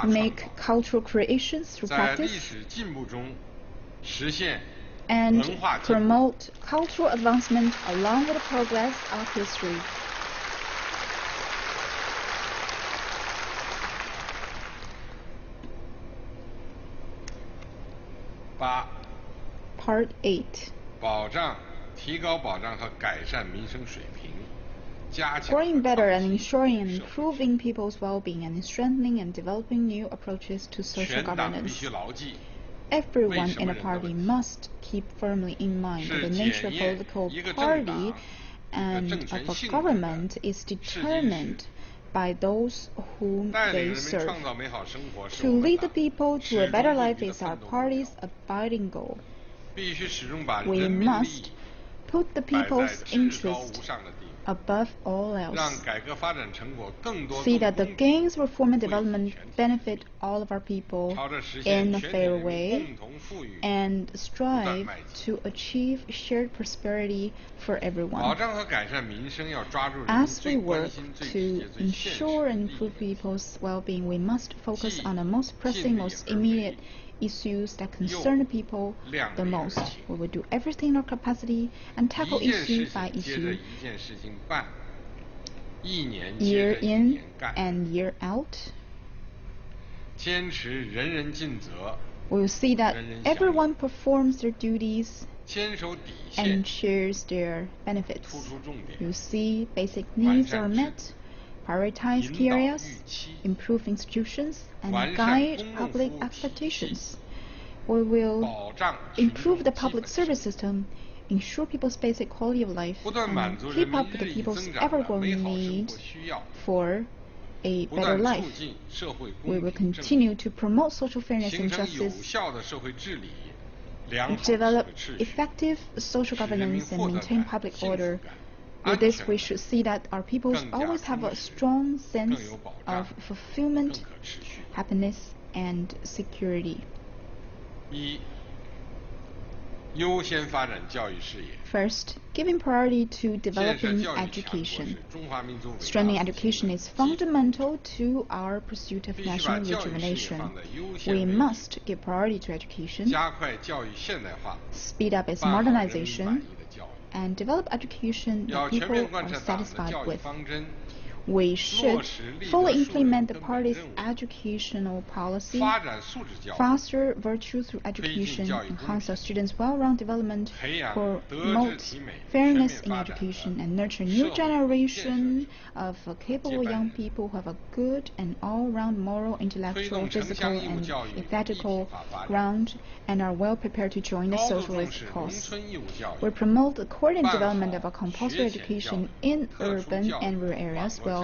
make cultural creations through practice, and promote cultural advancement along with the progress of history. Part 8. Scoring better and ensuring and improving people's well-being and strengthening and developing new approaches to social governance. Everyone in a party must keep firmly in mind that the nature of a political party and of a government is determined by those whom they serve. To lead the people to a better life is our party's abiding goal. We must put the people's interest above all else. See that the gains, reform, and development benefit all of our people in a fair way, and strive to achieve shared prosperity for everyone. As we work to ensure and improve people's well-being, we must focus on the most pressing, most immediate issues that concern the people the most. We will do everything in our capacity and tackle issue by issue, year in and year out. We will see that everyone performs their duties and shares their benefits. You see basic needs are met, prioritize key areas, improve institutions, and guide public expectations. We will improve the public service system, ensure people's basic quality of life, and keep up with the people's ever-growing need for a better life. We will continue to promote social fairness and justice, develop effective social governance, and maintain public order. With this, we should see that our people always have a strong sense of fulfillment, happiness, and security. First, giving priority to developing education. Strengthening education is fundamental to our pursuit of national rejuvenation. We must give priority to education, speed up its modernization, and develop education that people are satisfied with. We should fully implement the party's educational policy, foster virtue through education, enhance our students' well-rounded development, promote fairness in education, and nurture a new generation of capable young people who have a good and all-round moral, intellectual, physical, and ethical ground and are well prepared to join the socialist cause. We promote the coordinated development of a compulsory education in urban and rural areas, while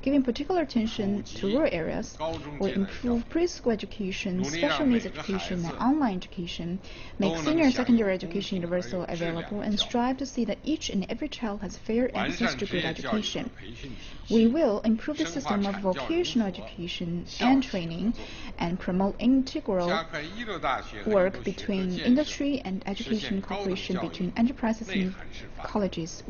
giving particular attention to rural areas. We improve preschool education, special needs education, and online education, make senior secondary education universal available, and strive to see that each and every child has fair access to good education. We will improve the system of vocational education and training and promote integral work between industry and education cooperation between enterprises and colleges.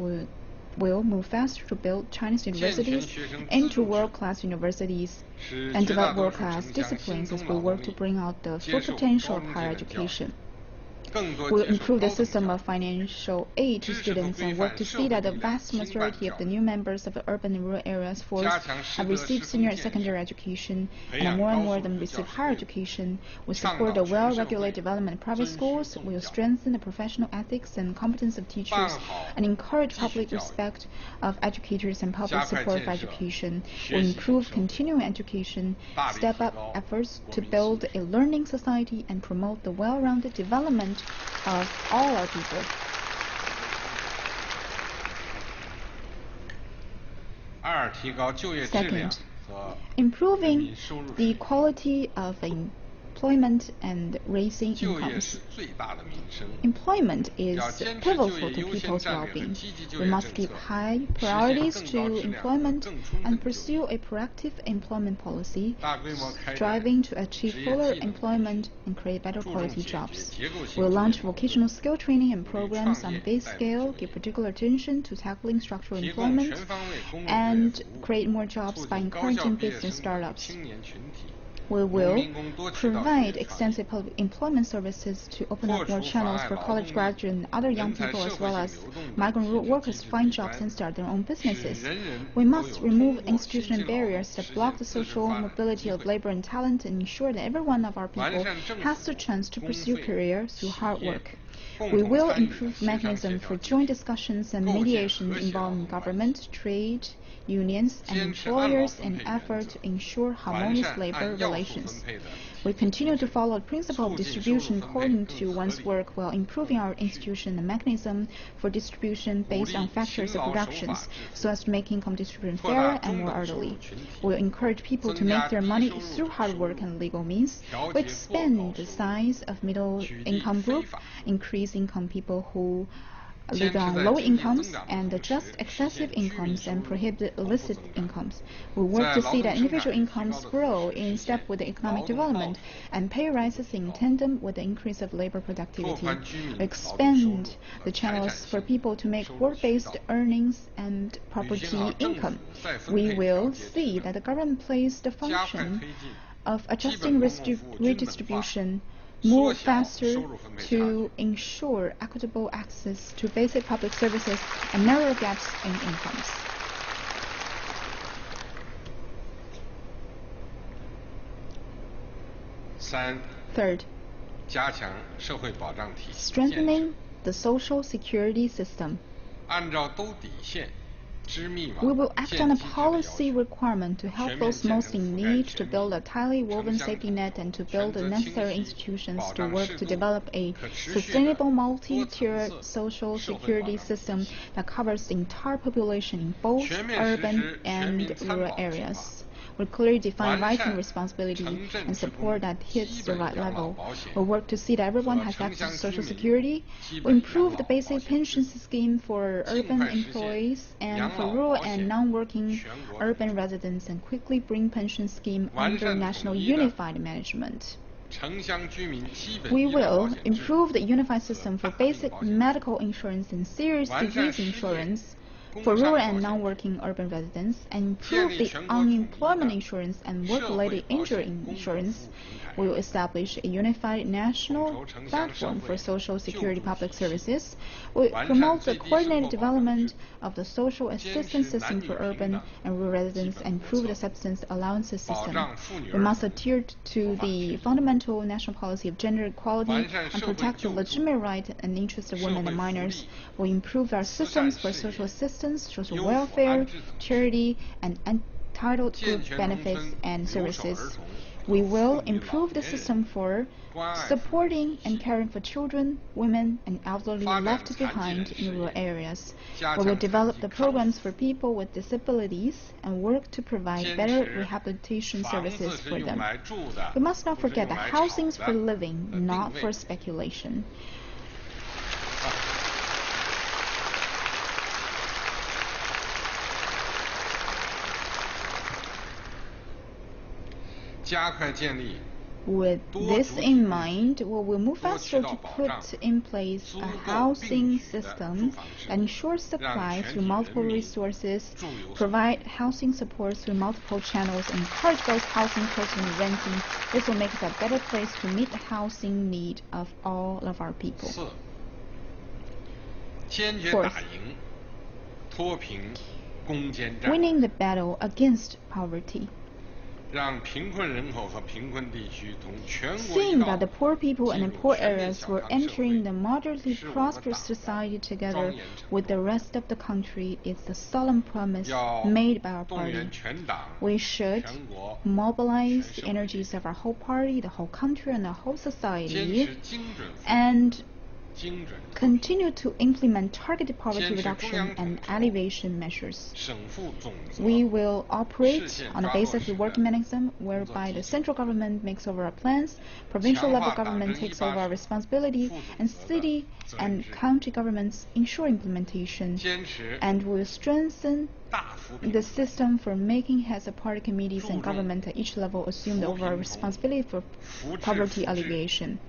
Will move faster to build Chinese universities into world-class universities and develop world-class disciplines as we work to bring out the full potential of higher education. We'll improve the system of financial aid to students and work to see that the vast majority of the new members of the urban and rural areas force have received senior and secondary education, and more of them receive higher education. We support the well-regulated development of private schools. We will strengthen the professional ethics and competence of teachers and encourage public respect of educators and public support for education. We will improve continuing education, step up efforts to build a learning society, and promote the well-rounded development of all our people. Second, improving the quality of employment and raising incomes. Employment is pivotal to people's well-being. We must give high priorities to employment and pursue a proactive employment policy, striving to achieve fuller employment and create better quality jobs. We'll launch vocational skill training and programs on a base scale, give particular attention to tackling structural employment, and create more jobs by encouraging business startups. We will provide extensive public employment services to open up more channels for college graduates and other young people, as well as migrant rural workers, to find jobs and start their own businesses. We must remove institutional barriers that block the social mobility of labor and talent and ensure that every one of our people has the chance to pursue career through hard work. We will improve mechanisms for joint discussions and mediation involving government, trade, unions, and employers in an effort to ensure harmonious labor relations. We continue to follow the principle of distribution according to one's work while improving our institution and mechanism for distribution based on factors of production, so as to make income distribution fairer and more orderly. We will encourage people to make their money through hard work and legal means. We expand the size of middle-income group, increase income people who live on low incomes, and adjust excessive incomes and prohibit illicit incomes. We work to see that individual incomes grow in step with the economic development and pay rises in tandem with the increase of labor productivity. We expand the channels for people to make work-based earnings and property income. We will see that the government plays the function of adjusting redistribution move faster to ensure equitable access to basic public services and narrow gaps in incomes. Third, strengthening the social security system. We will act on a policy requirement to help those most in need to build a tightly woven safety net and to build the necessary institutions to work to develop a sustainable multi-tiered social security system that covers the entire population in both urban and rural areas. We clearly define rights and responsibility and support that hits the right level. We work to see that everyone has access to Social Security. We improve the basic pension scheme for urban employees and for rural and non-working urban residents, and quickly bring pension scheme under national unified management. We will improve the unified system for basic medical insurance and serious disease insurance for rural and non-working urban residents, and improve the unemployment insurance and work-related injury insurance. We will establish a unified national platform for social security public services. We will promote the coordinated development of the social assistance system for urban and rural residents and improve the subsistence allowances system. We must adhere to the fundamental national policy of gender equality and protect the legitimate rights and interests of women and minors. We improve our systems for social assistance, social welfare, charity, and entitled group benefits and services. We will improve the system for supporting and caring for children, women, and elderly left behind in rural areas. We will develop the programs for people with disabilities and work to provide better rehabilitation services for them. We must not forget that housing is for living, not for speculation. With this in mind, we will move faster to put in place a housing system that ensures supply through multiple resources, provide housing support through multiple channels, and encourage both housing purchasing and renting. This will make us a better place to meet the housing need of all of our people. Fourth, winning the battle against poverty. Seeing that the poor people and the poor areas were entering the moderately prosperous society together with the rest of the country is the solemn promise made by our party. We should mobilize the energies of our whole party, the whole country, and the whole society, and continue to implement targeted poverty reduction and alleviation measures. We will operate on the basis of the working mechanism whereby the central government makes over our plans, provincial level government takes over our responsibility, and city and county governments ensure implementation. And we will strengthen the system for making heads of party committees and government at each level assume the overall responsibility for poverty alleviation.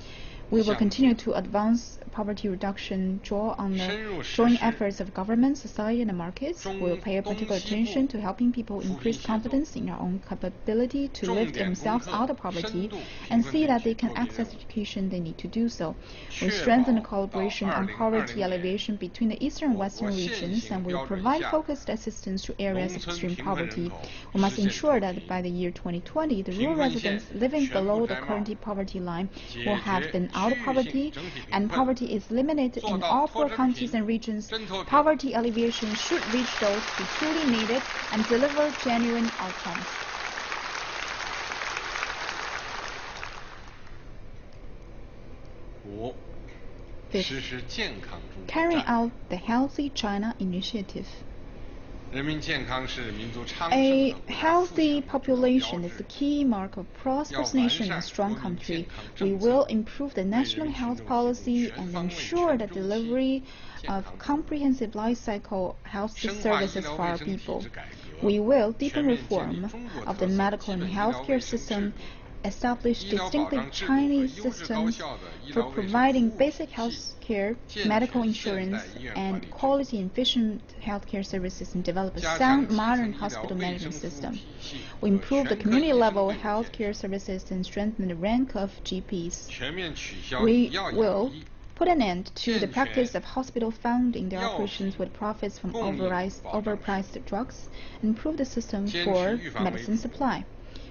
We will continue to advance poverty reduction, draw on the joint efforts of government, society, and the markets. We will pay particular attention to helping people increase confidence in their own capability to lift themselves out of poverty and see that they can access education they need to do so. We strengthen the collaboration on poverty alleviation between the eastern and western regions, and we will provide focused assistance to areas of extreme poverty. We must ensure that by the year 2020, the rural residents living below the current poverty line will have been out of poverty, and poverty is eliminated in all poor counties and regions. Poverty alleviation should reach those who truly need it and deliver genuine outcomes. Fifth, carrying out the Healthy China Initiative. A healthy population is the key mark of prosperous nation and strong country. We will improve the national health policy and ensure the delivery of comprehensive life cycle health services for our people. We will deepen reform of the medical and healthcare system, establish distinctive Chinese systems for providing basic health care, medical insurance, and quality and efficient healthcare services, and develop a sound modern hospital management system. We improve the community-level healthcare services and strengthen the rank of GPs. We will put an end to the practice of hospital funding their operations with profits from overpriced drugs, and improve the system for medicine supply.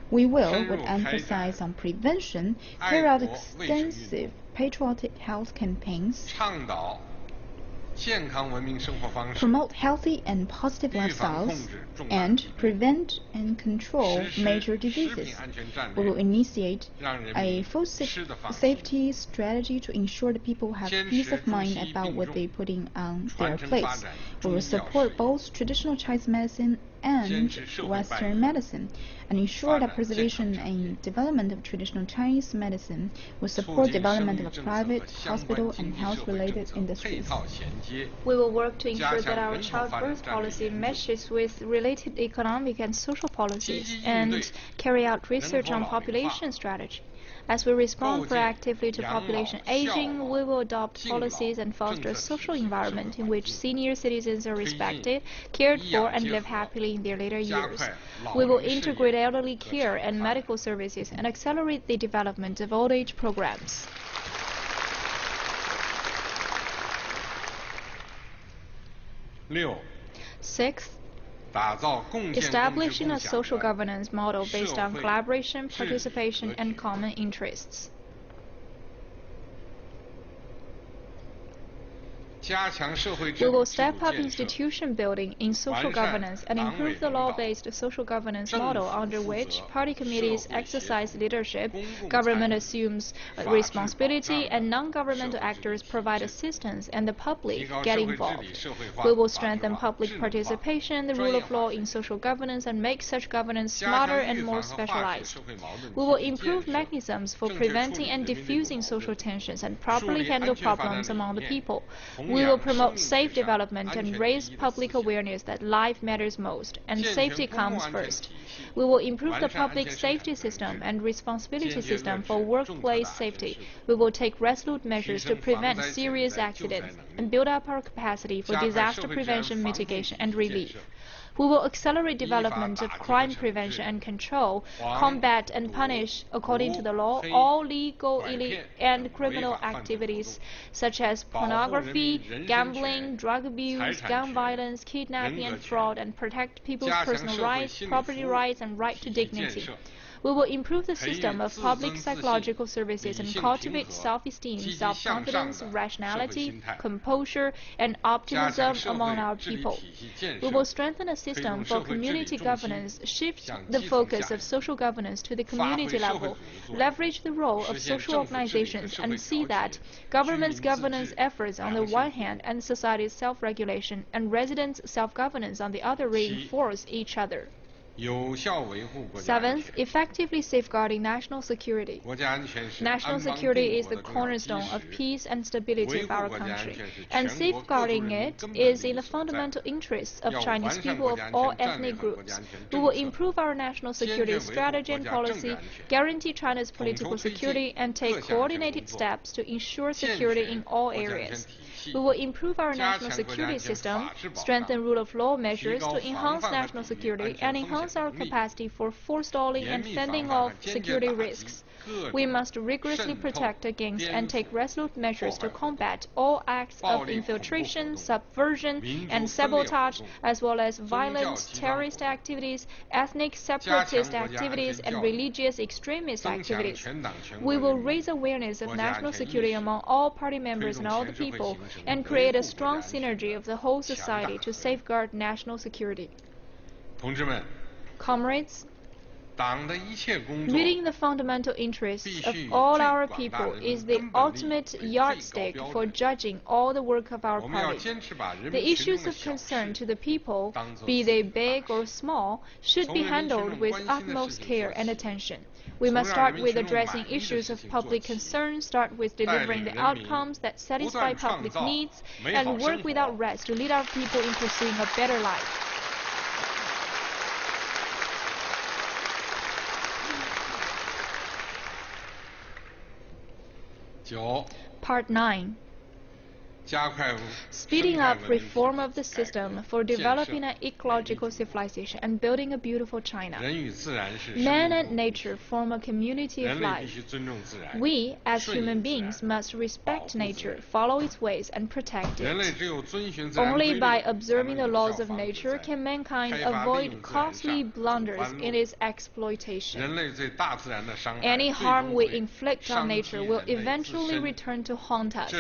We will, with emphasis on prevention, carry out extensive patriotic health campaigns, promote healthy and positive lifestyles, and prevent and control major diseases. We will initiate a full safety strategy to ensure that people have peace of mind about what they're putting on their plates. We will support both traditional Chinese medicine and Western medicine, and ensure that preservation and development of traditional Chinese medicine will support development of private hospital and health-related industries. We will work to ensure that our childbirth policy meshes with related economic and social policies, and carry out research on population strategy. As we respond proactively to population aging, we will adopt policies and foster a social environment in which senior citizens are respected, cared for, and live happily in their later years. We will integrate elderly care and medical services and accelerate the development of old age programs. Sixth, establishing a social governance model based on collaboration, participation, and common interests. We will step up institution building in social governance and improve the law-based social governance model under which party committees exercise leadership, government assumes responsibility, and non-governmental actors provide assistance, and the public get involved. We will strengthen public participation, the rule of law in social governance, and make such governance smarter and more specialized. We will improve mechanisms for preventing and diffusing social tensions and properly handle problems among the people. We will promote safe development and raise public awareness that life matters most and safety comes first. We will improve the public safety system and responsibility system for workplace safety. We will take resolute measures to prevent serious accidents and build up our capacity for disaster prevention, mitigation, and relief. We will accelerate development of crime prevention and control, combat and punish, according to the law, all legal and criminal activities such as pornography, gambling, drug abuse, gun violence, kidnapping and fraud, and protect people's personal rights, property rights, and right to dignity. We will improve the system of public psychological services and cultivate self-esteem, self-confidence, rationality, composure, and optimism among our people. We will strengthen a system for community governance, shift the focus of social governance to the community level, leverage the role of social organizations, and see that government's governance efforts on the one hand and society's self-regulation and residents' self-governance on the other reinforce each other. Seventh, effectively safeguarding national security. National security is the cornerstone of peace and stability of our country, and safeguarding it is in the fundamental interests of Chinese people of all ethnic groups. We will improve our national security strategy and policy, guarantee China's political security, and take coordinated steps to ensure security in all areas. We will improve our national security system, strengthen rule of law measures to enhance national security, and enhance our capacity for forestalling and fending off security risks. We must rigorously protect against and take resolute measures to combat all acts of infiltration, subversion, and sabotage, as well as violent terrorist activities, ethnic separatist activities, and religious extremist activities. We will raise awareness of national security among all party members and all the people, and create a strong synergy of the whole society to safeguard national security. Comrades, meeting the fundamental interests of all our people is the ultimate yardstick for judging all the work of our party. The issues of concern to the people, be they big or small, should be handled with utmost care and attention. We must start with addressing issues of public concern, start with delivering the outcomes that satisfy public needs, and work without rest to lead our people in pursuing a better life. Part 9. Speeding up reform of the system for developing an ecological civilization and building a beautiful China. Man and nature form a community of life. We, as human beings, must respect nature, follow its ways, and protect it. Only by observing the laws of nature can mankind avoid costly blunders in its exploitation. Any harm we inflict on nature will eventually return to haunt us.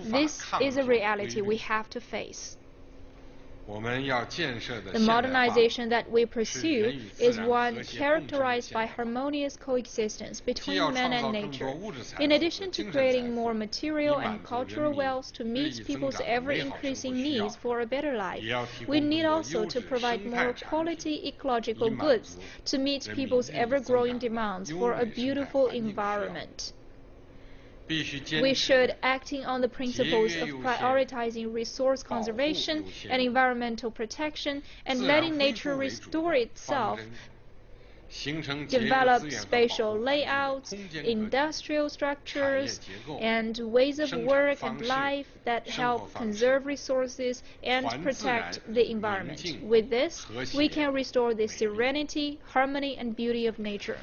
This is a reality we have to face. The modernization that we pursue is one characterized by harmonious coexistence between man and nature. In addition to creating more material and cultural wealth to meet people's ever-increasing needs for a better life, we need also to provide more quality ecological goods to meet people's ever-growing demands for a beautiful environment. We should, acting on the principles of prioritizing resource conservation and environmental protection and letting nature restore itself, develop spatial layouts, industrial structures, and ways of work and life that help conserve resources and protect the environment. With this, we can restore the serenity, harmony, and beauty of nature.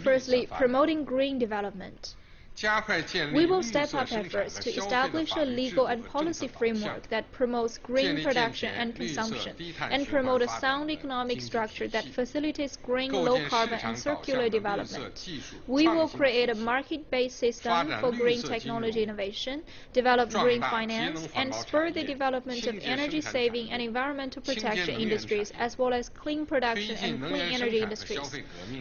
Firstly, promoting green development. We will step up efforts to establish a legal and policy framework that promotes green production and consumption, and promote a sound economic structure that facilitates green, low-carbon, and circular development. We will create a market-based system for green technology innovation, develop green finance, and spur the development of energy-saving and environmental protection industries, as well as clean production and clean energy industries.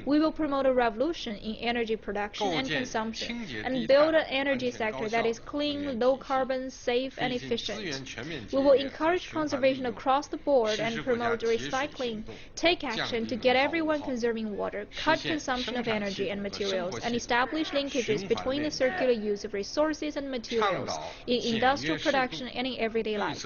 We will promote a revolution in energy production and consumption, and build an energy sector that is clean, low-carbon, safe, and efficient. We will encourage conservation across the board and promote recycling, take action to get everyone conserving water, cut consumption of energy and materials, and establish linkages between the circular use of resources and materials in industrial production and in everyday life.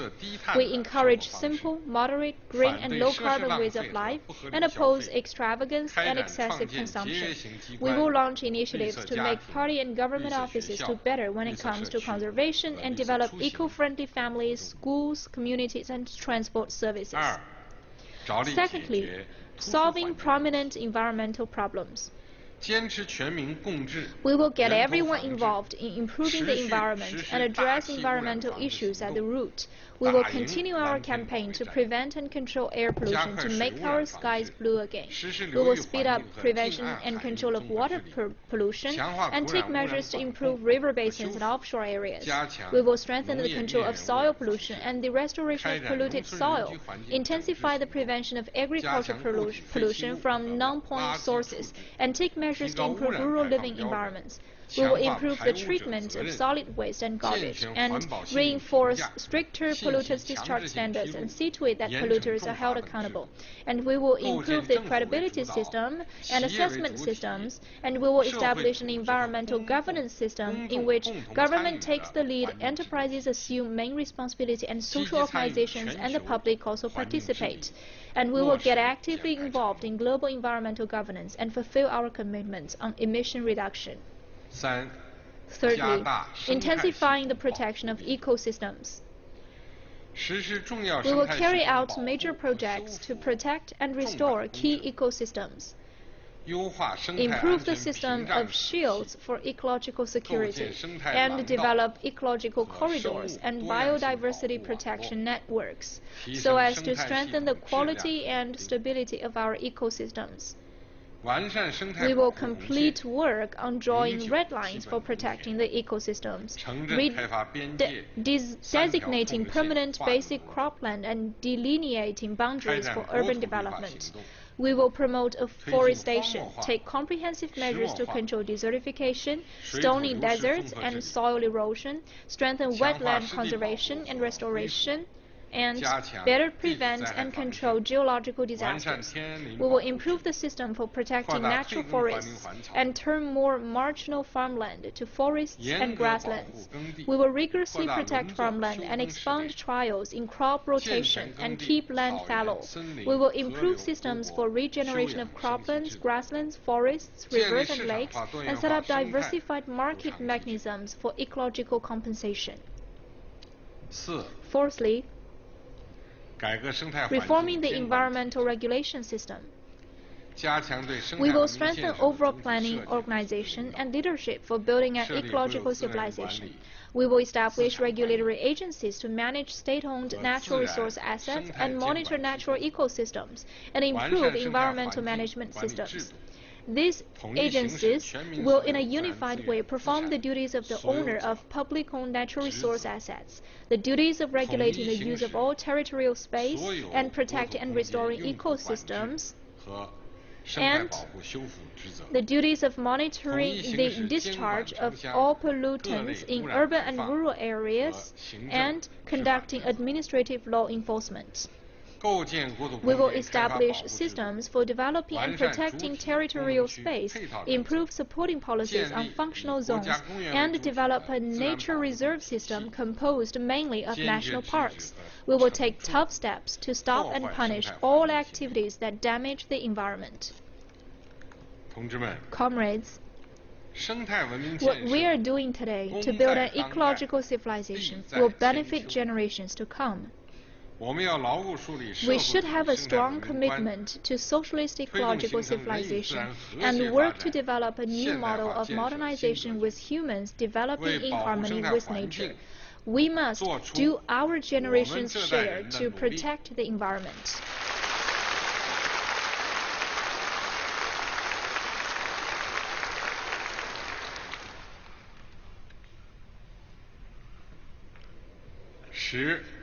We encourage simple, moderate, green, and low-carbon ways of life and oppose extravagance and excessive consumption. We will launch initiatives to make party and government offices do better when it comes to conservation and develop eco-friendly families, schools, communities, and transport services. Secondly, solving prominent environmental problems. We will get everyone involved in improving the environment and address environmental issues at the root. We will continue our campaign to prevent and control air pollution to make our skies blue again. We will speed up prevention and control of water pollution and take measures to improve river basins and offshore areas. We will strengthen the control of soil pollution and the restoration of polluted soil, intensify the prevention of agricultural pollution from non-point sources, and take measures to improve rural living environments. We will improve the treatment of solid waste and garbage and reinforce stricter pollutants discharge standards and see to it that polluters are held accountable. And we will improve the credibility system and assessment systems, and we will establish an environmental governance system in which government takes the lead, enterprises assume main responsibility, and social organizations and the public also participate. And we will get actively involved in global environmental governance and fulfill our commitments on emission reduction. Thirdly, intensifying the protection of ecosystems. We will carry out major projects to protect and restore key ecosystems, improve the system of shields for ecological security, and develop ecological corridors and biodiversity protection networks so as to strengthen the quality and stability of our ecosystems. We will complete work on drawing red lines for protecting the ecosystems, designating permanent basic cropland and delineating boundaries for urban development. We will promote afforestation, take comprehensive measures to control desertification, stony deserts, and soil erosion, strengthen wetland conservation and restoration, and better prevent and control geological disasters. We will improve the system for protecting natural forests and turn more marginal farmland to forests and grasslands. We will rigorously protect farmland and expand trials in crop rotation and keep land fallow. We will improve systems for regeneration of croplands, grasslands, forests, rivers and lakes, and set up diversified market mechanisms for ecological compensation. Fourthly, reforming the environmental regulation system. We will strengthen overall planning, organization, and leadership for building an ecological civilization. We will establish regulatory agencies to manage state-owned natural resource assets and monitor natural ecosystems and improve environmental management systems. These agencies will, in a unified way, perform the duties of the owner of public-owned natural resource assets, the duties of regulating the use of all territorial space and protecting and restoring ecosystems, and the duties of monitoring the discharge of all pollutants in urban and rural areas and conducting administrative law enforcement. We will establish systems for developing and protecting territorial space, improve supporting policies on functional zones, and develop a nature reserve system composed mainly of national parks. We will take tough steps to stop and punish all activities that damage the environment. Comrades, what we are doing today to build an ecological civilization will benefit generations to come. We should have a strong commitment to socialist ecological civilization and work to develop a new model of modernization with humans developing in harmony with nature. We must do our generation's share to protect the environment.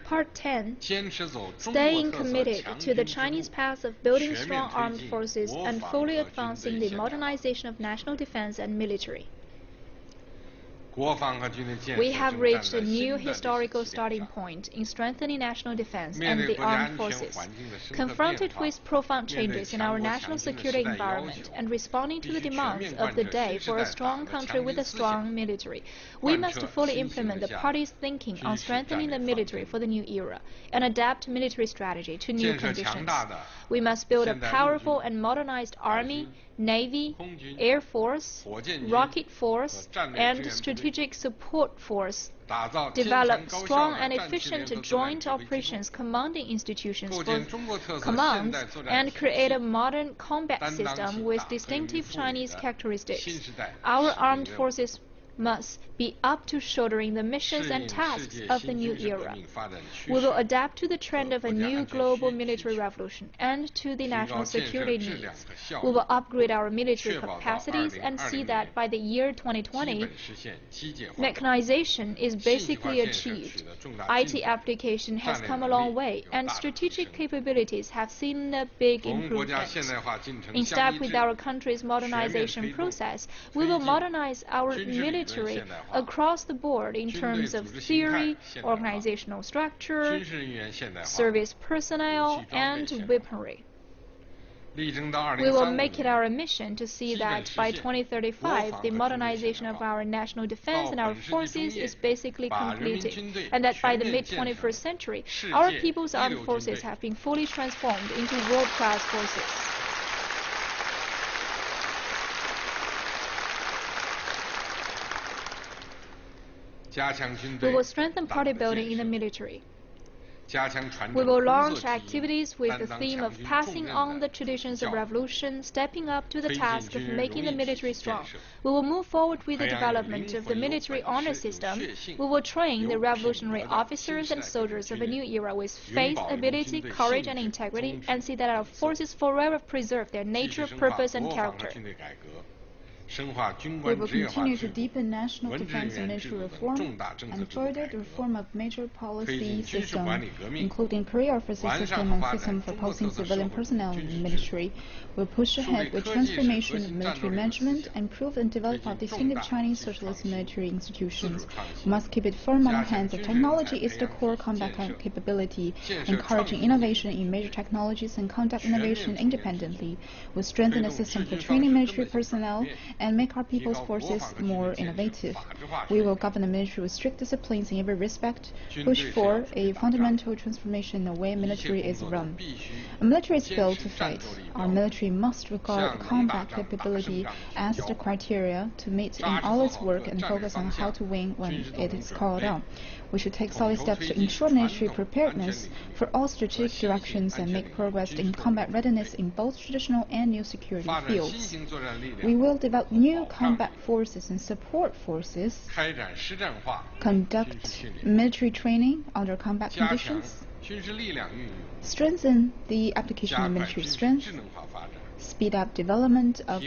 Part 10. Staying committed to the Chinese path of building strong armed forces and fully advancing the modernization of national defense and military. We have reached a new historical starting point in strengthening national defense and the armed forces. Confronted with profound changes in our national security environment and responding to the demands of the day for a strong country with a strong military, we must fully implement the party's thinking on strengthening the military for the new era and adapt military strategy to new conditions. We must build a powerful and modernized army, Navy, Air Force, Rocket Force, and Strategic Support Force. Develop strong and efficient joint operations commanding institutions for commands and create a modern combat system with distinctive Chinese characteristics. Our armed forces must be up to shouldering the missions and tasks of the new era. We will adapt to the trend of a new global military revolution and to the national security needs. We will upgrade our military capacities and see that by the year 2020, mechanization is basically achieved. IT application has come a long way, and strategic capabilities have seen a big improvement. In step with our country's modernization process, we will modernize our military across the board in terms of theory, organizational structure, service personnel, and weaponry. We will make it our mission to see that by 2035, the modernization of our national defense and our forces is basically completed, and that by the mid-21st century, our people's armed forces have been fully transformed into world-class forces. We will strengthen party building in the military. We will launch activities with the theme of passing on the traditions of revolution, stepping up to the task of making the military strong. We will move forward with the development of the military honor system. We will train the revolutionary officers and soldiers of a new era with faith, ability, courage, and integrity, and see that our forces forever preserve their nature, purpose, and character. We will continue to deepen national defense and military reform and further the reform of major policy system, including career officer system and system for posting civilian personnel in the military. We'll push ahead with transformation of military management and improve and develop our distinctive Chinese socialist military institutions. We must keep it firm on our hands that technology is the core combat capability, encouraging innovation in major technologies and conduct innovation independently. We'll strengthen the system for training military personnel and make our people's forces more innovative. We will govern the military with strict disciplines in every respect, push for a fundamental transformation in the way military is run. A military is built to fight. Our military must regard combat capability as the criteria to meet in all its work and focus on how to win when it is called on. We should take solid steps to ensure military preparedness for all strategic directions and make progress in combat readiness in both traditional and new security fields. We will develop new combat forces and support forces, conduct military training under combat conditions, strengthen the application of military strength, speed up development of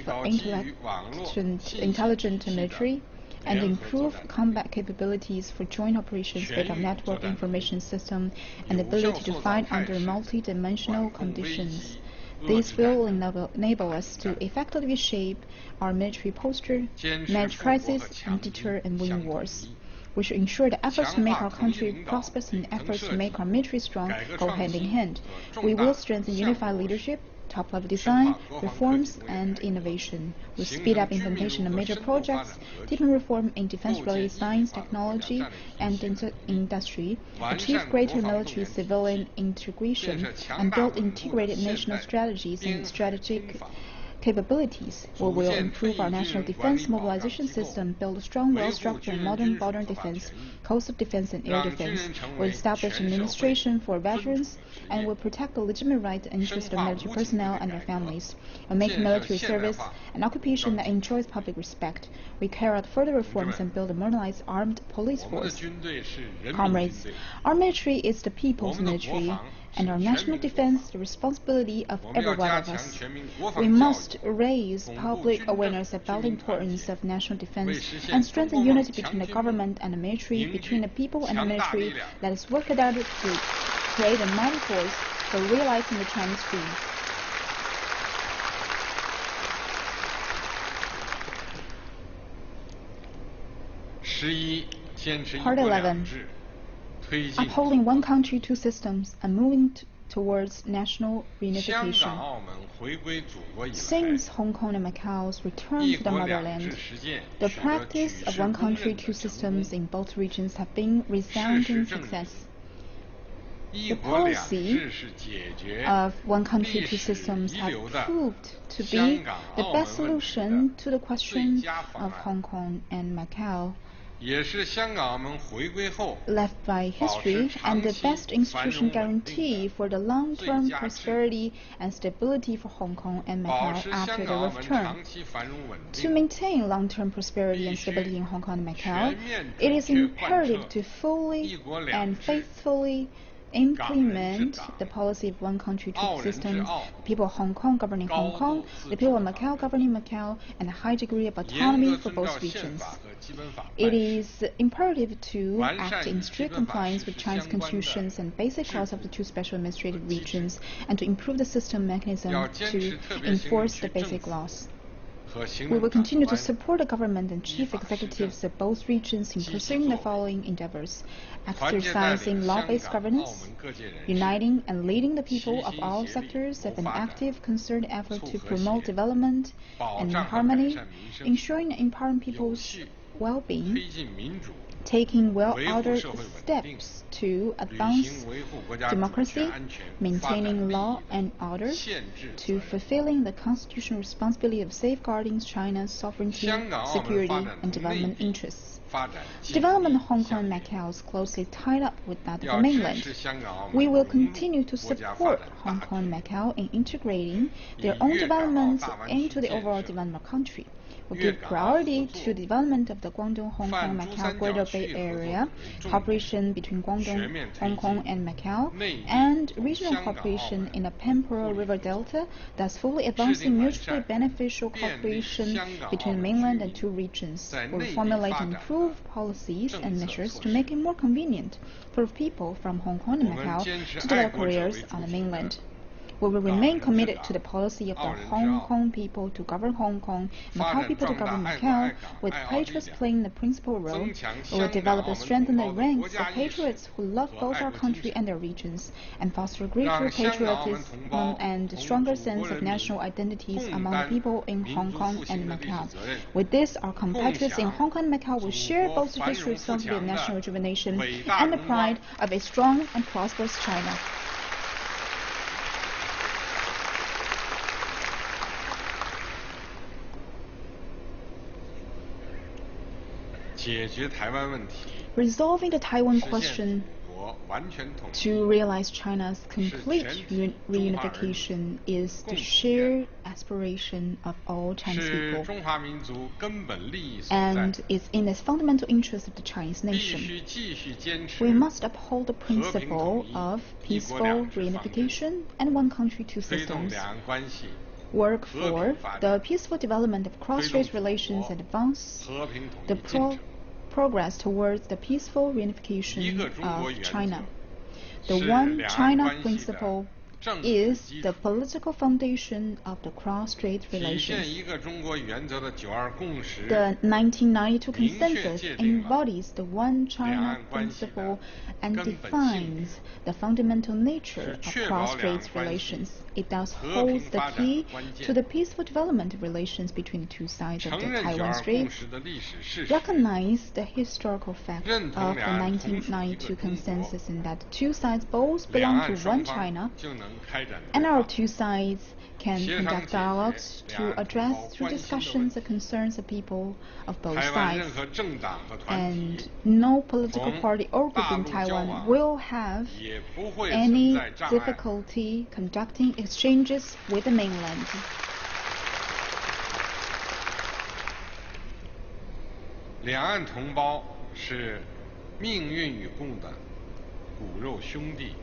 intelligent military, and improve combat capabilities for joint operations based on network information system and ability to fight under multi-dimensional conditions. This will enable us to effectively shape our military posture, manage crises, and deter and win wars. We should ensure that efforts to make our country prosperous and efforts to make our military strong go hand in hand. We will strengthen unified leadership, top-level design, reforms, and innovation. We'll speed up implementation of major projects, deepen reform in defense-related science, technology, and industry, achieve greater military-civilian integration, and build integrated national strategies and strategic capabilities. We will improve our national defense mobilization system, build a strong, well-structured, modern border defense, coastal defense, and air defense. We'll establish an administration for veterans and will protect the legitimate rights and interests of military personnel and their families, and make military service an occupation that enjoys public respect. We carry out further reforms and build a modernized armed police force. Comrades, our military is the people's military, and our national defense the responsibility of every one of us. We must raise public awareness about the importance of national defense and strengthen unity between the government and the military, between the people and the military. Let us work together to create a mighty force for realizing the Chinese dream. Part 11. Upholding one country, two systems, and moving towards national reunification. Since Hong Kong and Macau's return to the motherland, the practice of one country, two systems in both regions have been resounding success. The policy of one country, two systems has proved to be the best solution to the question of Hong Kong and Macau, left by history, and the best institution guarantee for the long-term prosperity and stability for Hong Kong and Macau after the return. To maintain long-term prosperity and stability in Hong Kong and Macau, it is imperative to fully and faithfully implement the policy of one country, two systems, the people of Hong Kong governing Hong Kong, the people of Macau governing Macau, and a high degree of autonomy for both regions. It is imperative to act in strict compliance with China's constitutions and basic laws of the two special administrative regions, and to improve the system mechanism to enforce the basic laws. We will continue to support the government and chief executives of both regions in pursuing the following endeavors: exercising law-based governance, uniting and leading the people of all sectors of an active, concerned effort to promote development and harmony, ensuring and empowering people's well-being, taking well-ordered steps to advance democracy, maintaining law and order, to fulfilling the constitutional responsibility of safeguarding China's sovereignty, security, and development interests. Development of Hong Kong and Macau is closely tied up with that of the mainland. We will continue to support Hong Kong and Macau in integrating their own development into the overall development of the country. We give priority to the development of the Guangdong, Hong Kong, Macau Greater Bay Area, cooperation between Guangdong, Hong Kong, and Macau, and regional cooperation in the Pampa River Delta, thus fully advancing mutually beneficial cooperation between mainland and two regions. We will formulate improved policies and measures to make it more convenient for people from Hong Kong and Macau to develop careers on the mainland. We will remain committed to the policy of the Hong Kong people to govern Hong Kong, Macau people to govern Macau, with patriots playing the principal role. We will develop and strengthen the ranks of patriots who love both our country and their regions, and foster greater patriotism and a stronger sense of national identities among the people in Hong Kong and Macau. With this, our compatriots in Hong Kong and Macau will share both the history of national rejuvenation and the pride of a strong and prosperous China. Resolving the Taiwan question to realize China's complete reunification is the shared aspiration of all Chinese people, and is in the fundamental interest of the Chinese nation. We must uphold the principle of peaceful reunification and one country, two systems, work for the peaceful development of cross-strait relations and advance the progress towards the peaceful reunification of China. The One China principle is the political foundation of the cross-strait relations. The 1992 consensus embodies the One China principle and defines the fundamental nature of cross-strait relations. It thus holds the key to the peaceful development of relations between the two sides of the Taiwan Strait, recognize the historical fact of the 1992 consensus in that the two sides both belong to one China, and our two sides can conduct dialogues to address through discussions the concerns of people of both sides. And no political party or group in Taiwan will have any difficulty conducting exchanges with the mainland.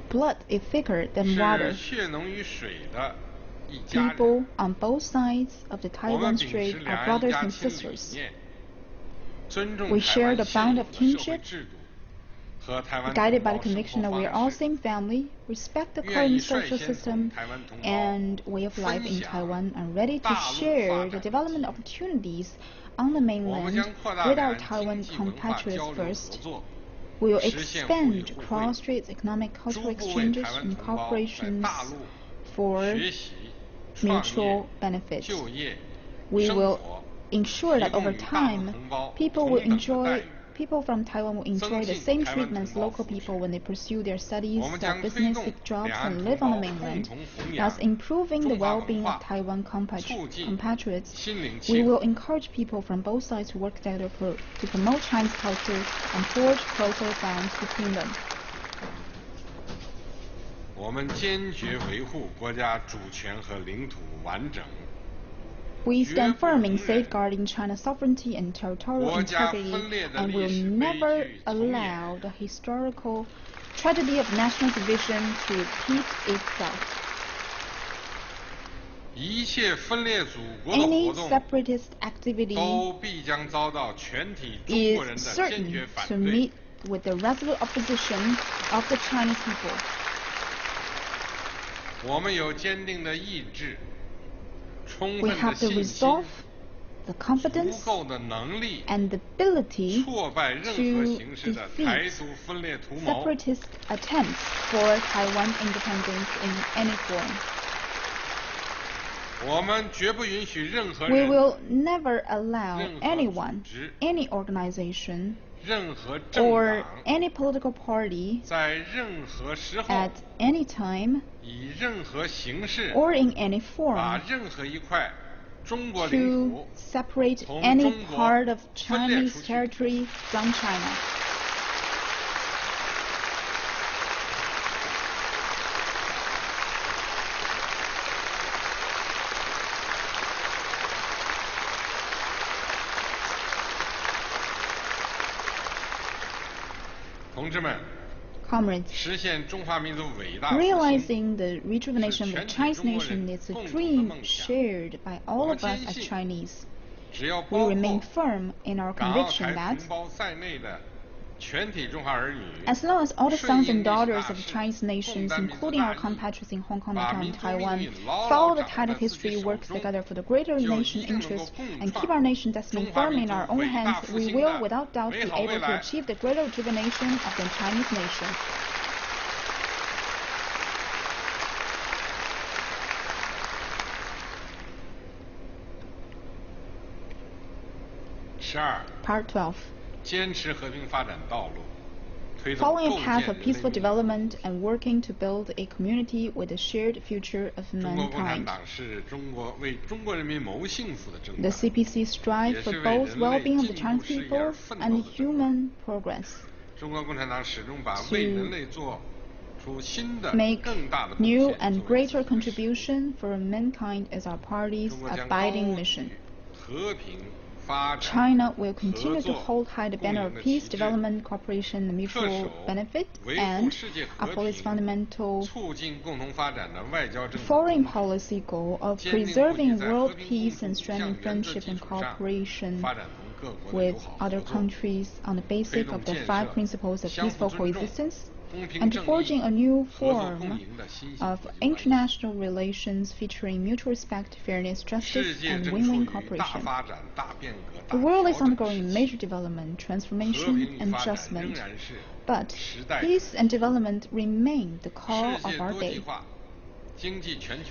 Blood is thicker than water. People on both sides of the Taiwan Strait are brothers and sisters. We share the bond of kinship, guided by the conviction that we are all same family, respect the current social system and way of life in Taiwan, and ready to share the development opportunities on the mainland with our Taiwan compatriots first. We will expand cross-strait economic cultural exchanges and cooperations for mutual benefits. We will ensure that over time, people from Taiwan will enjoy the same treatment as local people when they pursue their studies, their business, seek jobs, and live on the mainland, thus improving the well-being of Taiwan compatriots. We will encourage people from both sides to work together to promote Chinese culture and forge closer bonds between them. We stand firm in safeguarding China's sovereignty and territorial integrity, and will never allow the historical tragedy of national division to repeat itself. Any separatist activity is certain to meet with the resolute opposition of the Chinese people. We have the resolve, the competence, and the ability to defeat separatist attempts for Taiwan independence in any form. We will never allow anyone, any organization, or any political party at any time or in any form to separate any part of Chinese territory from China. Comrades, realizing the rejuvenation of the Chinese nation is a dream shared by all of us as Chinese. We remain firm in our conviction that as long as all the sons and daughters of the Chinese nations, including our compatriots in Hong Kong, Macau, and Taiwan, follow the tide of history, work together for the greater nation interest, and keep our nation destiny firm in our own hands, we will, without doubt, be able to achieve the greater rejuvenation of the Chinese nation. Part 12. Following a path of peaceful development and working to build a community with a shared future of mankind. The CPC strives for both well-being of the Chinese people and human progress. To make new and greater contribution for mankind is our party's abiding mission. China will continue to hold high the banner of peace, development, cooperation, and mutual benefit, and uphold its fundamental foreign policy goal of preserving world peace and strengthening friendship and cooperation with other countries on the basis of the 5 principles of peaceful coexistence, and forging a new form of international relations featuring mutual respect, fairness, justice, and win-win cooperation. The world is undergoing major development, transformation, and adjustment, but peace and development remain the call of our day.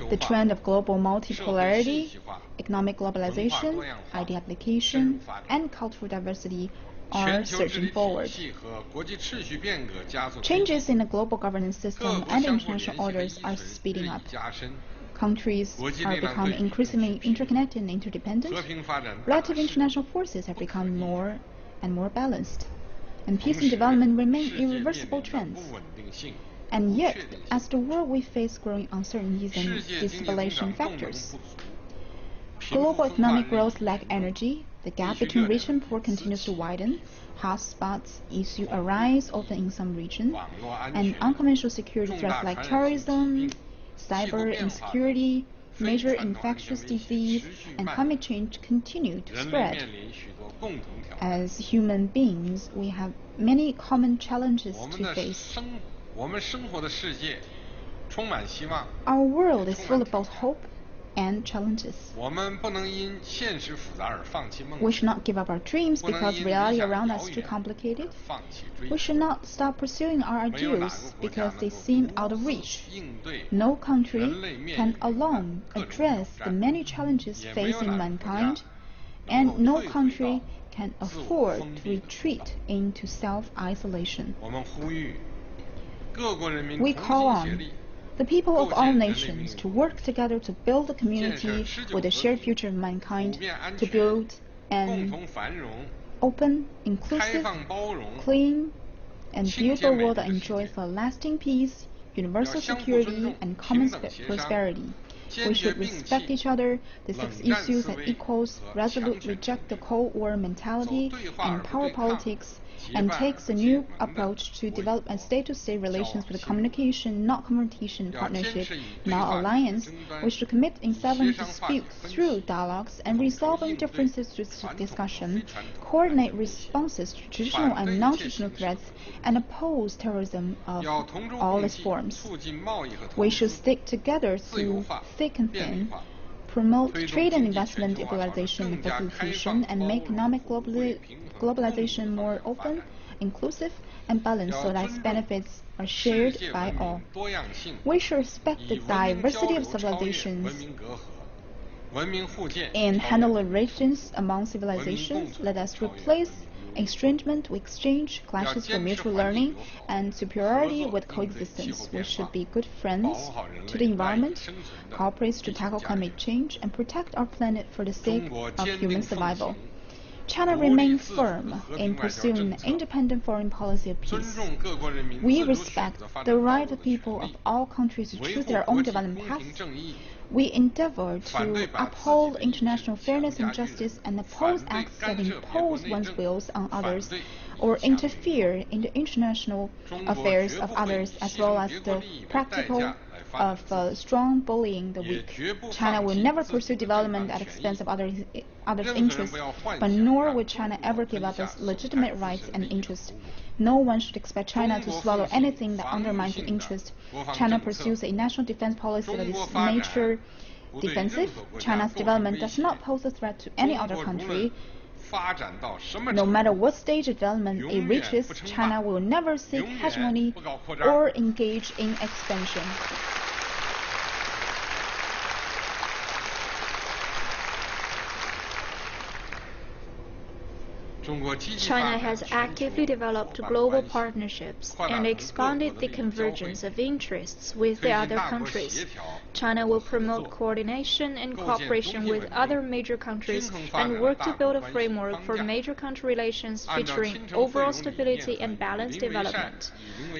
The trend of global multipolarity, economic globalization, idea application, and cultural diversity are surging forward. Changes in the global governance system and international orders are speeding up. Countries are becoming increasingly interconnected and interdependent. Relative international forces have become more and more balanced. And peace and development remain irreversible trends. And yet, as the world we face growing uncertainties and destabilization factors, global economic growth lacks energy, the gap between rich and poor continues to widen, hotspots issues arise often in some regions, and unconventional security threats like terrorism, cyber insecurity, major infectious disease, and climate change continue to spread. As human beings, we have many common challenges to face. Our world is full of both hope and challenges. We should not give up our dreams because reality around us is too complicated. We should not stop pursuing our ideals because they seem out of reach. No country can alone address the many challenges facing mankind, and no country can afford to retreat into self-isolation. We call on the people of all nations to work together to build a community with a shared future of mankind, to build an open, inclusive, clean, and beautiful world that enjoys lasting peace, universal security, and common prosperity. We should respect each other, discuss issues as equals, resolutely reject the Cold War mentality and power politics, and takes a new approach to develop a state-to-state relations with communication, not confrontation, partnership, not alliance. We should commit in settling disputes through dialogues and resolving differences through discussion, coordinate responses to traditional and non-traditional threats, and oppose terrorism of all its forms. We should stick together through thick and thin, promote trade and investment liberalization and facilitation, and make economic globalization more open, inclusive, and balanced so that its benefits are shared by all. We should respect the diversity of civilizations and handle relations among civilizations. Let us replace estrangement with exchange, clashes for mutual learning, and superiority with coexistence. We should be good friends to the environment, cooperate to tackle climate change, and protect our planet for the sake of human survival. China remains firm in pursuing an independent foreign policy of peace. We respect the right of people of all countries to choose their own development paths. We endeavor to uphold international fairness and justice and oppose acts that impose one's wills on others or interfere in the international affairs of others, as well as the practical of strong bullying the weak. China will never pursue development at the expense of others' interests, but nor will China ever give up its legitimate rights and interests. No one should expect China to swallow anything that undermines its interest. China pursues a national defense policy that is nature defensive. China's development does not pose a threat to any other country. No matter what stage of development it reaches, China will never seek hegemony or engage in expansion. China has actively developed global partnerships and expanded the convergence of interests with the other countries. China will promote coordination and cooperation with other major countries and work to build a framework for major country relations featuring overall stability and balanced development.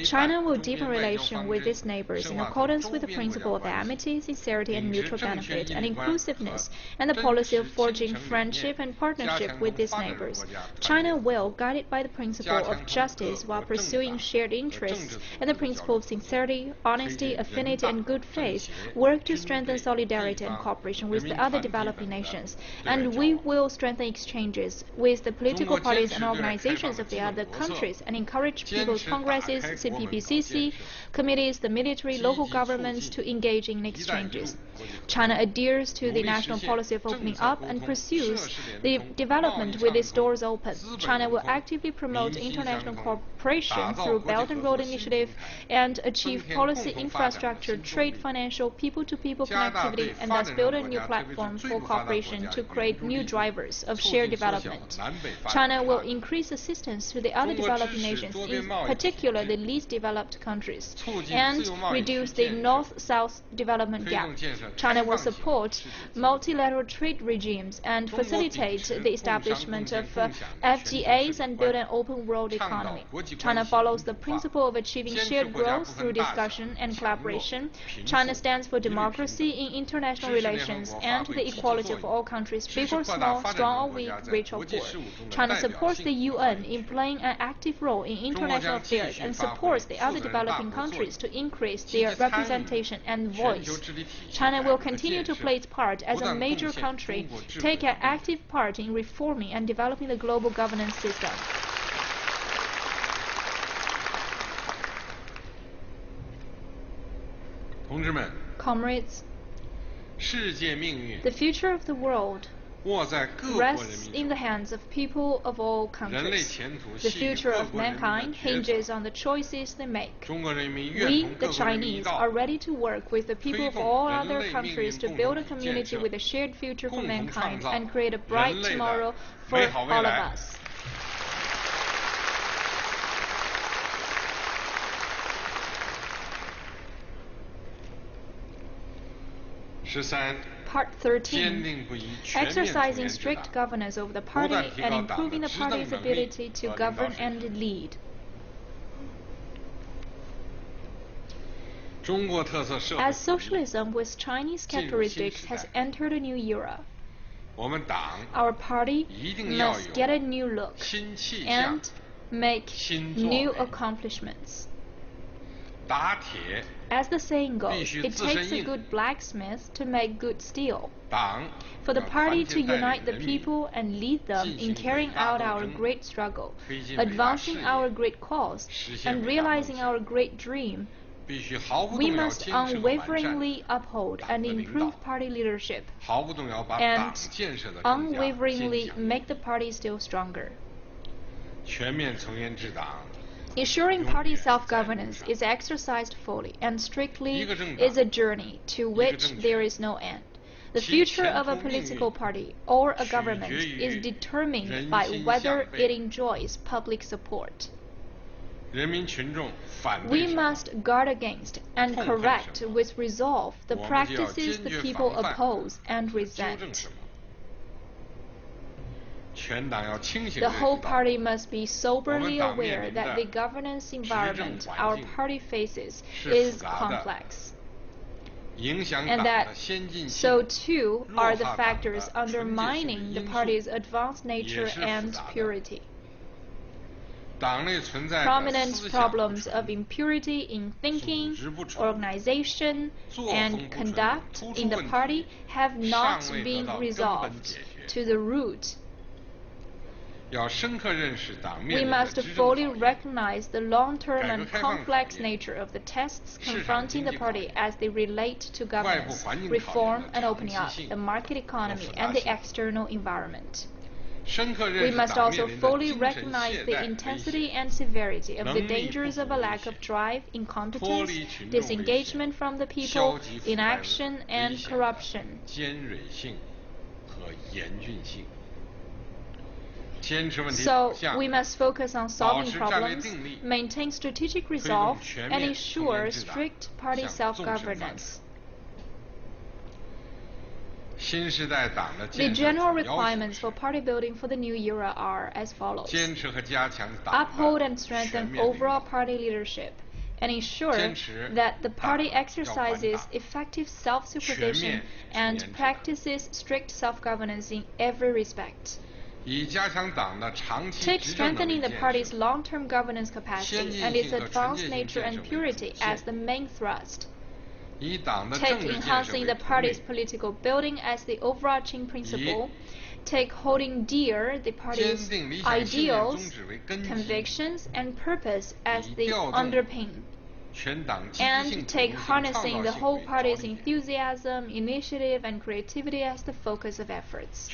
China will deepen relations with its neighbors in accordance with the principle of amity, sincerity, and mutual benefit, and inclusiveness, and the policy of forging friendship and partnership with its neighbors. China will, guided by the principle of justice while pursuing shared interests and the principle of sincerity, honesty, affinity, and good faith, work to strengthen solidarity and cooperation with the other developing nations. And we will strengthen exchanges with the political parties and organizations of the other countries and encourage people's congresses, CPC, committees, the military, local governments to engage in exchanges. China adheres to the national policy of opening up and pursues the development with its doors open. China will actively promote international cooperation through Belt and Road Initiative and achieve policy, infrastructure, trade, financial, people-to-people connectivity, and thus build a new platform for cooperation to create new drivers of shared development. China will increase assistance to the other developing nations, in particular the least developed countries, and reduce the North-South development gap. China will support multilateral trade regimes and facilitate the establishment of FTAs and build an open world economy. China follows the principle of achieving shared growth through discussion and collaboration. China stands for democracy in international relations and the equality of all countries, big or small, strong or weak, rich or poor. China supports the UN in playing an active role in international affairs and supports the other developing countries to increase their representation and voice. China will continue to play its part as a major country, take an active part in reforming and developing the global governance system. Comrades, the future of the world rests in the hands of people of all countries. The future of mankind hinges on the choices they make. We, the Chinese, are ready to work with the people of all other countries to build a community with a shared future for mankind and create a bright tomorrow for all of us. Part 13. Exercising strict governance over the party and improving the party's ability to govern and lead. As socialism with Chinese characteristics has entered a new era, our party must get a new look and make new accomplishments. As the saying goes, it takes a good blacksmith to make good steel. For the party to unite the people and lead them in carrying out our great struggle, advancing our great cause, and realizing our great dream, we must unwaveringly uphold and improve party leadership and unwaveringly make the party still stronger. Ensuring party self-governance is exercised fully and strictly is a journey to which there is no end. The future of a political party or a government is determined by whether it enjoys public support. We must guard against and correct with resolve the practices the people oppose and resent. The whole party must be soberly aware that the governance environment our party faces is complex, and that so too are the factors undermining the party's advanced nature and purity. Prominent problems of impurity in thinking, organization, and conduct in the party have not been resolved to the root. We must fully recognize the long-term and complex nature of the tests confronting the party as they relate to governance, reform, and opening up the market economy and the external environment. We must also fully recognize the intensity and severity of the dangers of a lack of drive, incompetence, disengagement from the people, inaction, and corruption. So, we must focus on solving problems, maintain strategic resolve, and ensure strict party self-governance. The general requirements for party building for the new era are as follows: uphold and strengthen overall party leadership, and ensure that the party exercises effective self-supervision and practices strict self-governance in every respect. Take strengthening the party's long-term governance capacity and its advanced nature and purity as the main thrust. Take enhancing the party's political building as the overarching principle. Take holding dear the party's ideals, convictions, and purpose as the underpin. And take harnessing the whole party's enthusiasm, initiative, and creativity as the focus of efforts.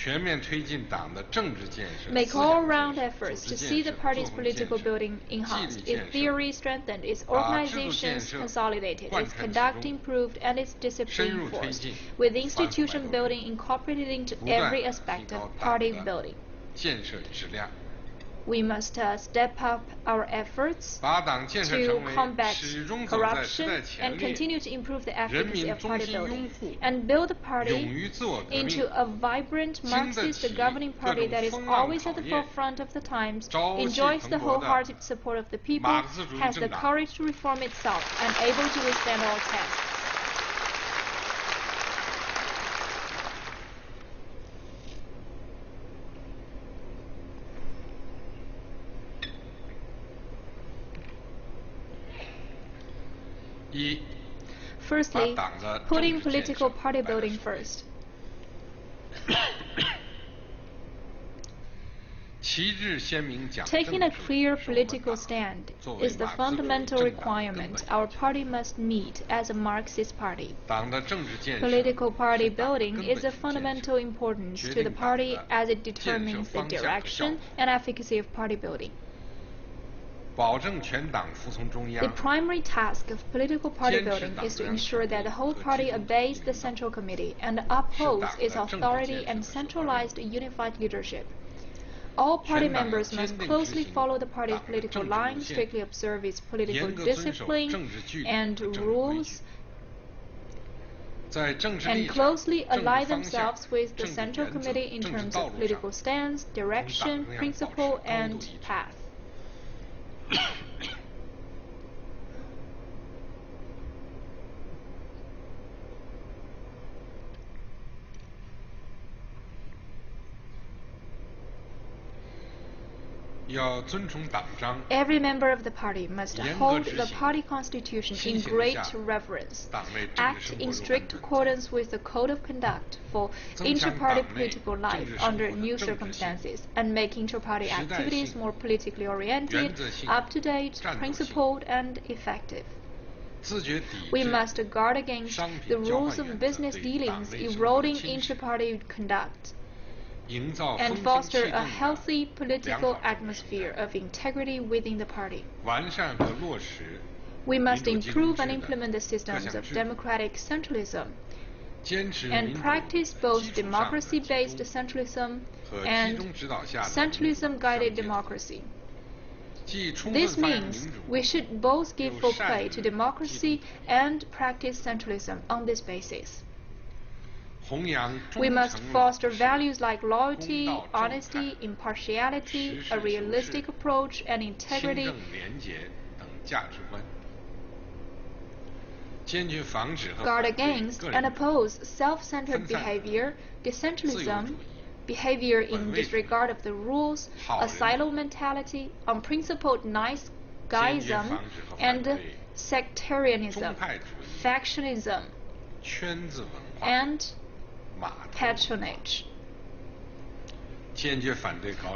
Make all-round efforts to see the party's political building enhanced, its theory strengthened, its organizations consolidated, its conduct improved, and its discipline enforced, with institution building incorporated into every aspect of party building. We must step up our efforts to combat corruption and continue to improve the efficacy of party building, and build the party into a vibrant Marxist governing party that is always at the forefront of the times, enjoys the wholehearted support of the people, has the courage to reform itself, and able to withstand all tests. Firstly, putting political party building first. Taking a clear political stand is the fundamental requirement our party must meet as a Marxist party. Political party building is of fundamental importance to the party as it determines the direction and efficacy of party building. The primary task of political party building is to ensure that the whole party obeys the Central Committee and upholds its authority and centralized unified leadership. All party members must closely follow the party's political line, strictly observe its political discipline and rules, and closely ally themselves with the Central Committee in terms of political stance, direction, principle, and path. Every member of the party must hold the party constitution in great reverence, act in strict accordance with the code of conduct for inter-party political life under new circumstances, and make inter-party activities more politically oriented, up-to-date, principled, and effective. We must guard against the rules of business dealings eroding inter-party conduct, and foster a healthy political atmosphere of integrity within the party. We must improve and implement the systems of democratic centralism, and practice both democracy-based centralism and centralism-guided democracy. This means we should both give full play to democracy and practice centralism on this basis. We must foster values like loyalty, honesty, impartiality, a realistic approach, and integrity. Guard against and oppose self-centered behavior, decentralism, behavior in disregard of the rules, a silo mentality, unprincipled nice guyism, and sectarianism, factionism, and patronage.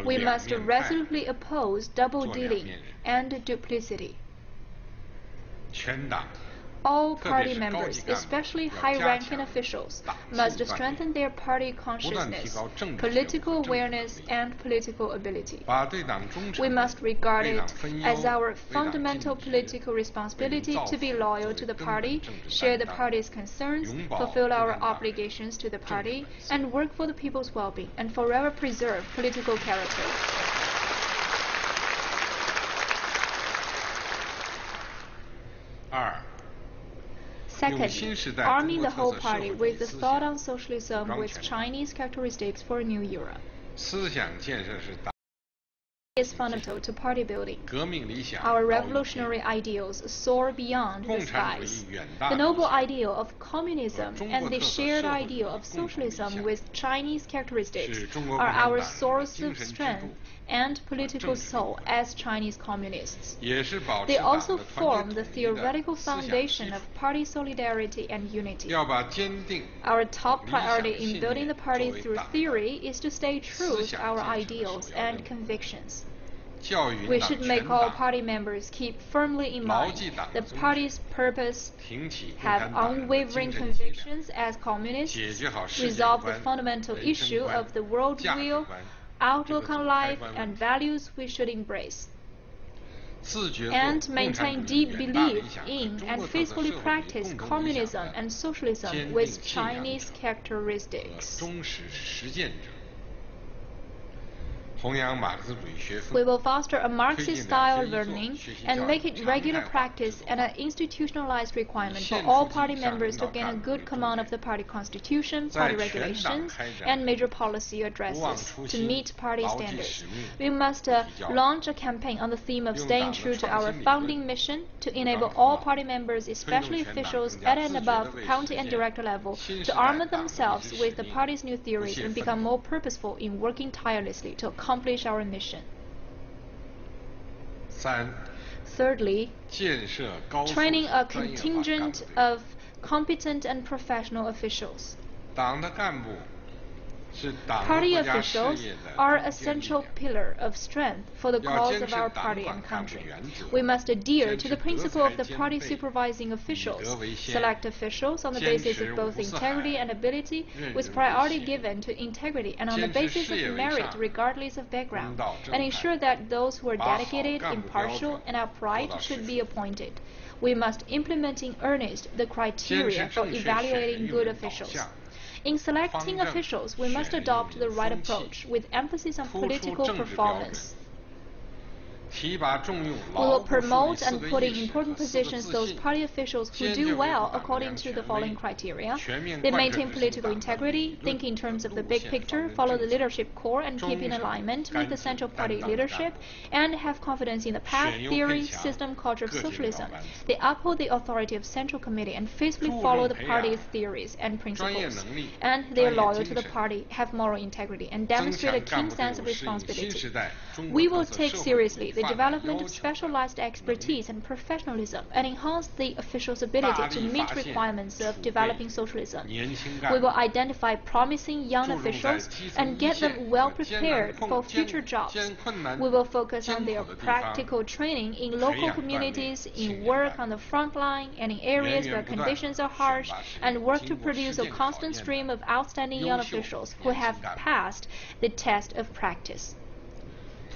We must resolutely oppose double-dealing and duplicity. All party members, especially high-ranking officials, must strengthen their party consciousness, political awareness, and political ability. We must regard it as our fundamental political responsibility to be loyal to the party, share the party's concerns, fulfill our obligations to the party, and work for the people's well-being, and forever preserve political character. Second, arming the whole party with the thought on socialism with Chinese characteristics for a new era. Is fundamental to party building. Our revolutionary ideals soar beyond the skies. The noble ideal of communism and the shared ideal of socialism with Chinese characteristics are our source of strength and political soul as Chinese communists. They also form the theoretical foundation of party solidarity and unity. Our top priority in building the party through theory is to stay true to our ideals and convictions. We should make all party members keep firmly in mind the party's purpose, have unwavering convictions as communists, resolve the fundamental issue of the worldview, outlook on life, and values we should embrace, and maintain deep belief in and faithfully practice communism and socialism with Chinese characteristics. We will foster a Marxist-style learning and make it regular practice and an institutionalized requirement for all party members to gain a good command of the party constitution, party regulations, and major policy addresses to meet party standards. We must launch a campaign on the theme of staying true to our founding mission to enable all party members, especially officials at and above county and director level, to arm themselves with the party's new theories and become more purposeful in working tirelessly to accomplish our mission. Thirdly, training a contingent of competent and professional officials. Party officials are a central pillar of strength for the cause of our party and country. We must adhere to the principle of the party supervising officials, select officials on the basis of both integrity and ability, with priority given to integrity and on the basis of merit regardless of background, and ensure that those who are dedicated, impartial, and upright should be appointed. We must implement in earnest the criteria for evaluating good officials. In selecting officials, we must adopt the right approach, with emphasis on political performance. We will promote and put in important positions those party officials who do well according to the following criteria. They maintain political integrity, think in terms of the big picture, follow the leadership core and keep in alignment with the central party leadership, and have confidence in the path, theory, system, culture of socialism. They uphold the authority of Central Committee and faithfully follow the party's theories and principles. And they are loyal to the party, have moral integrity, and demonstrate a keen sense of responsibility. We will take seriously the development of specialized expertise and professionalism and enhance the official's ability to meet requirements of developing socialism. We will identify promising young officials and get them well prepared for future jobs. We will focus on their practical training in local communities, in work on the front line, and in areas where conditions are harsh, and work to produce a constant stream of outstanding young officials who have passed the test of practice.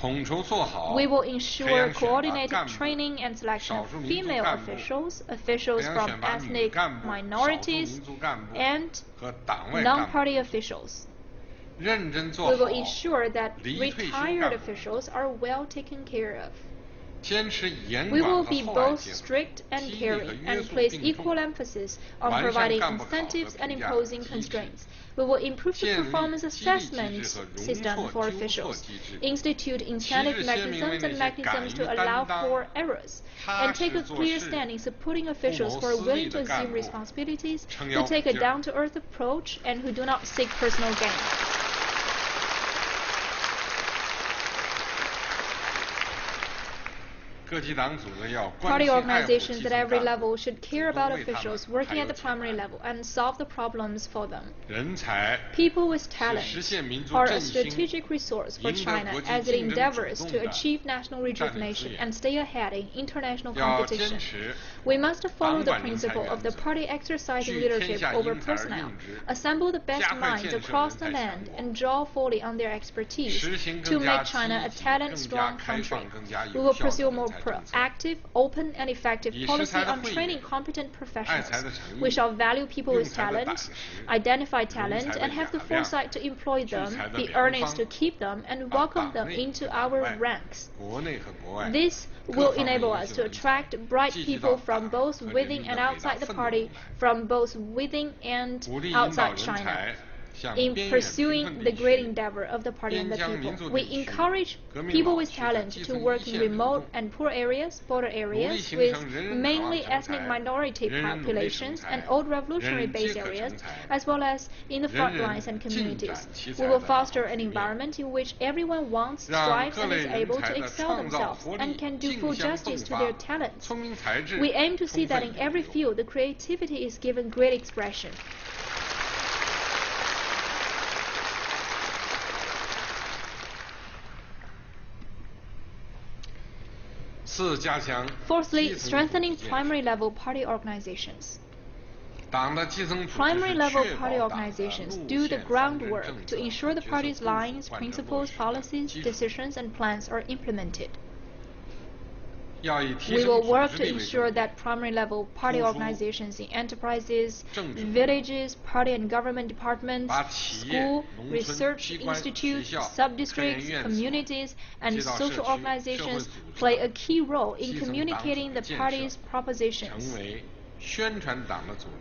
We will ensure coordinated training and selection of female officials, officials from ethnic minorities, and non-party officials. We will ensure that retired officials are well taken care of. We will be both strict and caring and place equal emphasis on providing incentives and imposing constraints. We will improve the performance assessment system for officials, institute incentive mechanisms and mechanisms to allow for errors, and take a clear stand in supporting officials who are willing to assume responsibilities, who take a down-to-earth approach, and who do not seek personal gain. Party organizations at every level should care about officials working at the primary level and solve the problems for them. People with talent are a strategic resource for China as it endeavors to achieve national rejuvenation and stay ahead in international competition. We must follow the principle of the party exercising leadership over personnel, assemble the best minds across the land, and draw fully on their expertise to make China a talent-strong country. We will pursue more proactive, open, and effective policy on training competent professionals. We shall value people with talent, identify talent, and have the foresight to employ them, be earnest to keep them, and welcome them into our ranks. This will enable us to attract bright people from both within and outside the party, from both within and outside China. In pursuing the great endeavor of the party and the people, we encourage people with talent to work in remote and poor areas, border areas, with mainly ethnic minority populations and old revolutionary-based areas, as well as in the front lines and communities. We will foster an environment in which everyone wants, strives, and is able to excel themselves and can do full justice to their talents. We aim to see that in every field, the creativity is given great expression. Fourthly, strengthening primary-level party organizations. Primary-level party organizations do the groundwork to ensure the party's lines, principles, policies, decisions, and plans are implemented. We will work to ensure that primary-level party organizations in enterprises, villages, party and government departments, school, research institutes, sub-districts, communities, and social organizations play a key role in communicating the party's propositions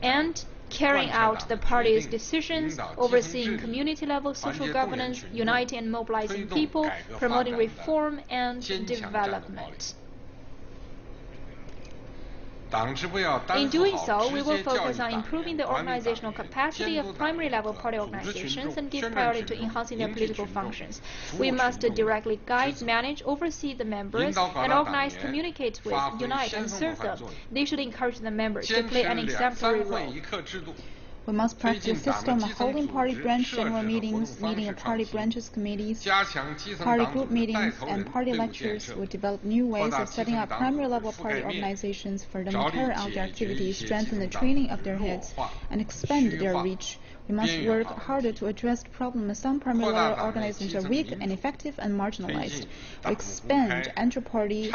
and carrying out the party's decisions, overseeing community-level social governance, uniting and mobilizing people, promoting reform and development. In doing so, we will focus on improving the organizational capacity of primary-level party organizations and give priority to enhancing their political functions. We must directly guide, manage, oversee the members, and organize, communicate with, unite, and serve them. They should encourage the members to play an exemplary role. We must practice a system of holding party branch general meetings, meeting of party branches committees, party group meetings, and party lectures. We develop new ways of setting up primary-level party organizations for them to carry out their activities, strengthen the training of their heads, and expand their reach. We must work harder to address the problem that some primary-level organizations are weak, ineffective, and marginalized. We expand inter-party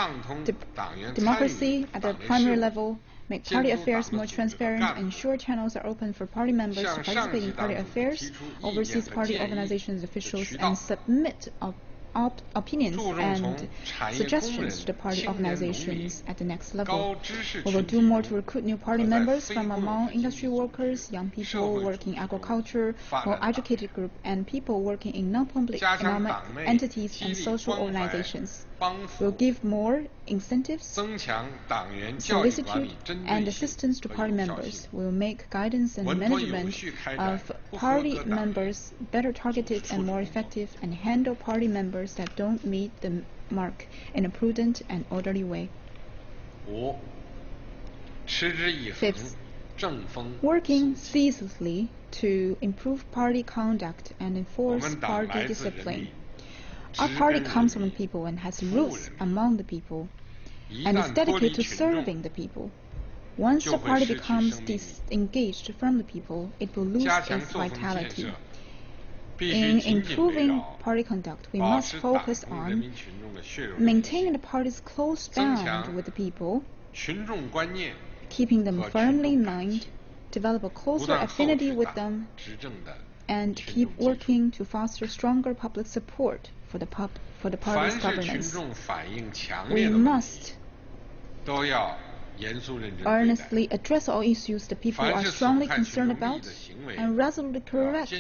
democracy at the primary level, make party affairs more transparent, ensure channels are open for party members to participate in party affairs, oversees party organizations officials, and submit opinions and suggestions to the party organizations at the next level. We will do more to recruit new party members from among industry workers, young people working in agriculture, well-educated group, and people working in non-public economic entities and social organizations. We will give more incentives, solicitude, and assistance to party members. We will make guidance and management of party members better targeted and more effective, and handle party members that don't meet the mark in a prudent and orderly way. Fifth, working ceaselessly to improve party conduct and enforce party discipline. Our party comes from the people and has roots among the people, and is dedicated to serving the people. Once the party becomes disengaged from the people, it will lose its vitality. In improving party conduct, we must focus on maintaining the party's close bond with the people, keeping them firmly in mind, develop a closer affinity with them, and keep working to foster stronger public support for the party's governance. We must earnestly address all issues the people are strongly concerned about and resolutely correct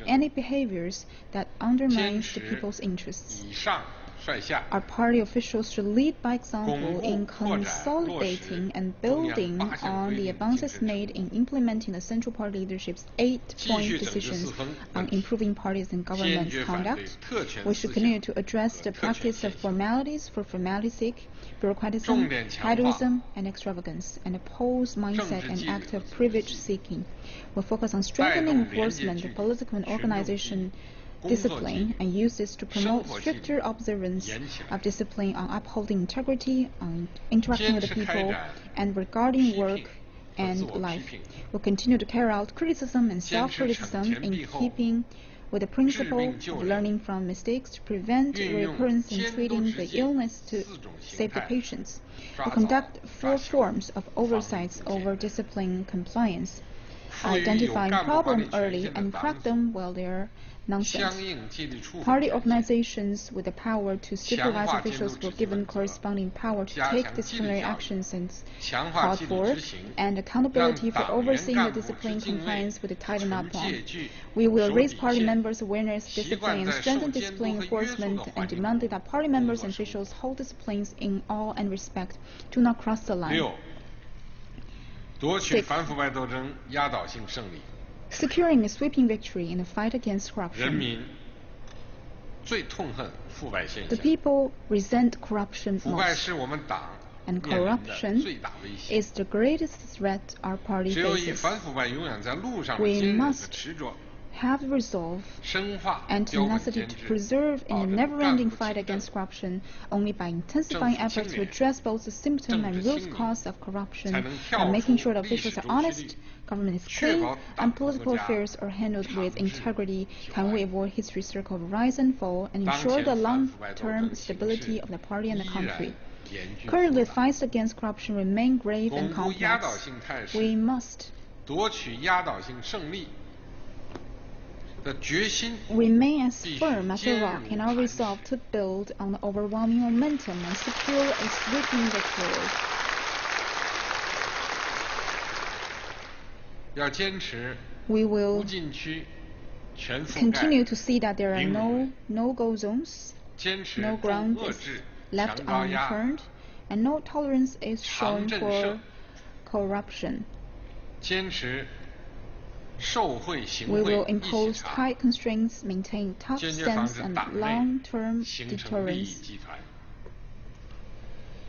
any behaviors that undermines the people's interests. Our party officials should lead by example in consolidating and building on the advances made in implementing the Central Party leadership's 8-point decisions on improving parties and government conduct. We should continue to address the practice of formalities for formality's sake, bureaucratism, hedonism, and extravagance, and oppose mindset and act of privilege seeking. We'll focus on strengthening enforcement of political and organization discipline and use this to promote stricter observance of discipline on upholding integrity, on interacting with the people, and regarding work and life. We'll continue to carry out criticism and self-criticism in keeping with the principle of learning from mistakes to prevent recurrence in treating the illness to save the patients. We'll conduct 4 forms of oversights over discipline compliance, identifying problems early and correct them while they're nonsense. Party organizations with the power to supervise officials were given corresponding power to take disciplinary actions as called for, and accountability for overseeing the discipline compliance with the tightened up law. We will raise party members' awareness, discipline, and strengthen discipline enforcement, and demand that party members and officials hold disciplines in awe and respect. Do not cross the line. 6. Securing a sweeping victory in the fight against corruption. The people resent corruption most, and corruption is the greatest threat our party faces. We must have resolve and tenacity to preserve in the never-ending fight against corruption. Only by intensifying efforts to address both the symptom and root cause of corruption and making sure that officials are honest, government is clean, and political affairs are handled with integrity can we avoid history's circle of rise and fall and ensure the long-term stability of the party and the country. Currently, the fights against corruption remain grave and complex. We must remain as firm as a rock in our resolve to build on the overwhelming momentum and secure a sweeping victory. We will continue to see that there are no no-go zones, no ground is left unturned, and no tolerance is shown for corruption. We will impose tight constraints, maintain tough stance and long-term deterrence,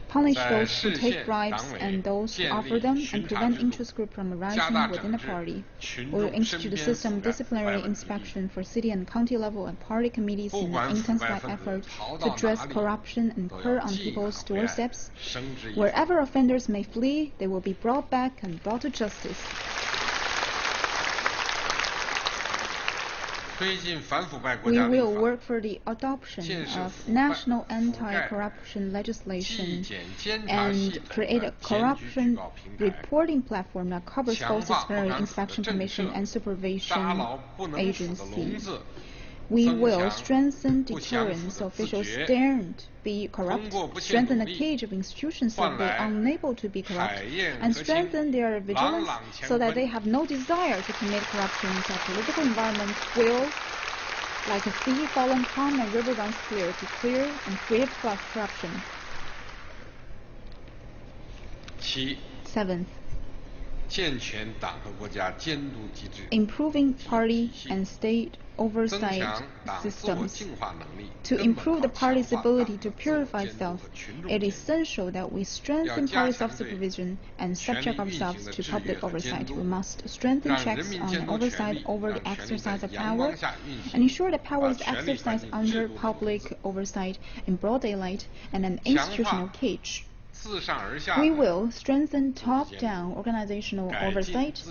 punish those who take bribes and those who offer them, and prevent interest groups from arising within the party. We will institute a system of disciplinary inspection for city and county level and party committees in an intensified effort to address corruption and occur on people's doorsteps. Wherever offenders may flee, they will be brought back and brought to justice. We will work for the adoption of national anti-corruption legislation and create a corruption reporting platform that covers both disciplinary inspection commission and supervision agency. We will strengthen deterrence so officials daren't be corrupt, strengthen the cage of institutions that they are unable to be corrupt, and strengthen their vigilance so that they have no desire to commit corruption. So political environment will, like a sea fallen calm and river runs clear, to clear and free of corruption. 7. Improving party and state oversight systems. To improve the party's ability to purify itself, it is essential that we strengthen party self-supervision and subject ourselves to public oversight. We must strengthen checks on and oversight over the exercise of power and ensure that power is exercised under public oversight in broad daylight and an institutional cage. We will strengthen top-down organizational oversight,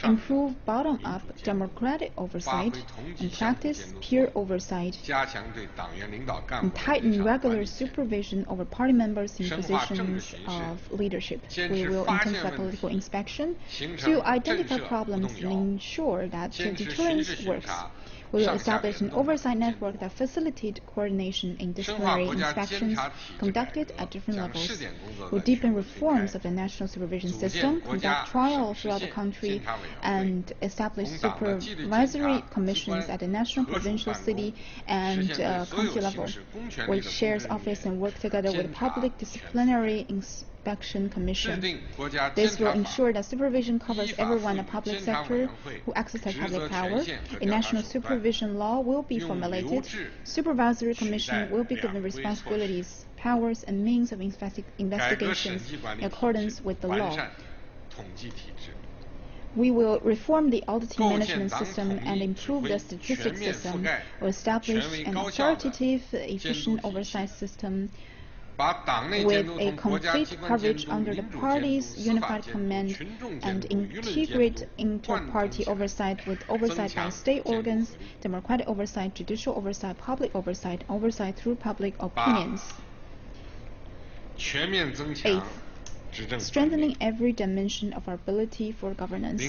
improve bottom-up democratic oversight, and practice peer oversight, and tighten regular supervision over party members in positions of leadership. We will intensify political inspection to identify problems and ensure that deterrence works. We will establish an oversight network that facilitates coordination in disciplinary inspections conducted at different levels. We will deepen reforms of the national supervision system, conduct trials throughout the country, and establish supervisory commissions at the national, provincial, city, and county level, which shares office and work together with the Public Disciplinary Inspection Commission. This will ensure that supervision covers everyone in the public sector who exercise public power. A national supervision law will be formulated. Supervisory commission will be given responsibilities, powers, and means of investigations in accordance with the law. We will reform the auditing management system and improve the statistics system. We will establish an authoritative, efficient oversight system with a complete coverage under the party's unified command and integrate inter-party oversight with oversight by state organs, democratic oversight, judicial oversight, public oversight, oversight through public opinions. Eighth, strengthening every dimension of our ability for governance.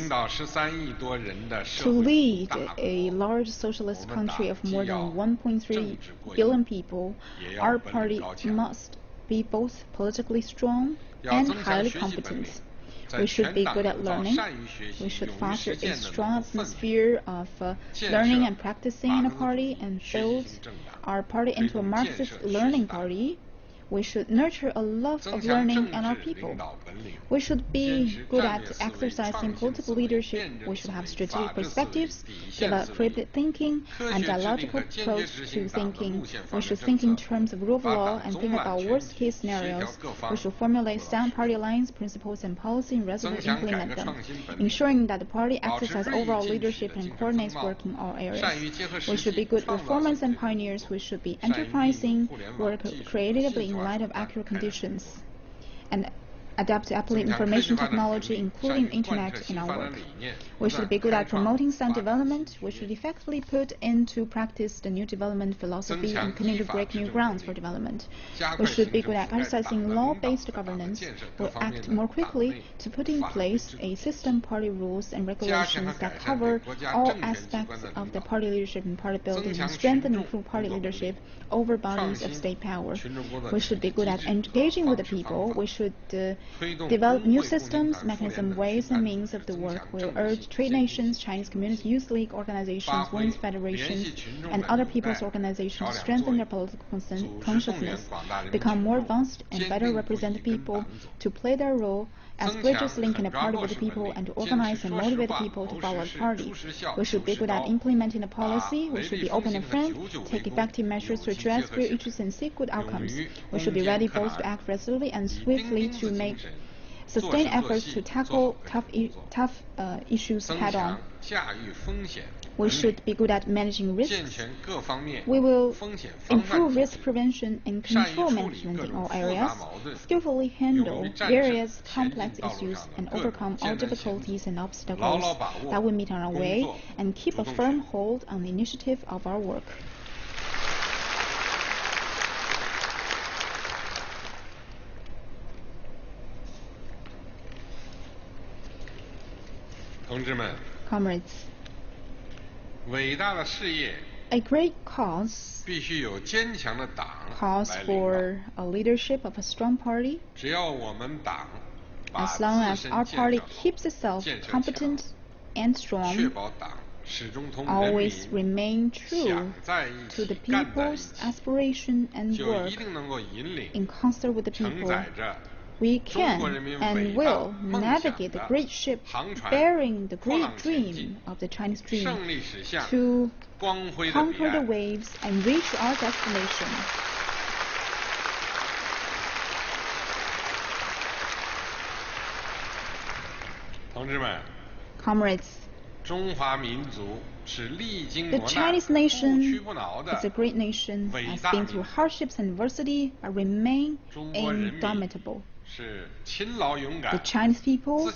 To lead a large socialist country of more than 1.3 billion people, our party must be both politically strong and highly competent. We should be good at learning. We should foster a strong atmosphere of learning and practicing in a party and build our party into a Marxist learning party. We should nurture a love of learning in our people. We should be good at exercising political leadership. We should have strategic perspectives, develop critical thinking, and dialogical approach to thinking. We should think in terms of rule of law and think about worst-case scenarios. We should formulate sound party lines, principles, and policy and resolutely implement them, ensuring that the party exercises overall leadership and coordinates work in all areas. We should be good reformers and pioneers. We should be enterprising, work creatively in light of accurate conditions, and adapt to apply information technology, including internet, in our work. We should be good at promoting sound development. We should effectively put into practice the new development philosophy and continue to break new grounds for development. We should be good at exercising law-based governance. We'll act more quickly to put in place a system, party rules, and regulations that cover all aspects of the party leadership and party building, and strengthen and improve party leadership over bodies of state power. We should be good at engaging with the people. We should develop new systems, mechanisms, ways, and means of the work. We'll urge trade nations, Chinese Communist Youth League organizations, Women's Federations, and other people's organizations to strengthen their political consciousness, become more advanced, and better represent the people, to play their role as bridges linking the party with the people, and to organize and motivate the people to follow the party. We should be good at implementing the policy. We should be open and frank, take effective measures to address real issues and seek good outcomes. We should be ready both to act resolutely and swiftly to make sustained efforts to tackle tough issues head-on. We should be good at managing risks. We will improve risk prevention and control management in all areas, skillfully handle various complex issues, and overcome all difficulties and obstacles that we meet on our way, and keep a firm hold on the initiative of our work. Comrades, a great cause calls for a leadership of a strong party. As long as our party keeps itself competent and strong, always remain true to the people's aspiration and work in concert with the people, we can and will navigate the great ship bearing the great dream of the Chinese dream to conquer the waves and reach our destination. Comrades, the Chinese nation is a great nation, has been through hardships and adversity, but remain indomitable. The Chinese people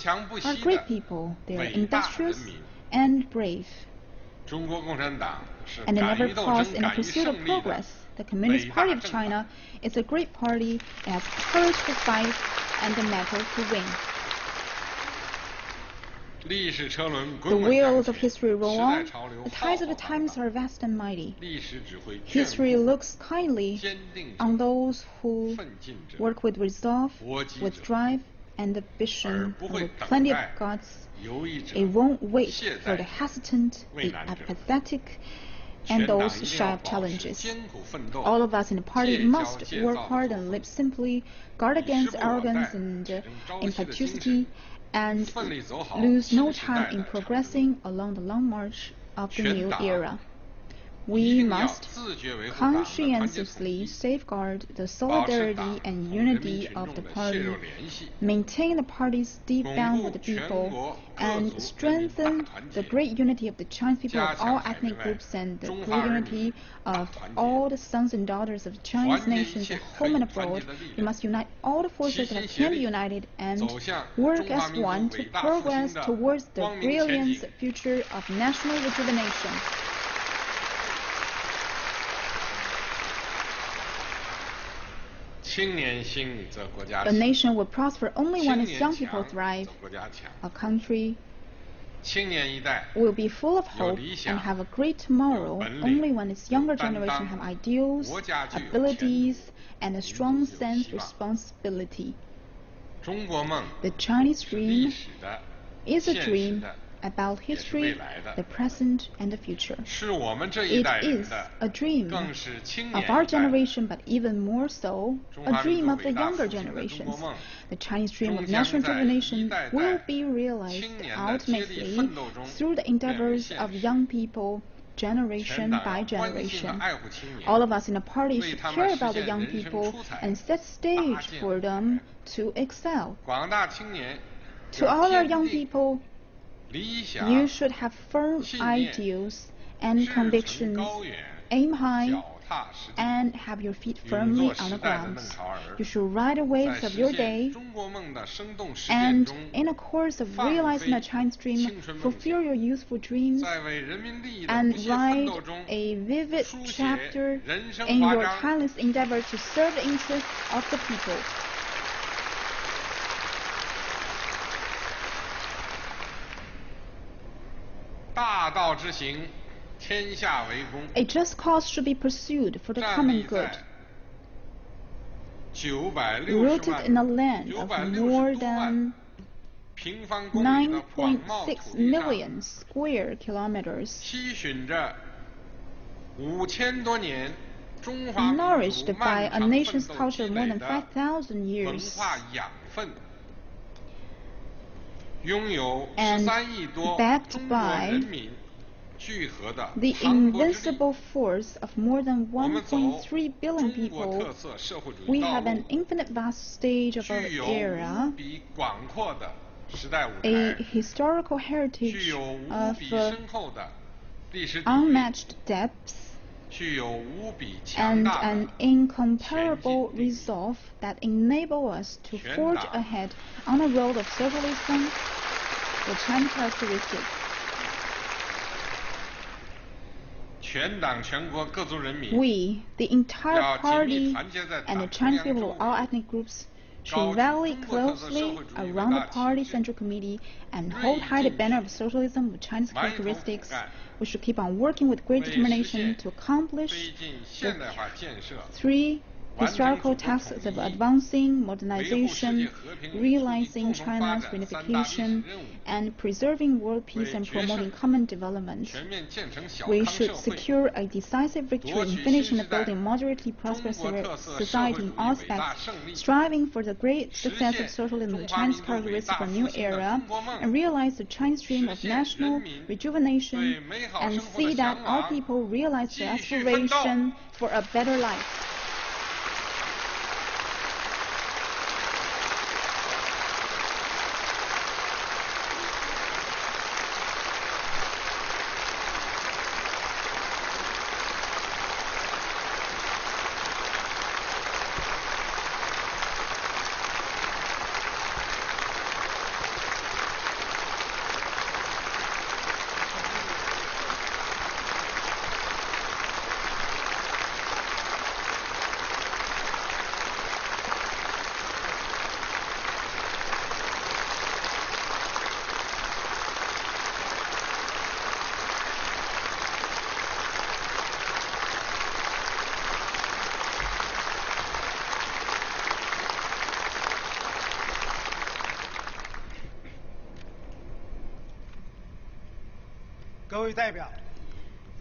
are great people. They are industrious and brave. And they never pause in the pursuit of progress. The Communist Party of China is a great party. It has courage to fight and the mettle to win. The wheels of history roll on. The tides of the times are vast and mighty. History looks kindly on those who work with resolve, with drive and ambition, and with plenty of guts. It won't wait for the hesitant, the apathetic, and those shy of challenges. All of us in the party must work hard and live simply, guard against arrogance and impetuosity, and lose no time in progressing along the long march of the new era. We must conscientiously safeguard the solidarity and unity of the party, maintain the party's deep bond with the people, and strengthen the great unity of the Chinese people of all ethnic groups and the great unity of all the sons and daughters of the Chinese nations at home and abroad. We must unite all the forces that can be united and work as one to progress towards the brilliant future of national rejuvenation. A nation will prosper only when its young people thrive. A country will be full of hope and have a great tomorrow only when its younger generation have ideals, abilities, and a strong sense of responsibility. The Chinese dream is a dream about history, the present, and the future. It is a dream of our generation, but even more so, a dream of the younger generations. The Chinese dream of national rejuvenation will be realized ultimately through the endeavors of young people, generation by generation. All of us in the party should care about the young people and set stage for them to excel. To all our young people, you should have firm ideals and convictions, aim high, and have your feet firmly on the ground. You should ride the waves of your day, and in the course of realizing the Chinese dream, fulfill your youthful dreams, and write a vivid chapter in your tireless endeavor to serve the interests of the people. A just cause should be pursued for the common good. Rooted in a land of more than 9.6 million square kilometers, nourished by a nation's culture of more than 5,000 years, and backed by the invincible force of more than 1.3 billion people, we have an infinite vast stage of our era, a historical heritage of unmatched depths, and an incomparable resolve that enable us to forge ahead on the road of socialism, the Chinese characteristic. We, the entire party, and the Chinese people of all ethnic groups should rally closely around the party central committee and hold high the banner of socialism with Chinese characteristics. We should keep on working with great determination to accomplish the three historical tasks of advancing modernization, realizing China's reunification, and preserving world peace and promoting common development. We should secure a decisive victory in finishing the building moderately prosperous society in all aspects, striving for the great success of socialism, the Chinese characteristic of a new era, and realize the Chinese dream of national rejuvenation, and see that all people realize their aspiration for a better life.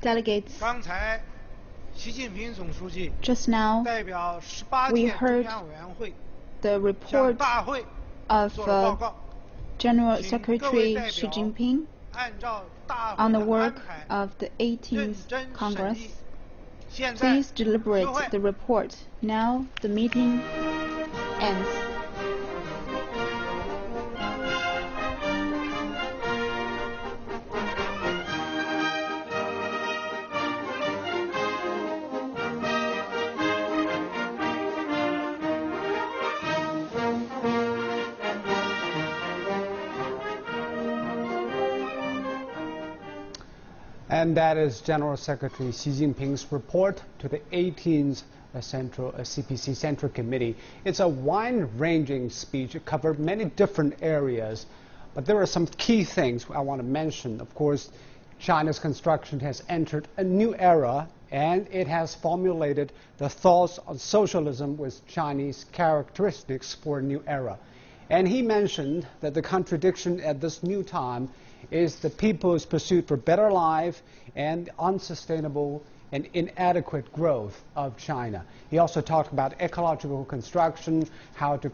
Delegates, just now we heard the report of General Secretary Xi Jinping on the work of the 18th Congress. Please deliberate the report. Now the meeting ends. And that is General Secretary Xi Jinping's report to the 18th CPC Central Committee. It's a wide-ranging speech. It covered many different areas, but there are some key things I want to mention. Of course, China's construction has entered a new era, and it has formulated the thoughts on socialism with Chinese characteristics for a new era. And he mentioned that the contradiction at this new time is the people's pursuit for better life and unsustainable and inadequate growth of China. He also talked about ecological construction, how to